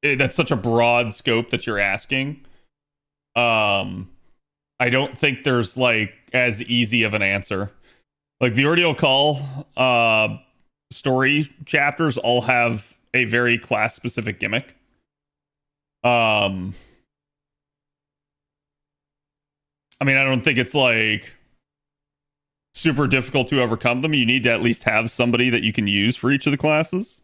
that's such a broad scope that you're asking. I don't think there's like as easy of an answer. Like the ordeal call story chapters all have a very class specific gimmick. I mean, I don't think it's like super difficult to overcome them. You need to at least have somebody that you can use for each of the classes.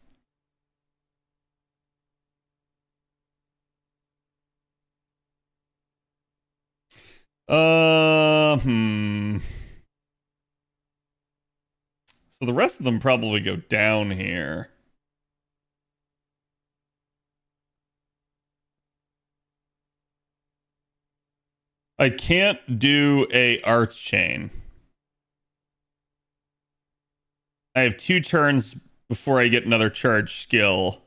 So the rest of them probably go down here. I can't do a arts chain. I have 2 turns before I get another charge skill.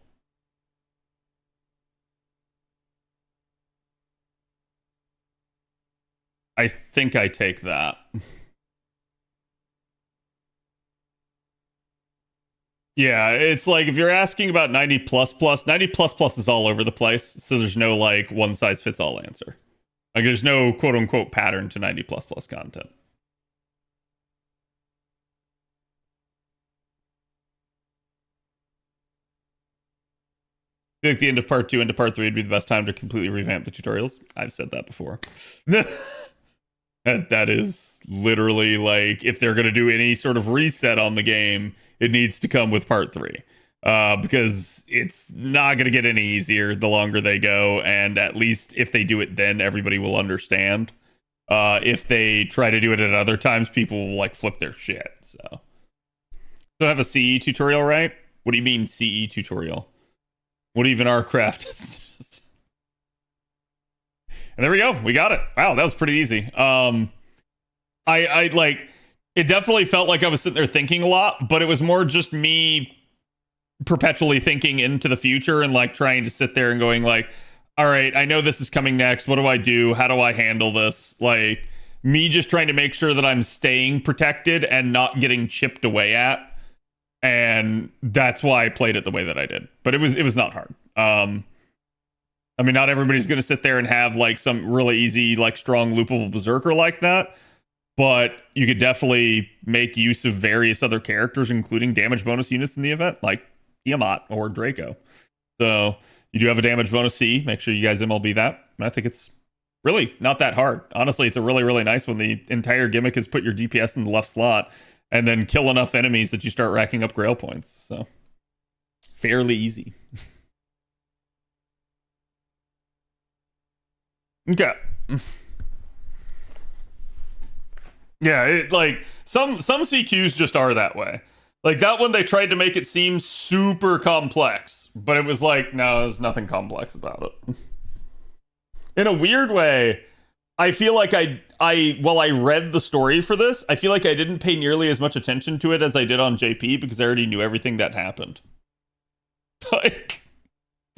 I think I take that. Yeah, it's like if you're asking about 90 plus plus, 90 plus plus is all over the place. So there's no like one size fits all answer. Like there's no quote unquote pattern to 90 plus plus content. I think the end of part 2 into part 3 would be the best time to completely revamp the tutorials. I've said that before. That is literally like if they're going to do any sort of reset on the game, it needs to come with part 3. Because it's not going to get any easier the longer they go. And at least if they do it then, everybody will understand. If they try to do it at other times, people will like flip their shit. So, don't have a CE tutorial, right? What do you mean CE tutorial? What even are craft? And there we go. We got it. Wow, that was pretty easy. I like it definitely felt like I was sitting there thinking a lot, but it was more just me perpetually thinking into the future and like trying to sit there and going like, all right, I know this is coming next. What do I do? How do I handle this? Like me just trying to make sure that I'm staying protected and not getting chipped away at. And that's why I played it the way that I did. But it was not hard. I mean, not everybody's going to sit there and have like some really easy, like strong loopable berserker like that. But you could definitely make use of various other characters, including damage bonus units in the event, like Tiamat or Draco. So you do have a damage bonus C. Make sure you guys MLB that. And I think it's really not that hard. Honestly, it's a really, really nice when the entire gimmick is put your DPS in the left slot and then kill enough enemies that you start racking up grail points. So fairly easy. Okay. Yeah, it like some CQs just are that way. Like that one, they tried to make it seem super complex, but it was like, no, there's nothing complex about it. In a weird way, I feel like while I read the story for this, I feel like I didn't pay nearly as much attention to it as I did on JP because I already knew everything that happened. Like,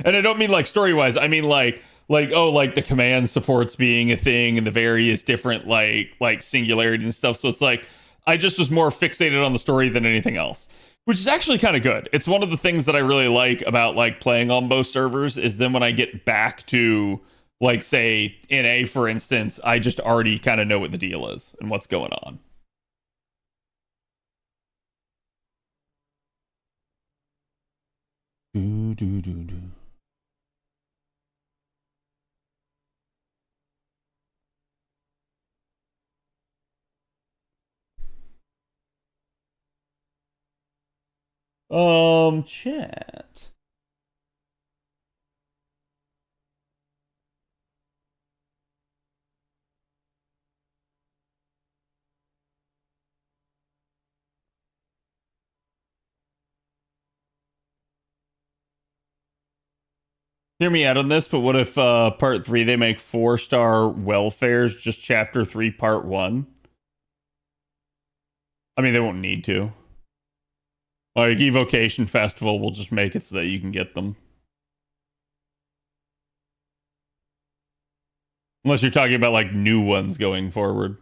and I don't mean like story wise. I mean like the command supports being a thing and the various different like singularity and stuff. So it's like I just was more fixated on the story than anything else, which is actually kind of good. It's one of the things that I really like about like playing on both servers is then when I get back to like say NA for instance, I just already kind of know what the deal is and what's going on. Chat. Hear me out on this, but what if part 3 they make 4-star welfares just chapter 3 part 1? I mean, they won't need to. Like, Evocation Festival will just make it so that you can get them. Unless you're talking about, like, new ones going forward.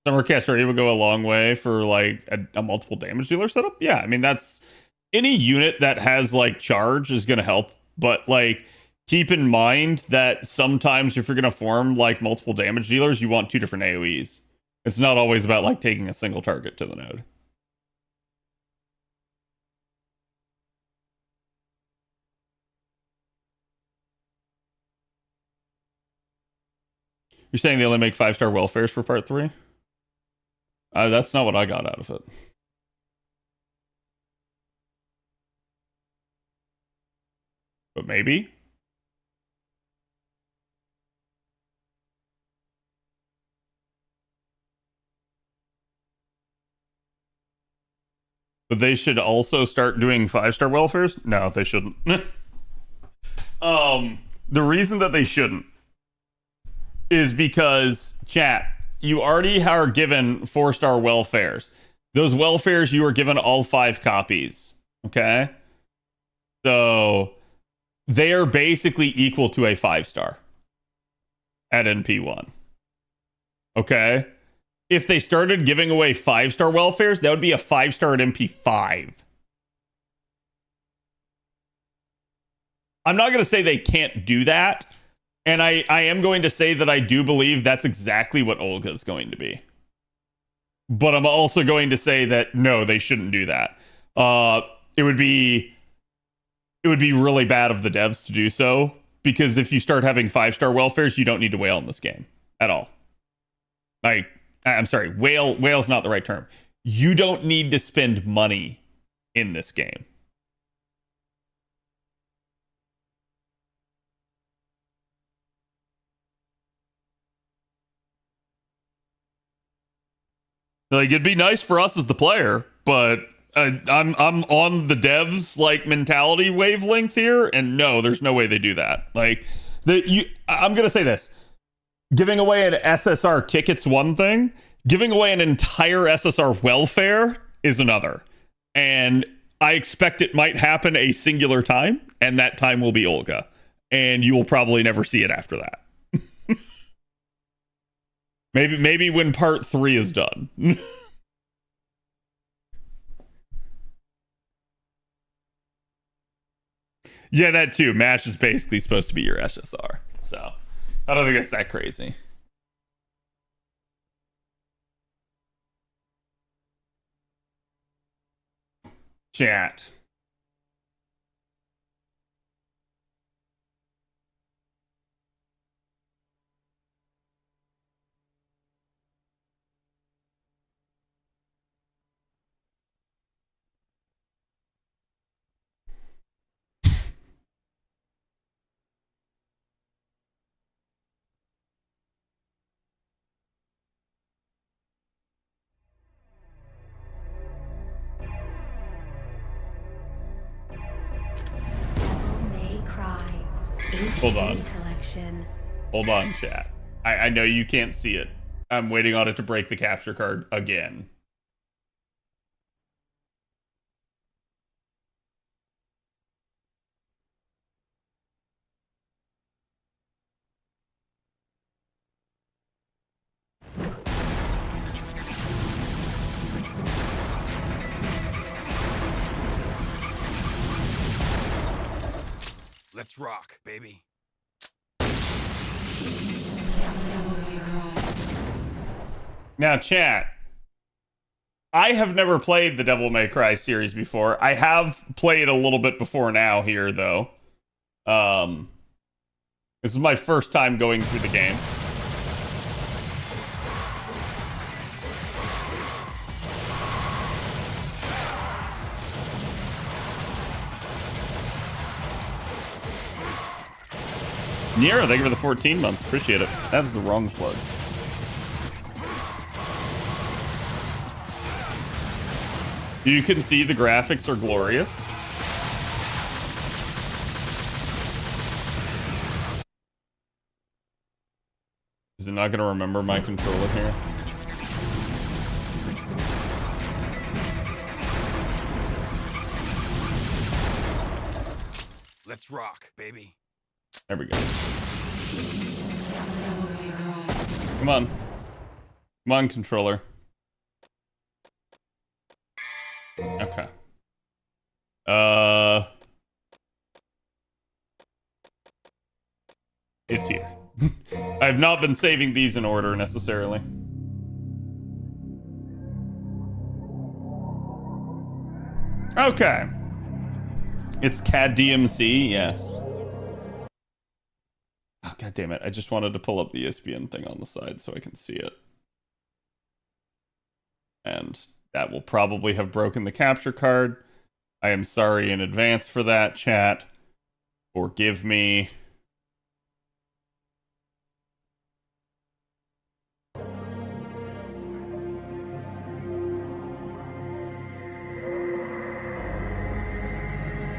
Summercast even go a long way for, like, a multiple damage dealer setup? Yeah, I mean, that's... Any unit that has, like, charge is going to help. But, like, keep in mind that sometimes if you're going to form, like, multiple damage dealers, you want 2 different AoEs. It's not always about, like, taking a single target to the node. You're saying they only make 5-star welfares for part 3? That's not what I got out of it. But maybe? But they should also start doing 5-star welfares? No, they shouldn't. The reason that they shouldn't is because, chat, you already are given 4-star welfares. Those welfares, you are given all 5 copies. Okay? So they are basically equal to a 5-star at NP1. Okay? If they started giving away 5-star welfares, that would be a 5-star at MP5. I'm not going to say they can't do that. And I am going to say that I do believe that's exactly what Olga is going to be. But I'm also going to say that, no, they shouldn't do that. It would be really bad of the devs to do so. Because if you start having 5-star welfares, you don't need to whale in this game. At all. Like... I'm sorry, whale's not the right term. You don't need to spend money in this game. Like, it'd be nice for us as the player, but I'm on the devs like mentality wavelength here, and no, there's no way they do that. Like, I'm gonna say this. Giving away an SSR ticket's one thing. Giving away an entire SSR welfare is another. And I expect it might happen a singular time, and that time will be Olga. And you will probably never see it after that. maybe when part 3 is done. Yeah, that too. MASH is basically supposed to be your SSR. So, I don't think it's that crazy. Chat. Hold on. Hold on, chat. I know you can't see it. I'm waiting on it to break the capture card again. Let's rock, baby. Now, chat. I have never played the Devil May Cry series before. I have played a little bit before now here, though. This is my first time going through the game. Nero, thank you for the 14 months. Appreciate it. That's the wrong plug. You can see the graphics are glorious. Is it not going to remember my controller here? Let's rock, baby. There we go. Come on. Come on, controller. Okay. It's here. I've not been saving these in order necessarily. Okay. It's CAD DMC, yes. Oh, God damn it. I just wanted to pull up the ESPN thing on the side so I can see it. And that will probably have broken the capture card. I am sorry in advance for that, chat. Forgive me.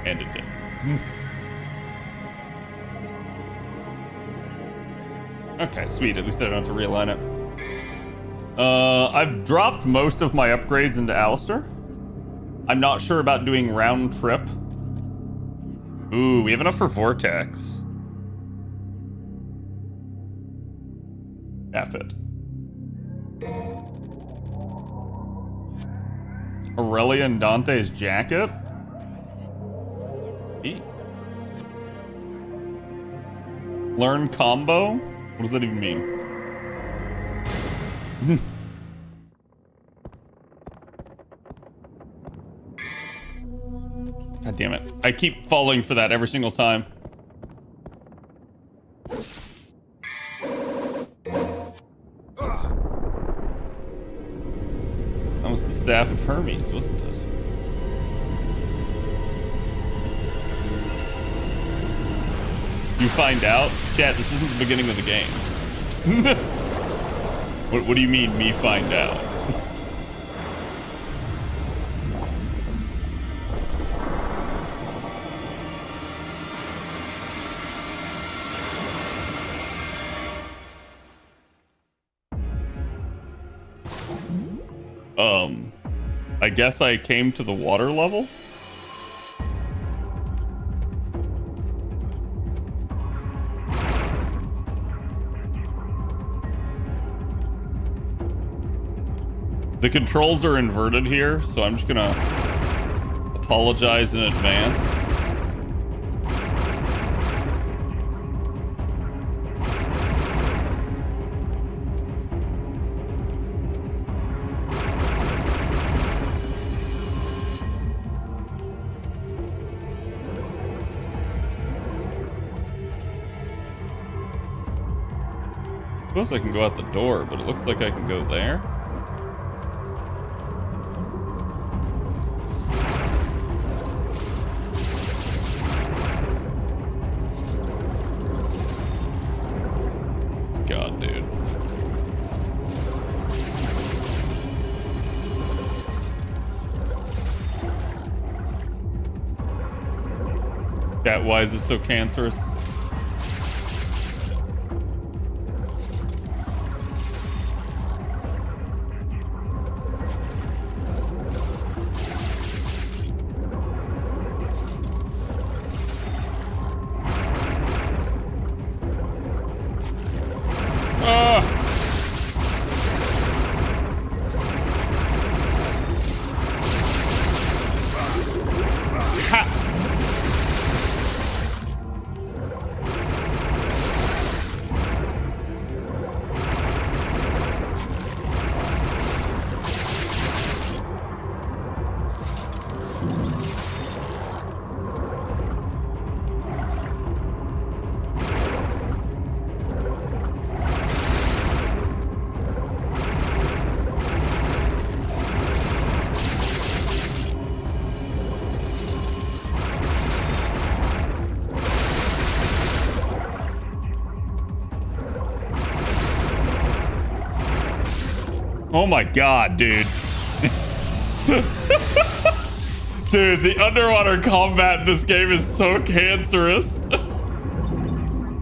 And it did. Okay, sweet. At least I don't have to realign it. I've dropped most of my upgrades into Alistair. I'm not sure about doing round trip. Ooh, we have enough for Vortex. F it. Aurelia and Dante's jacket? E. Learn combo? What does that even mean? God damn it. I keep falling for that every single time. That was the staff of Hermes, wasn't it? You find out? Chat, this isn't the beginning of the game. What do you mean, me find out? I guess I came to the water level? The controls are inverted here, so I'm just gonna apologize in advance. I suppose I can go out the door, but it looks like I can go there. God, dude. Cat, why is this so cancerous? Oh my god, dude. Dude, the underwater combat in this game is so cancerous.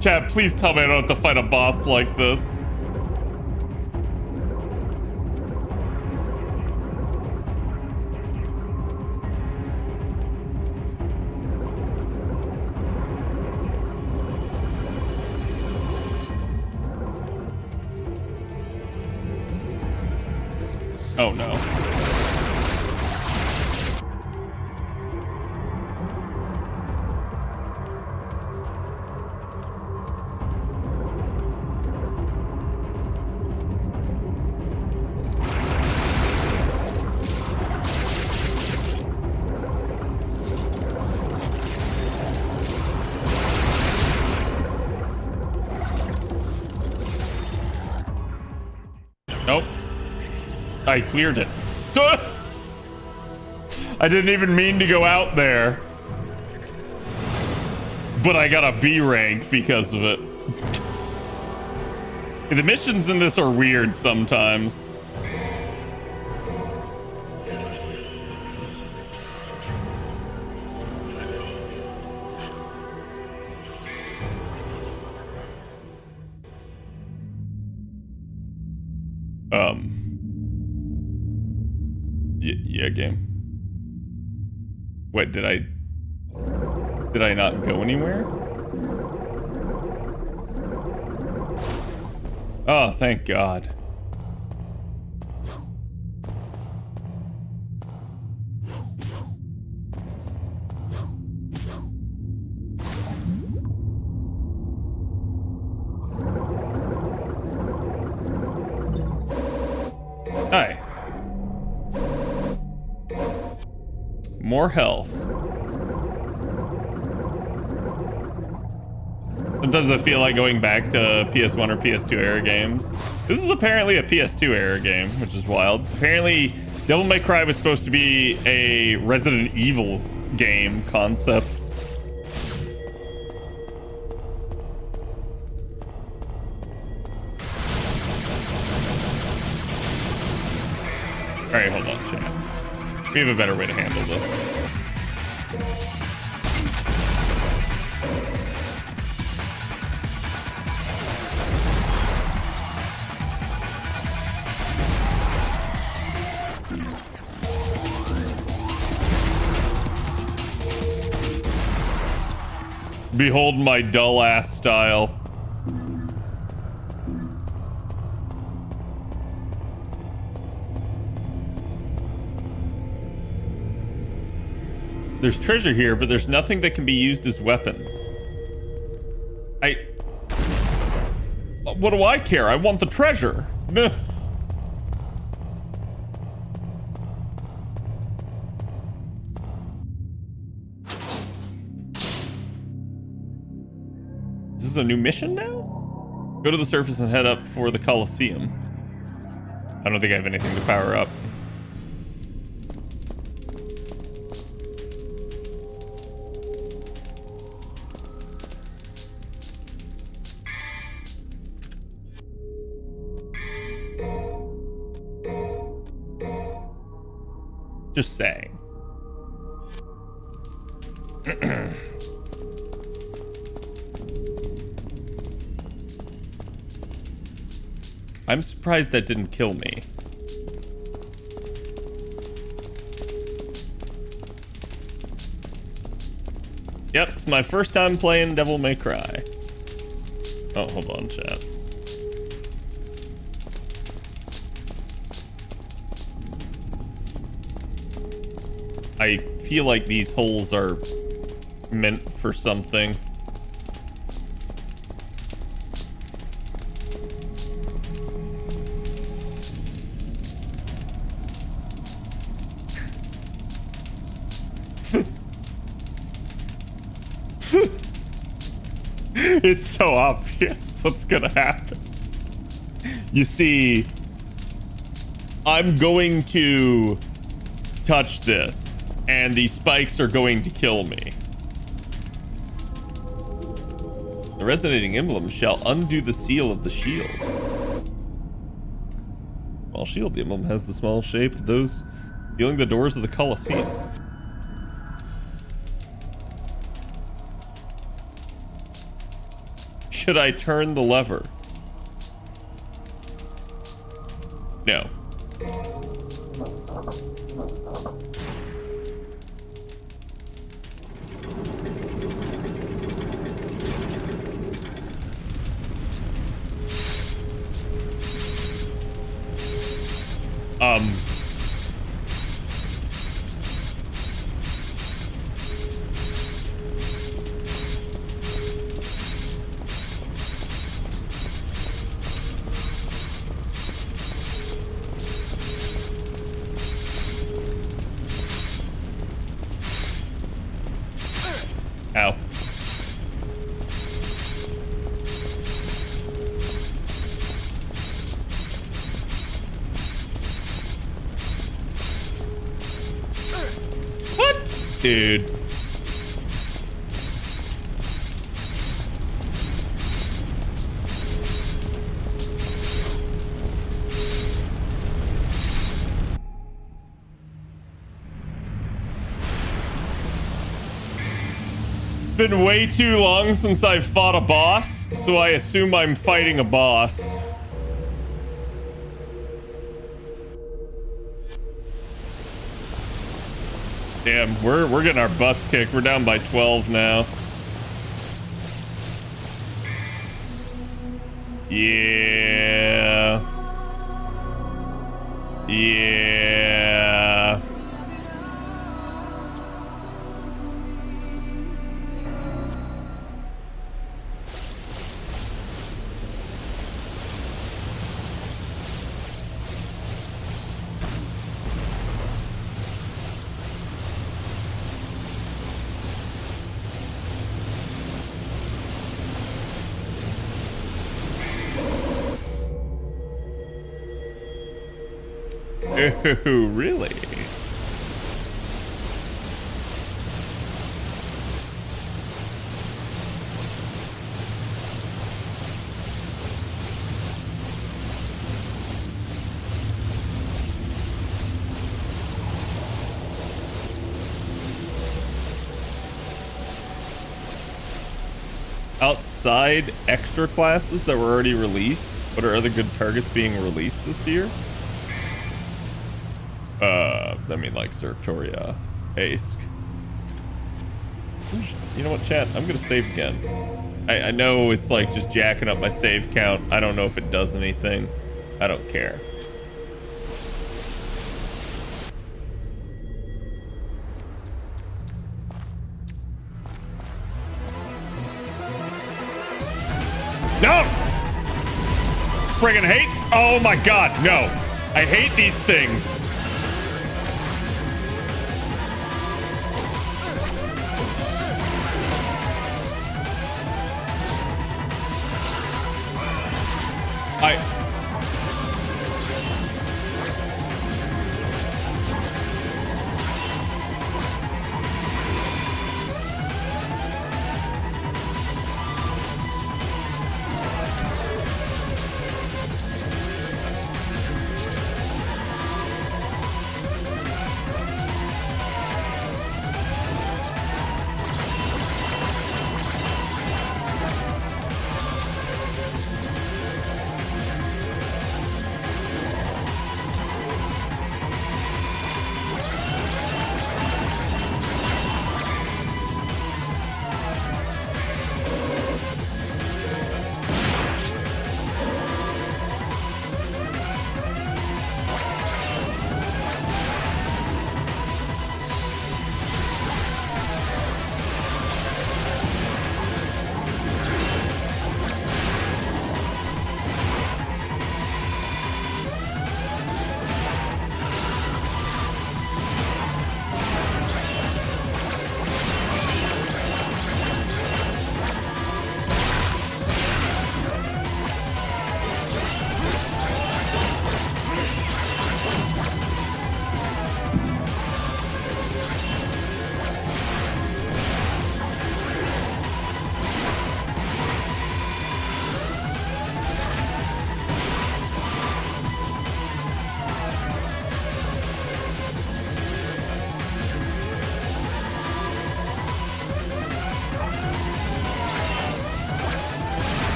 Chat, please tell me I don't have to fight a boss like this. Oh no. Nope. I cleared it. I didn't even mean to go out there. But I got a B rank because of it. The missions in this are weird sometimes. Yeah, game. Wait, did I not go anywhere? Oh, thank God. Nice. More health. Sometimes I feel like going back to PS1 or PS2 era games. This is apparently a PS2 era game, which is wild. Apparently, Devil May Cry was supposed to be a Resident Evil game concept. Alright, hold on, chat. We have a better way to handle this. Behold my dull ass style. There's treasure here, but there's nothing that can be used as weapons. What do I care? I want the treasure. Is this a new mission now? Go to the surface and head up for the Colosseum. I don't think I have anything to power up. Just saying. I'm surprised that didn't kill me. Yep, it's my first time playing Devil May Cry. Oh, hold on, chat. I feel like these holes are meant for something. It's so obvious what's gonna happen. You see, I'm going to touch this, and these spikes are going to kill me. The resonating emblem shall undo the seal of the shield. Small shield. The emblem has the small shape of those sealing the doors of the Colosseum. Should I turn the lever? No. Ow. What? Dude. Been way too long since I've fought a boss, so I assume I'm fighting a boss. Damn, we're getting our butts kicked. We're down by 12 now. Yeah. Yeah. Oh, really? Outside extra classes that were already released, what are other good targets being released this year? I mean, like Zertoria, Ask. You know what, chat? I'm gonna save again. I know it's like just jacking up my save count. I don't know if it does anything. I don't care. No! Friggin' hate? Oh my god, no. I hate these things.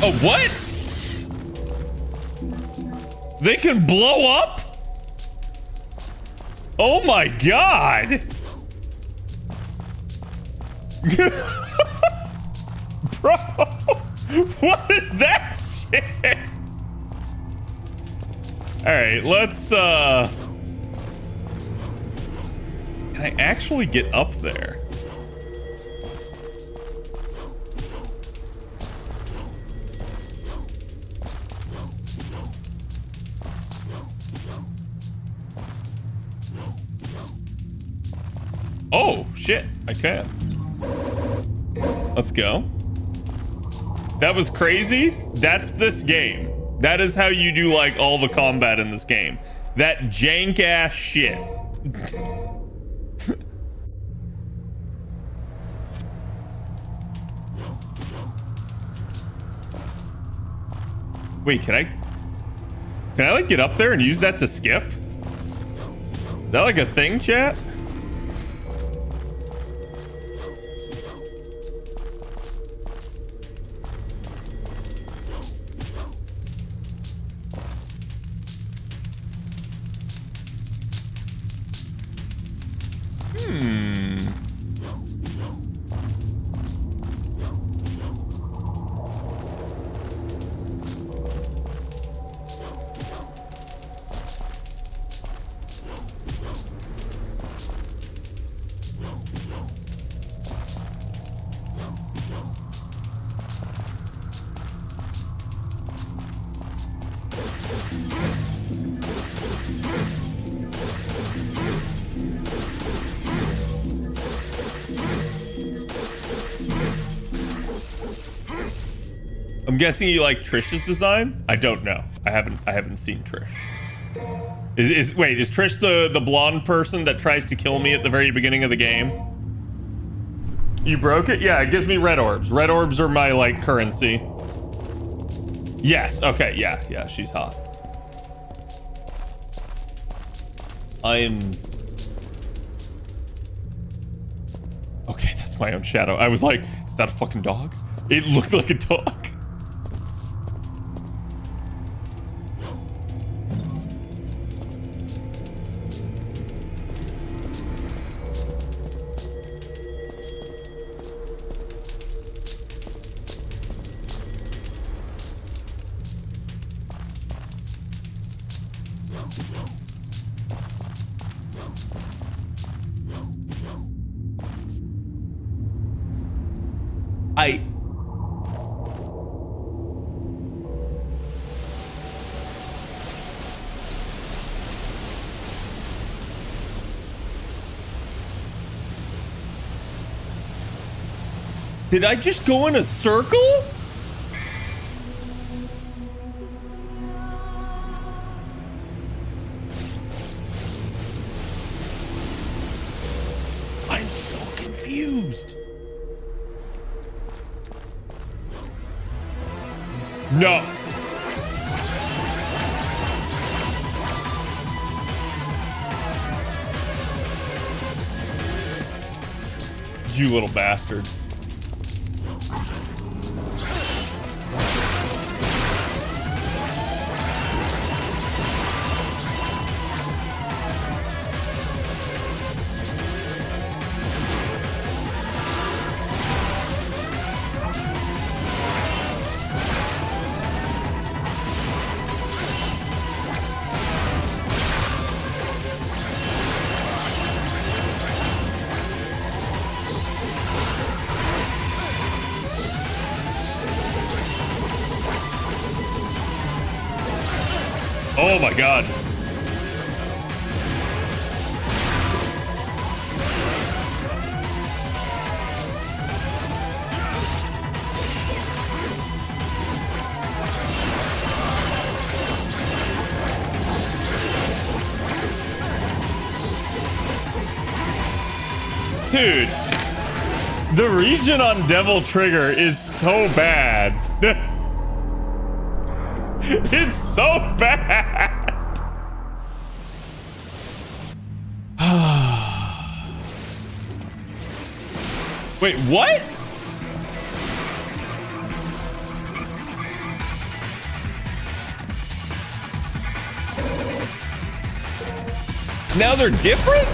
Oh, what? They can blow up? Oh my god. Bro, what is that shit? Alright, let's, Can I actually get up there? Oh, shit, I can. Let's go. That was crazy. That's this game. That is how you do, like, all the combat in this game. That jank-ass shit. Wait, can I, like, get up there and use that to skip? Is that, like, a thing, chat? I'm guessing you like Trish's design? I don't know. I haven't seen Trish. Wait, is Trish the blonde person that tries to kill me at the very beginning of the game? You broke it? Yeah, it gives me red orbs. Red orbs are my, like, currency. Yes, okay, yeah, she's hot. I'm... Okay, that's my own shadow. I was like, is that a fucking dog? It looked like a dog. Did I just go in a circle? I'm so confused. No. You little bastards. Oh my god. Dude, the region on Devil Trigger is so bad. It's so bad. Wait, what? now they're different?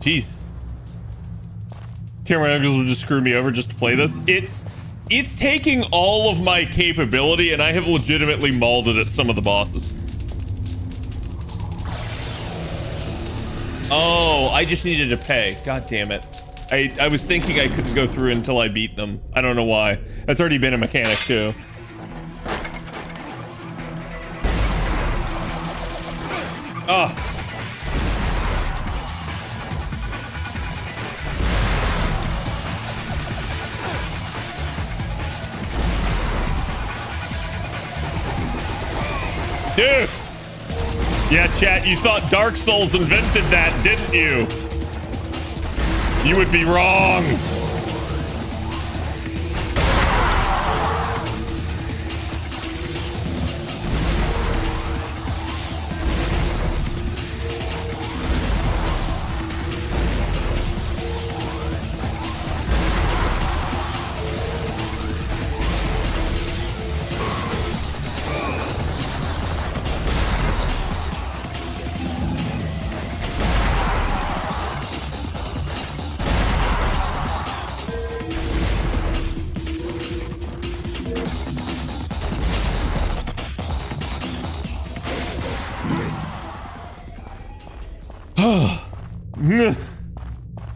Jesus. Camera angles will just screw me over just to play this. It's taking all of my capability, and I have legitimately mauled it at some of the bosses. Oh, I just needed to pay. God damn it. I was thinking I couldn't go through until I beat them. I don't know why. That's already been a mechanic, too. Ah. Dude! Yeah, chat, you thought Dark Souls invented that, didn't you? You would be wrong.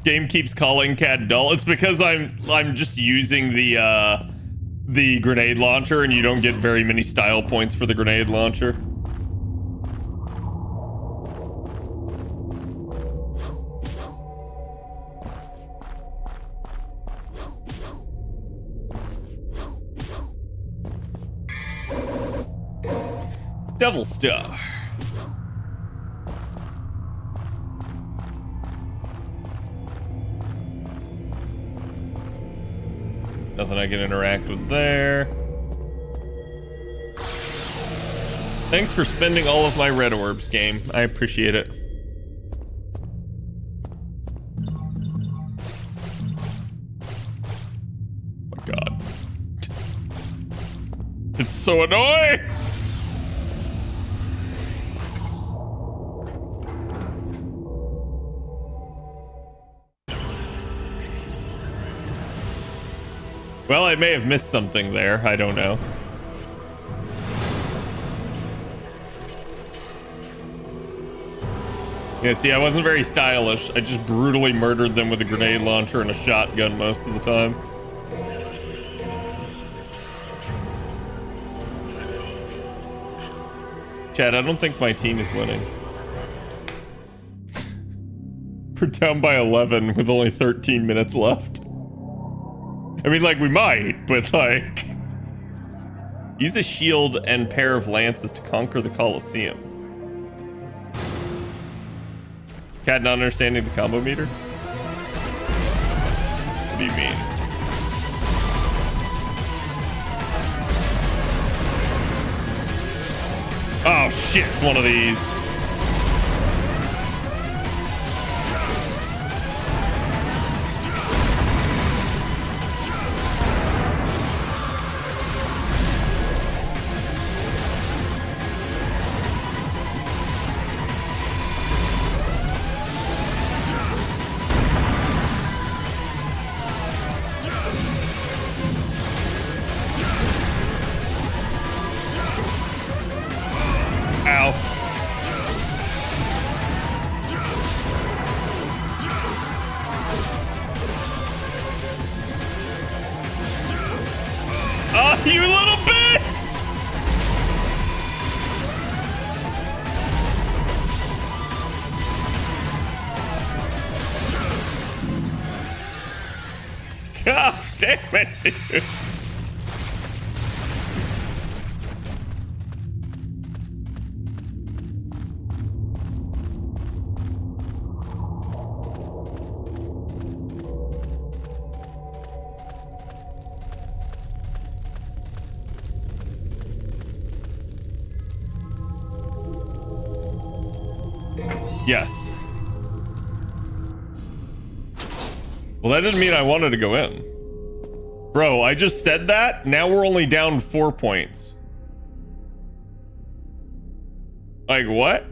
Game keeps calling Cat dull. It's because I'm just using the grenade launcher, and you don't get very many style points for the grenade launcher. Devil Star. Nothing I can interact with there. Thanks for spending all of my red orbs, game. I appreciate it. Oh my god. It's so annoying! Well, I may have missed something there. I don't know. Yeah, see, I wasn't very stylish. I just brutally murdered them with a grenade launcher and a shotgun most of the time. Chad, I don't think my team is winning. We're down by 11 with only 13 minutes left. I mean, like, we might, but, like... Use a shield and pair of lances to conquer the Colosseum. Cat not understanding the combo meter? What do you mean? Oh, shit, it's one of these. damn it, dude. Yes. Well, that didn't mean I wanted to go in. Bro, I just said that. Now we're only down 4 points. Like, what?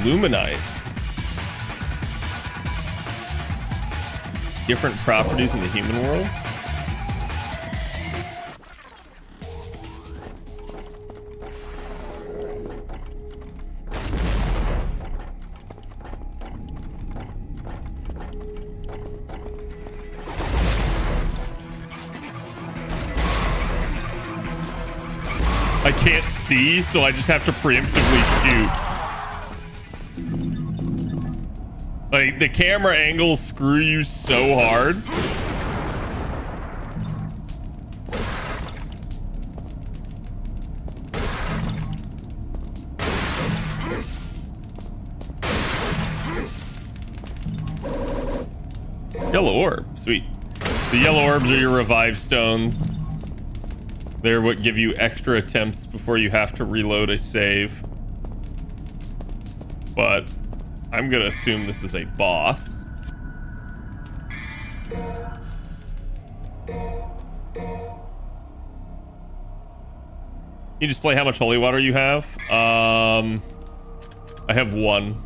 Luminite. Different properties in the human world? I can't see, so I just have to preemptively shoot. Like, the camera angles screw you so hard. Yellow orb, sweet. The yellow orbs are your revive stones. They're what give you extra attempts before you have to reload a save. But I'm gonna assume this is a boss. You display how much holy water you have? I have 1.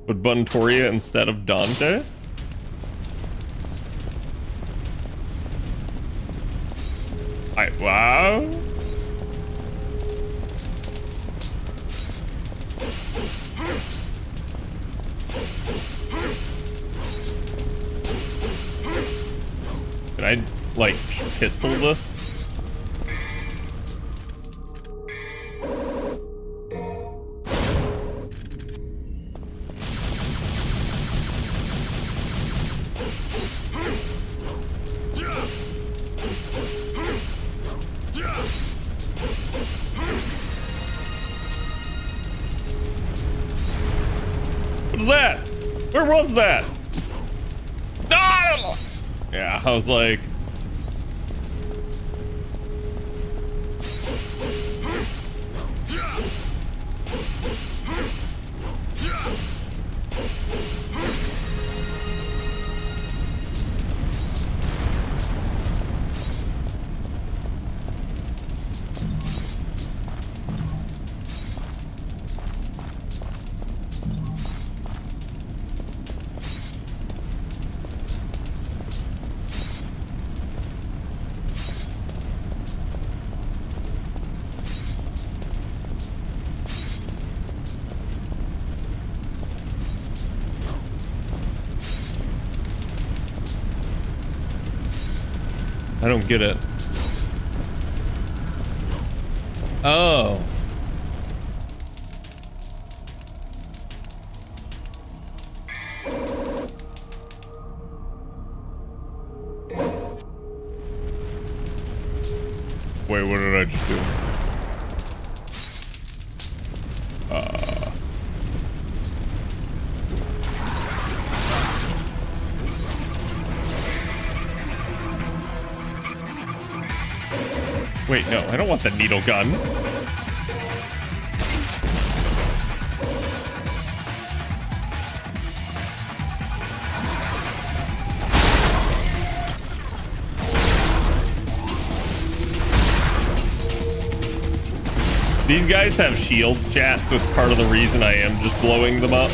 Would button Toria instead of Dante? Wow. Can I, like, pistol this? What was that? Where was that? No! Yeah, I was like... I don't get it. Oh. Wait, what did I just do? Wait, no, I don't want the needle gun. These guys have shields, chat, so it's part of the reason I am just blowing them up.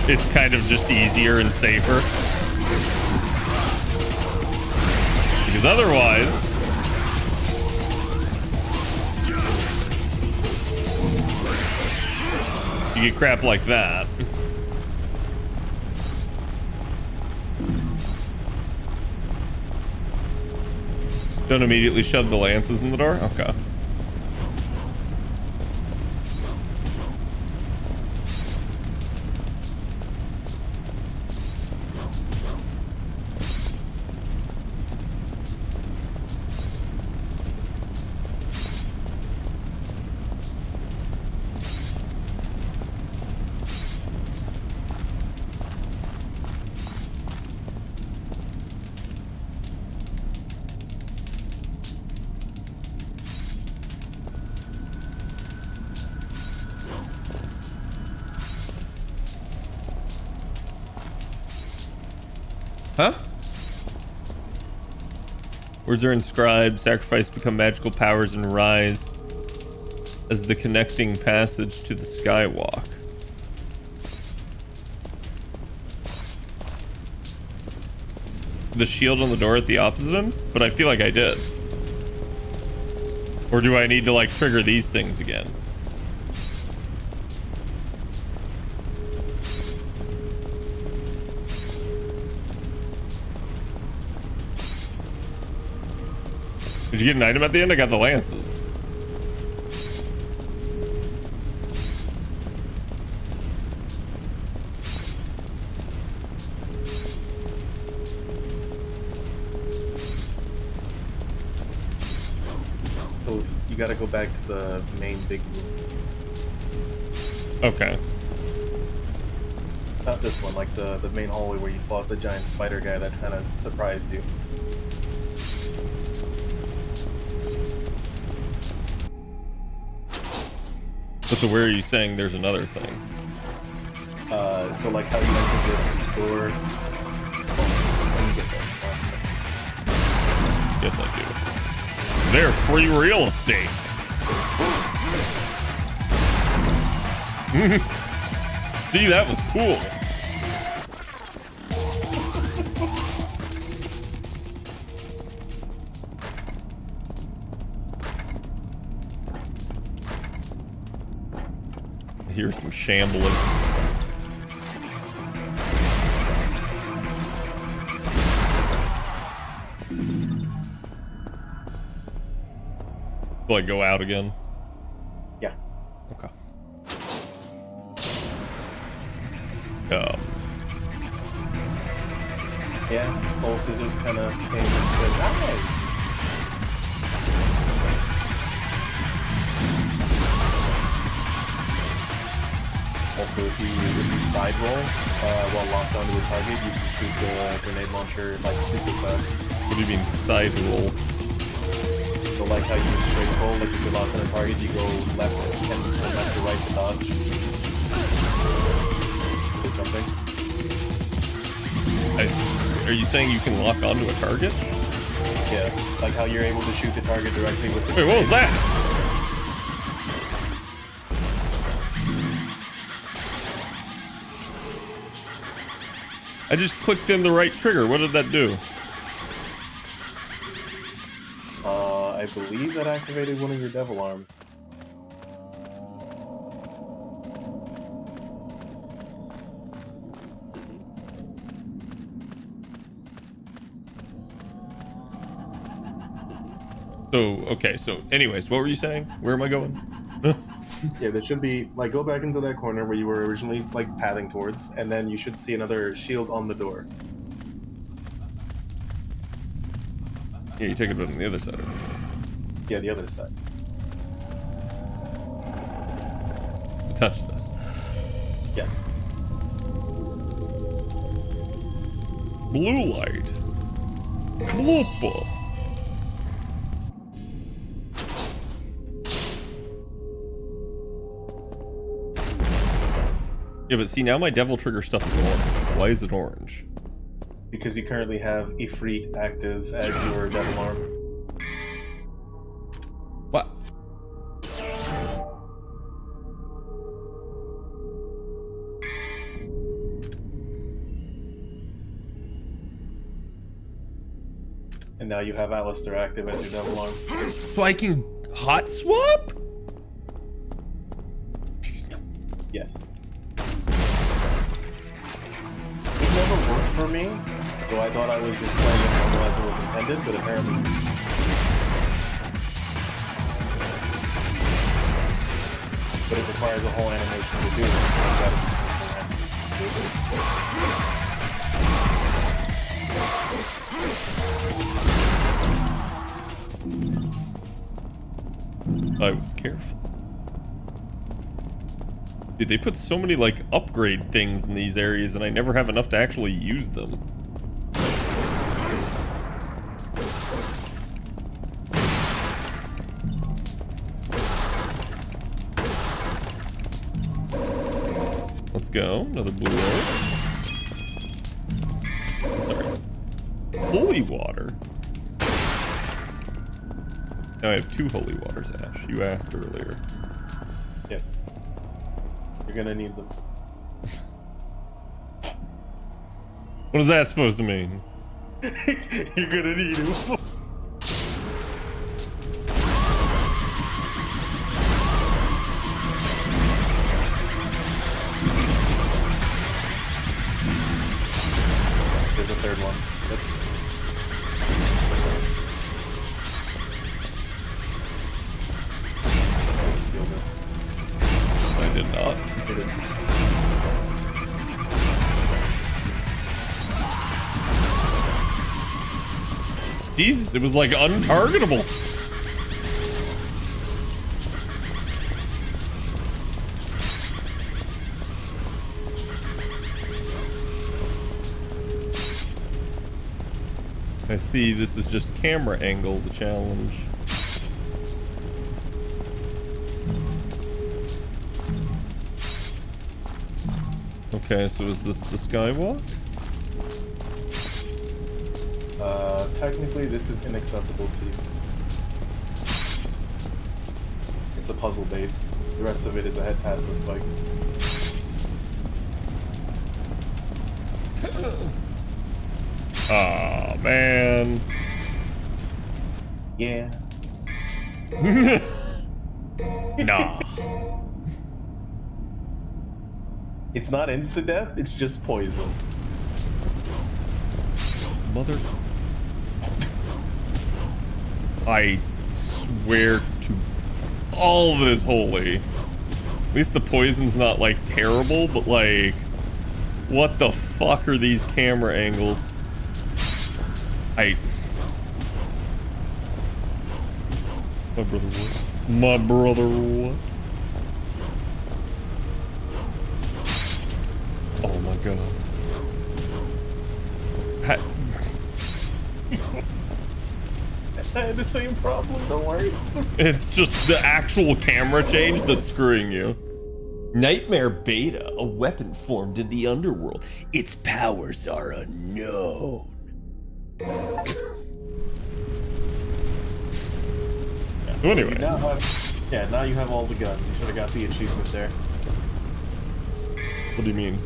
It's kind of just easier and safer. Because otherwise... You get crap like that. Don't immediately shove the lances in the door? Okay. Huh? Words are inscribed, sacrifice become magical powers and rise as the connecting passage to the skywalk. The shield on the door at the opposite end? But I feel like I did. Or do I need to like trigger these things again? Did you get an item at the end? I got the lances. So you gotta go back to the main big room. Okay. Not this one, like the main hallway where you fought the giant spider guy that kind of surprised you. So where are you saying there's another thing? So like how you entered this door. Let me get there. Yes, I do. They're free real estate. See, that was cool. I hear some shambling. Will I go out again? Yeah. Okay. Yeah, Soul Scissors kind of came and said, "Hi." Also, if you side roll while locked onto a target, you can shoot the grenade launcher like super fast. What do you mean side roll? So like how you straight roll, like if you're locked on a target, you go left and left to right to dodge. Good jumping. Are you saying you can lock onto a target? Yeah, like how you're able to shoot the target directly with the Wait, what was that? I just clicked in the right trigger. What did that do? I believe that activated one of your devil arms. So, okay, so anyways, what were you saying? Where am I going? Yeah, there should be, like, go back into that corner where you were originally, like, pathing towards, and then you should see another shield on the door. Yeah, you take it on the other side of it. Yeah, the other side. Touch this. Yes. Blue light. Bloopa. Yeah, but see, now my devil trigger stuff is orange. Why is it orange? Because you currently have Ifrit active as your devil arm. What? And now you have Alistair active as your devil arm. So I can hot swap? Yes. It never worked for me, so I thought I was just playing it normal as it was intended, but apparently... But it requires a whole animation to do it. So you gotta I was careful. Dude, they put so many, like, upgrade things in these areas, and I never have enough to actually use them. Let's go. Another blue orb. I'm sorry. Holy water. Now I have 2 holy waters, Ash. You asked earlier. Yes. You're gonna need them. What is that supposed to mean? You're gonna need them. There's a third one. Yep. I did not. Jesus, it was like untargetable. I see this is just camera angle, the challenge. Okay, so is this the skywalk? Technically this is inaccessible to you. It's a puzzle bait. The rest of it is a head past the spikes. Aw, man. Yeah. Nah. It's not insta-death, it's just poison. Mother... I swear to all that is holy. At least the poison's not, like, terrible, but, like... What the fuck are these camera angles? My brother what? My brother what? Oh my god. I had the same problem, don't worry. It's just the actual camera change that's screwing you. Nightmare Beta, a weapon formed in the underworld. Its powers are unknown. So Anyway. you now have, now you have all the guns. You should have got the achievement there. What do you mean?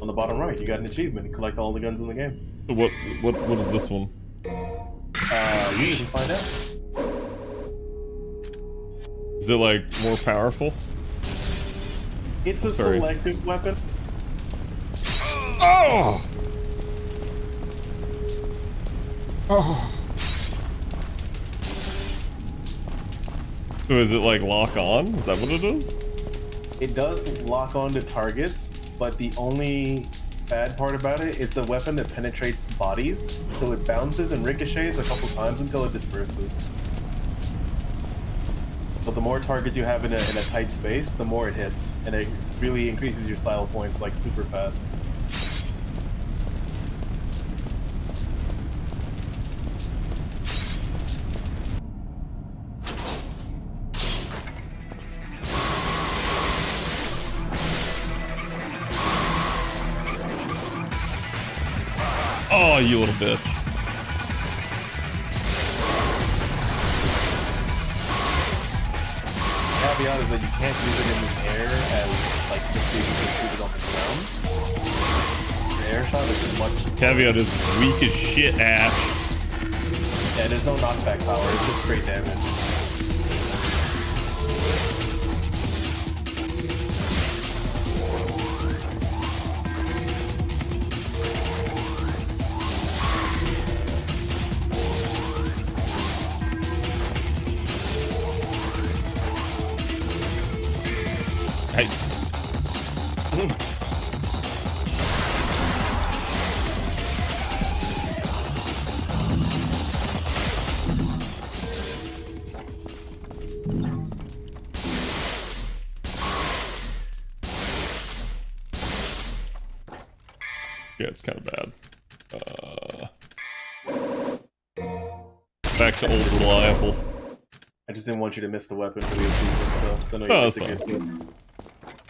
On the bottom right, you got an achievement. Collect all the guns in the game. So what is this one? You can find out. Is it like more powerful? It's a selective weapon. Oh! Oh. So is it like lock on? Is that what it is? It does lock on to targets, but the only bad part about it is a weapon that penetrates bodies, so it bounces and ricochets a couple times until it disperses. So the more targets you have in a tight space, the more it hits, and it really increases your style points like super fast. Oh, you little bitch. Caveat is that you can't use it in the air as like just so you can shoot it on the ground. The air shot is much. Caveat is weak as shit, Ash. Yeah, there's no knockback power, it's just straight damage. Yeah, it's kind of bad. Back to old reliable. I just didn't want you to miss the weapon for the achievement, so I know Oh, it's a that's good thing.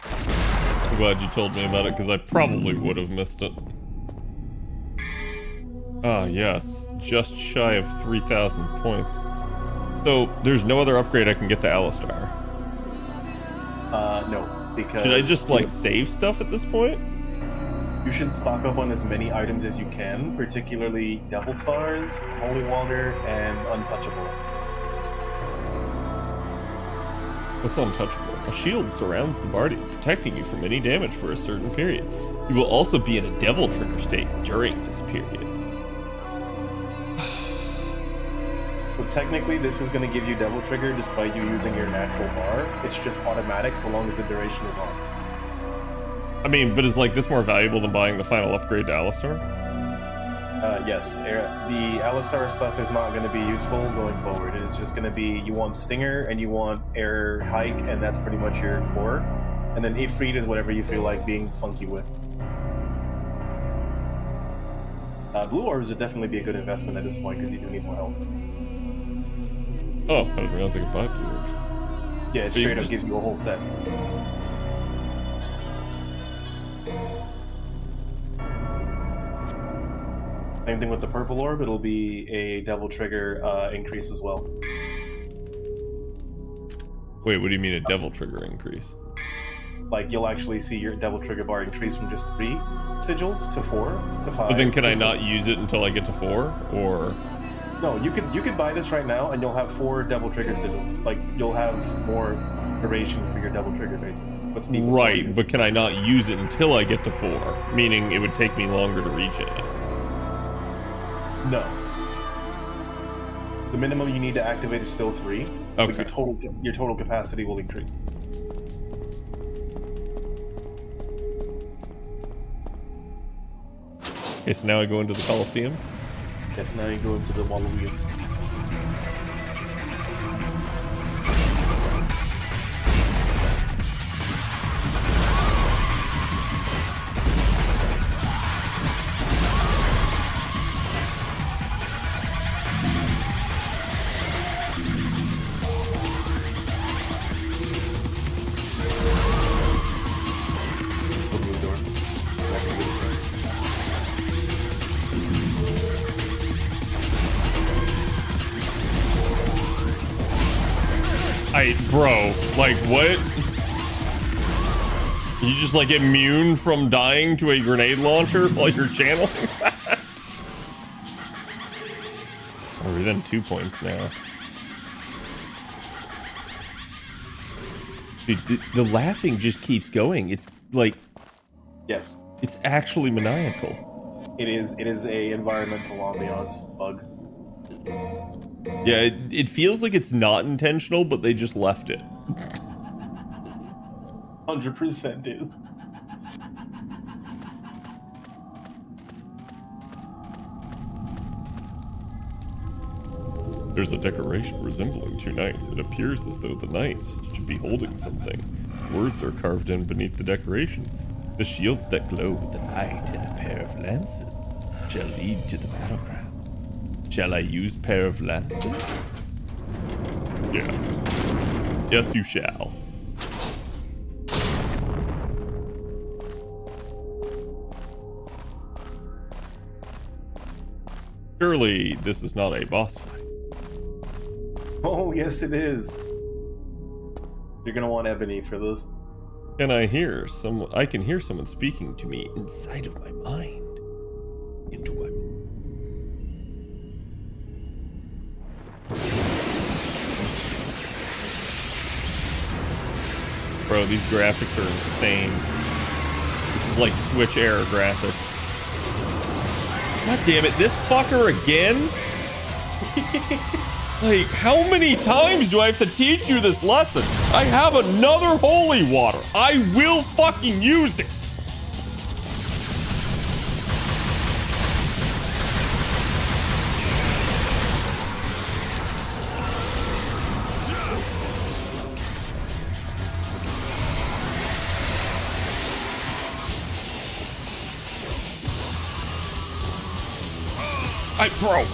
I'm glad you told me about it, because I probably would have missed it. Ah, yes. Just shy of 3,000 points. So, there's no other upgrade I can get to Alistar. No, because... Should I just, like, save stuff at this point? You should stock up on as many items as you can, particularly Devil Stars, Holy Water, and Untouchable. What's untouchable? A shield surrounds the body, protecting you from any damage for a certain period. You will also be in a devil trigger state during this period. So technically, this is going to give you Devil Trigger despite you using your natural bar. It's just automatic so long as the duration is on. I mean, but is like this more valuable than buying the final upgrade to Alistar? Yes, the Alistar stuff is not going to be useful going forward. It is just going to be, you want Stinger and you want Air Hike, and that's pretty much your core. And then Ifrit is whatever you feel like being funky with. Blue Orbs would definitely be a good investment at this point because you do need more health. Oh, I didn't realize I could buy Blue Orbs. Yeah, it straight up gives you a whole set. Same thing with the Purple Orb, it'll be a Devil Trigger increase as well. Wait, what do you mean a Devil Trigger increase? Like, you'll actually see your Devil Trigger bar increase from just 3 sigils to 4 to 5. But then can I not use it until I get to 4? Or... No, you could buy this right now and you'll have 4 Devil Trigger sigils. Like, you'll have more duration for your Devil Trigger, basically. What Steve was telling you. Right, but can I not use it until I get to 4? Meaning it would take me longer to reach it. No. The minimum you need to activate is still 3. Okay. But your total capacity will increase. Okay, so now I go into the Coliseum. Yes, now you go into the Mausoleum. Bro, like, what? You just, like, immune from dying to a grenade launcher while you're channeling that? Oh, we're then 2 points now. Dude, the laughing just keeps going. It's, like... Yes. It's actually maniacal. It is a environmental ambiance bug. Yeah, it feels like it's not intentional, but they just left it. 100% is. There's a decoration resembling 2 knights. It appears as though the knights should be holding something. Words are carved in beneath the decoration. The shields that glow with the light and a pair of lances shall lead to the battleground. Shall I use pair of lances? Yes. Yes, you shall. Surely this is not a boss fight. Oh, yes it is. You're gonna want Ebony for this. Can I hear someone? I can hear someone speaking to me inside of my mind. Into my mind. Bro, these graphics are insane. This is like Switch era graphics. God damn it, this fucker again? Like, how many times do I have to teach you this lesson? I have another holy water. I will fucking use it. Bro.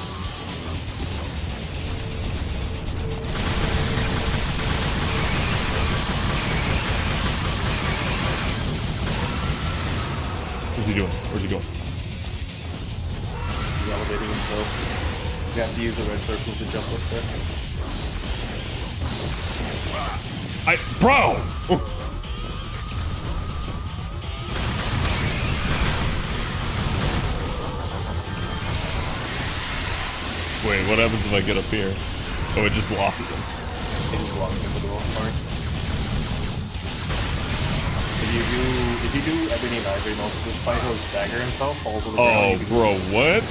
What's he doing? Where's he going? He's elevating himself. You have to use the red circle to jump up there. Bro! Wait, what happens if I get up here? Oh, it just blocks him. It just blocks him for the most part. If you do Ebony and Ivory, most of this fight, he'll stagger himself, fall to the ground. Oh, bro, what?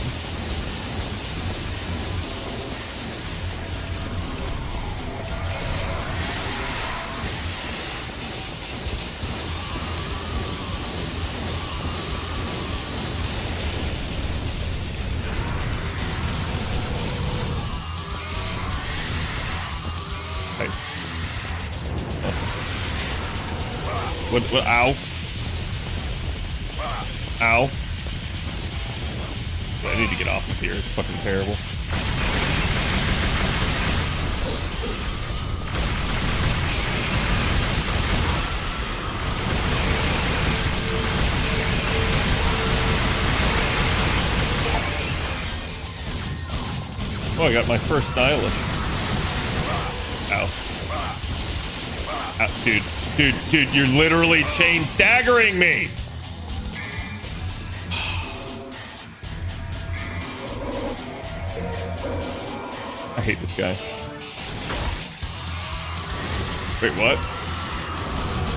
What? Ow. Ow. I need to get off of here. It's fucking terrible. Oh, I got my first nihilist. Ow. Dude, you're literally chain staggering me! I hate this guy. Wait, what?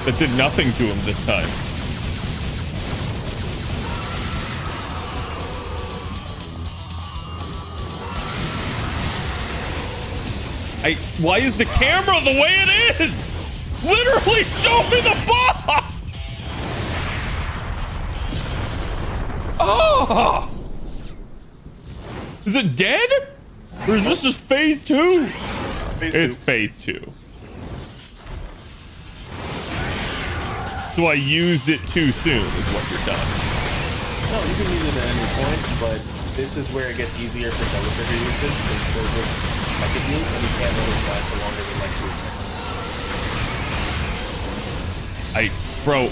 That did nothing to him this time. Why is the camera the way it is? Literally show me the boss! Oh! Is it dead? Or is this just phase 2? It's phase 2. So I used it too soon, is what you're telling me. No, you can use it at any point, but this is where it gets easier for double trigger usage. There's this second move, and you can't really fly for longer than like 2 seconds. Bro.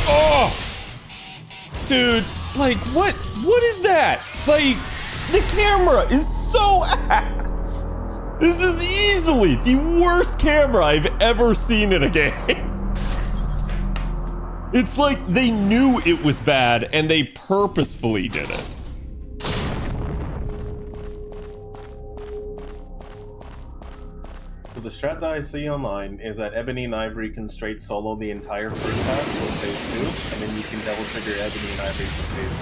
Oh! Dude, like, what is that? Like, the camera is so ass. This is easily the worst camera I've ever seen in a game. It's like they knew it was bad and they purposefully did it. So the strat that I see online is that Ebony and Ivory can straight solo the entire first half for phase 2, and then you can double trigger Ebony and Ivory for phase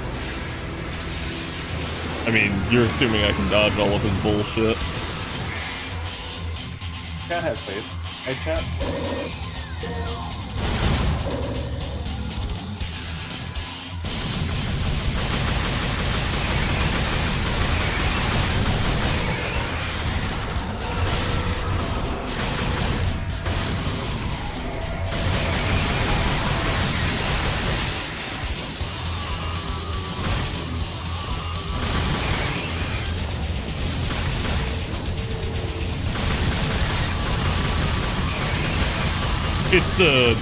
2. I mean, you're assuming I can dodge all of his bullshit. Chat has faith. Hey, chat. It's the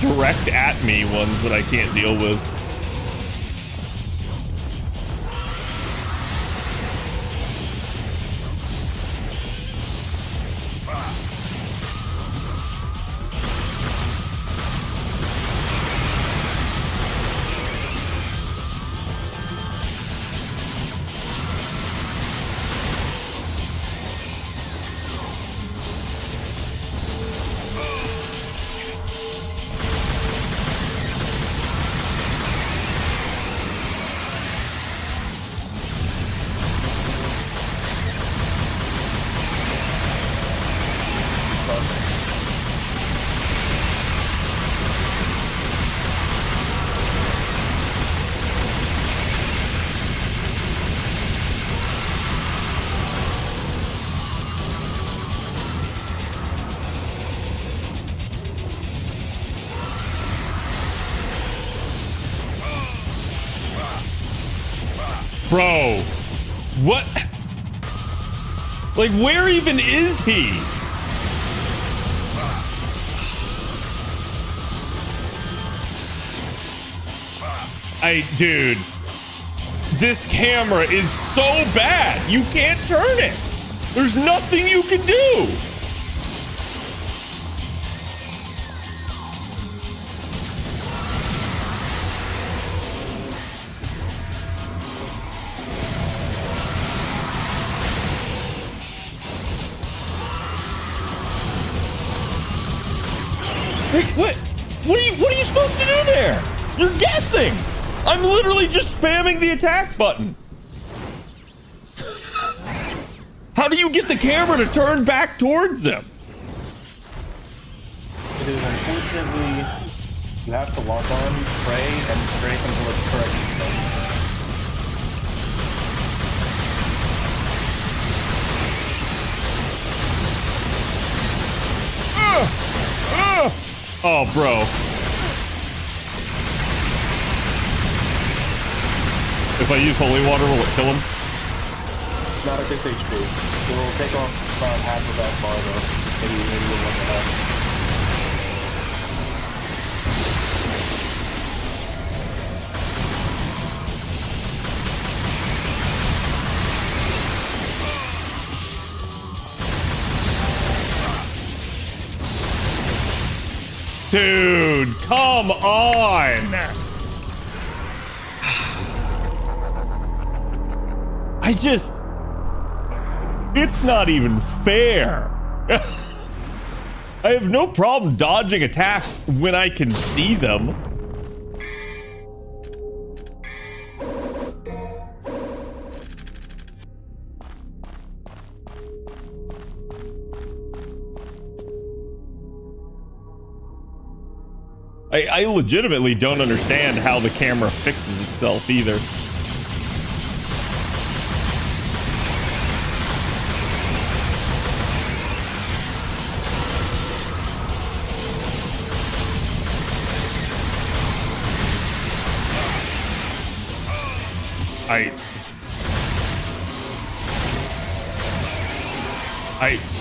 direct at me ones that I can't deal with. Bro. What? Like, where even is he? Dude. This camera is so bad. You can't turn it. There's nothing you can do. Wait, what? What are you supposed to do there? You're guessing. I'm literally just spamming the attack button. How do you get the camera to turn back towards him? It is unfortunately, you have to lock on, pray, and strafe until it's correctly done. Oh, bro. If I use holy water, will it kill him? Not at this HP. It will take off about half of that bar though. Maybe one and a half. Dude, come on! It's not even fair. I have no problem dodging attacks when I can see them. I legitimately don't understand how the camera fixes itself either.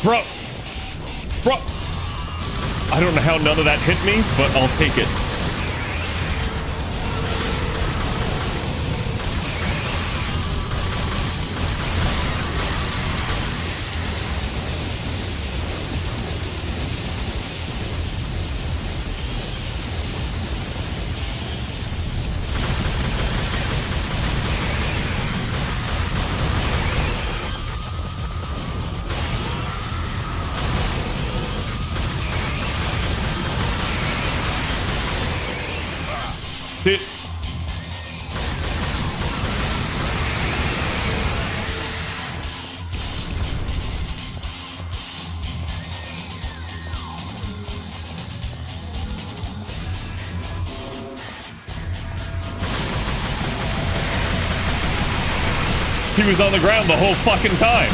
Bro, I don't know how none of that hit me, but I'll take it. He was on the ground the whole fucking time.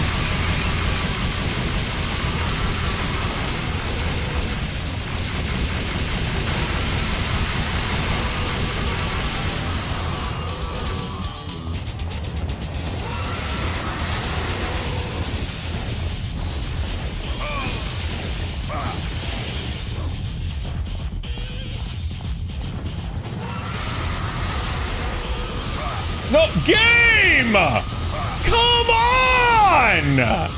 No, game! Come on!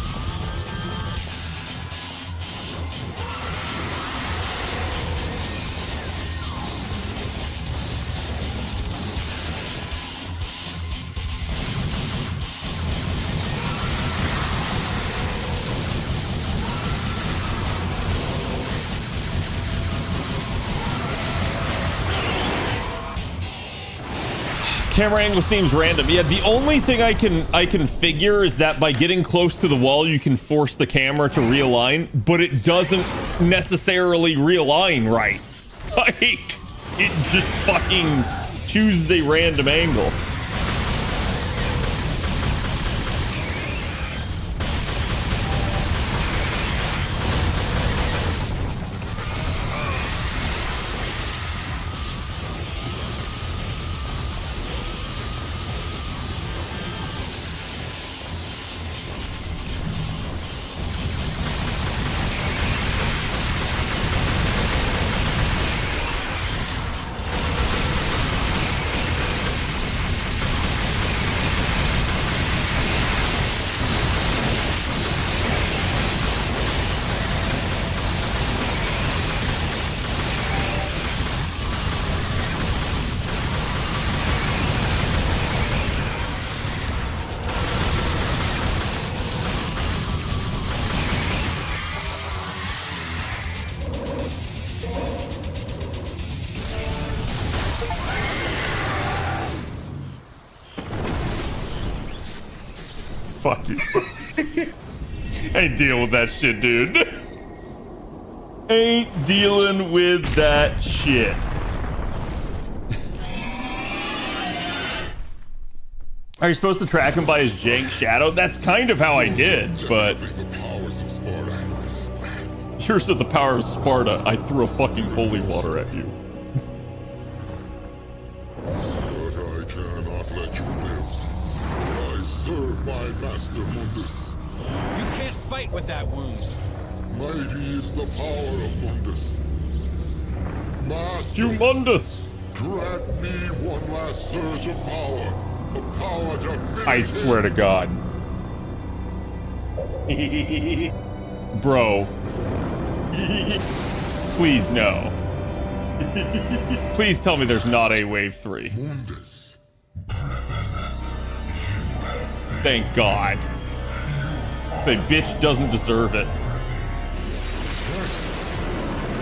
Camera angle seems random. Yeah, the only thing I can figure is that by getting close to the wall, you can force the camera to realign, but it doesn't necessarily realign right. Like, it just fucking chooses a random angle. Fuck you. Ain't dealing with that shit, dude. Ain't dealing with that shit. Are you supposed to track him by his jank shadow? That's kind of how I did, but... Here's at the power of Sparta. I threw a fucking holy water at you. But I cannot let you live. I serve my master Mundus. You can't fight with that wound. Mighty is the power of Mundus. Master, Humongous! grant me one last surge of power. A power to finish I swear to God. Bro. Please no. Please tell me there's not a wave 3. Mundus. Thank God. The bitch doesn't deserve it.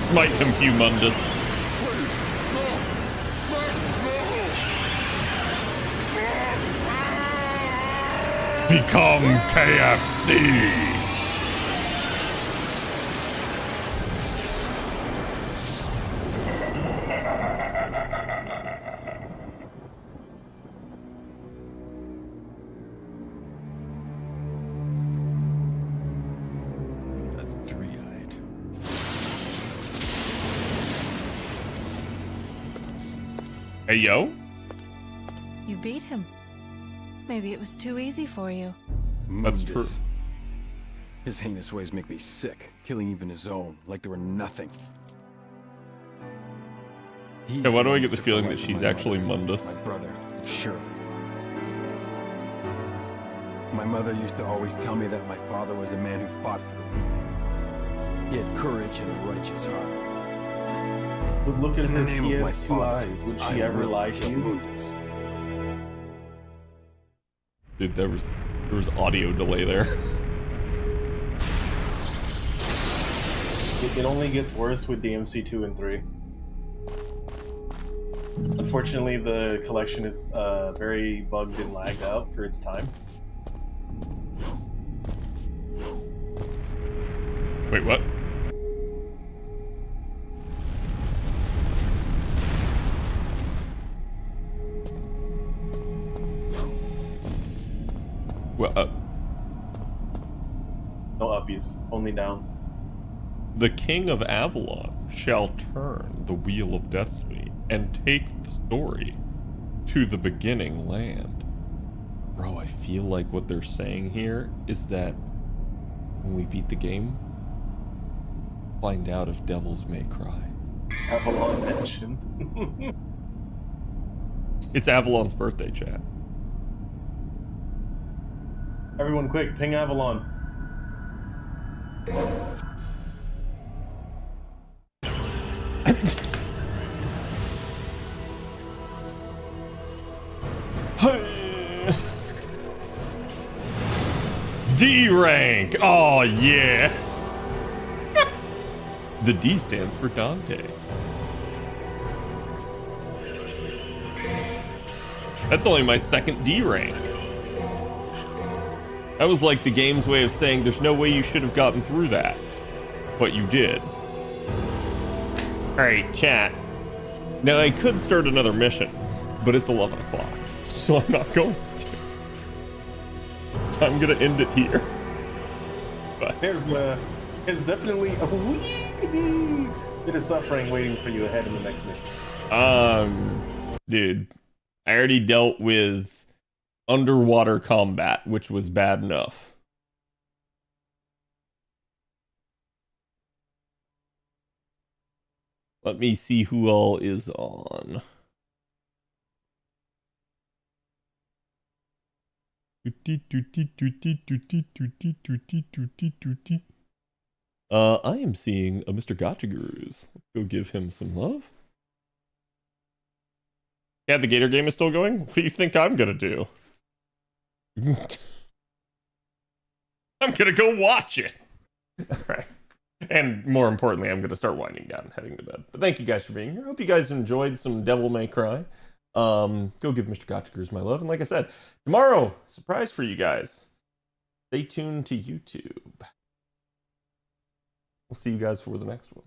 Smite him, humongous. Become KFC. Three-eyed. Hey, yo. You beat him. Maybe it was too easy for you. That's true. His heinous ways make me sick, killing even his own, like they were nothing. Hey, why do I get the feeling that she's actually Mundus? My brother, surely. My mother used to always tell me that my father was a man who fought for the weak. He had courage and a righteous heart. But look at In the her name of my PS2 father, eyes. Would I she ever will lie to kill you? Mundus. Dude, there was audio delay there. It only gets worse with DMC 2 and 3. Unfortunately, the collection is very bugged and lagged out for its time. Wait, what? Well, No uppies, only down. the King of Avalon shall turn the wheel of destiny and take the story to the beginning land. Bro, I feel like what they're saying here is that when we beat the game, find out if devils may cry. Avalon mentioned. It's Avalon's birthday, chat. Everyone quick, ping Avalon. D rank! Oh yeah! The D stands for Dante. That's only my second D rank. That was like the game's way of saying there's no way you should have gotten through that. But you did. Alright, chat. Now I could start another mission, but it's 11 o'clock. So I'm not going to. So I'm gonna end it here. But There's definitely a wee bit of suffering waiting for you ahead in the next mission. dude, I already dealt with underwater combat, which was bad enough. Let me see who all is on. I am seeing a Mr. Gotcha Gurus. Let's go give him some love. Yeah, the Gator game is still going? What do you think I'm gonna do? I'm gonna go watch it. Alright. And more importantly, I'm gonna start winding down and heading to bed. But thank you guys for being here. I hope you guys enjoyed some Devil May Cry. Go give Mr. Gotcha Gurus my love. And like I said, tomorrow, surprise for you guys. Stay tuned to YouTube. We'll see you guys for the next one.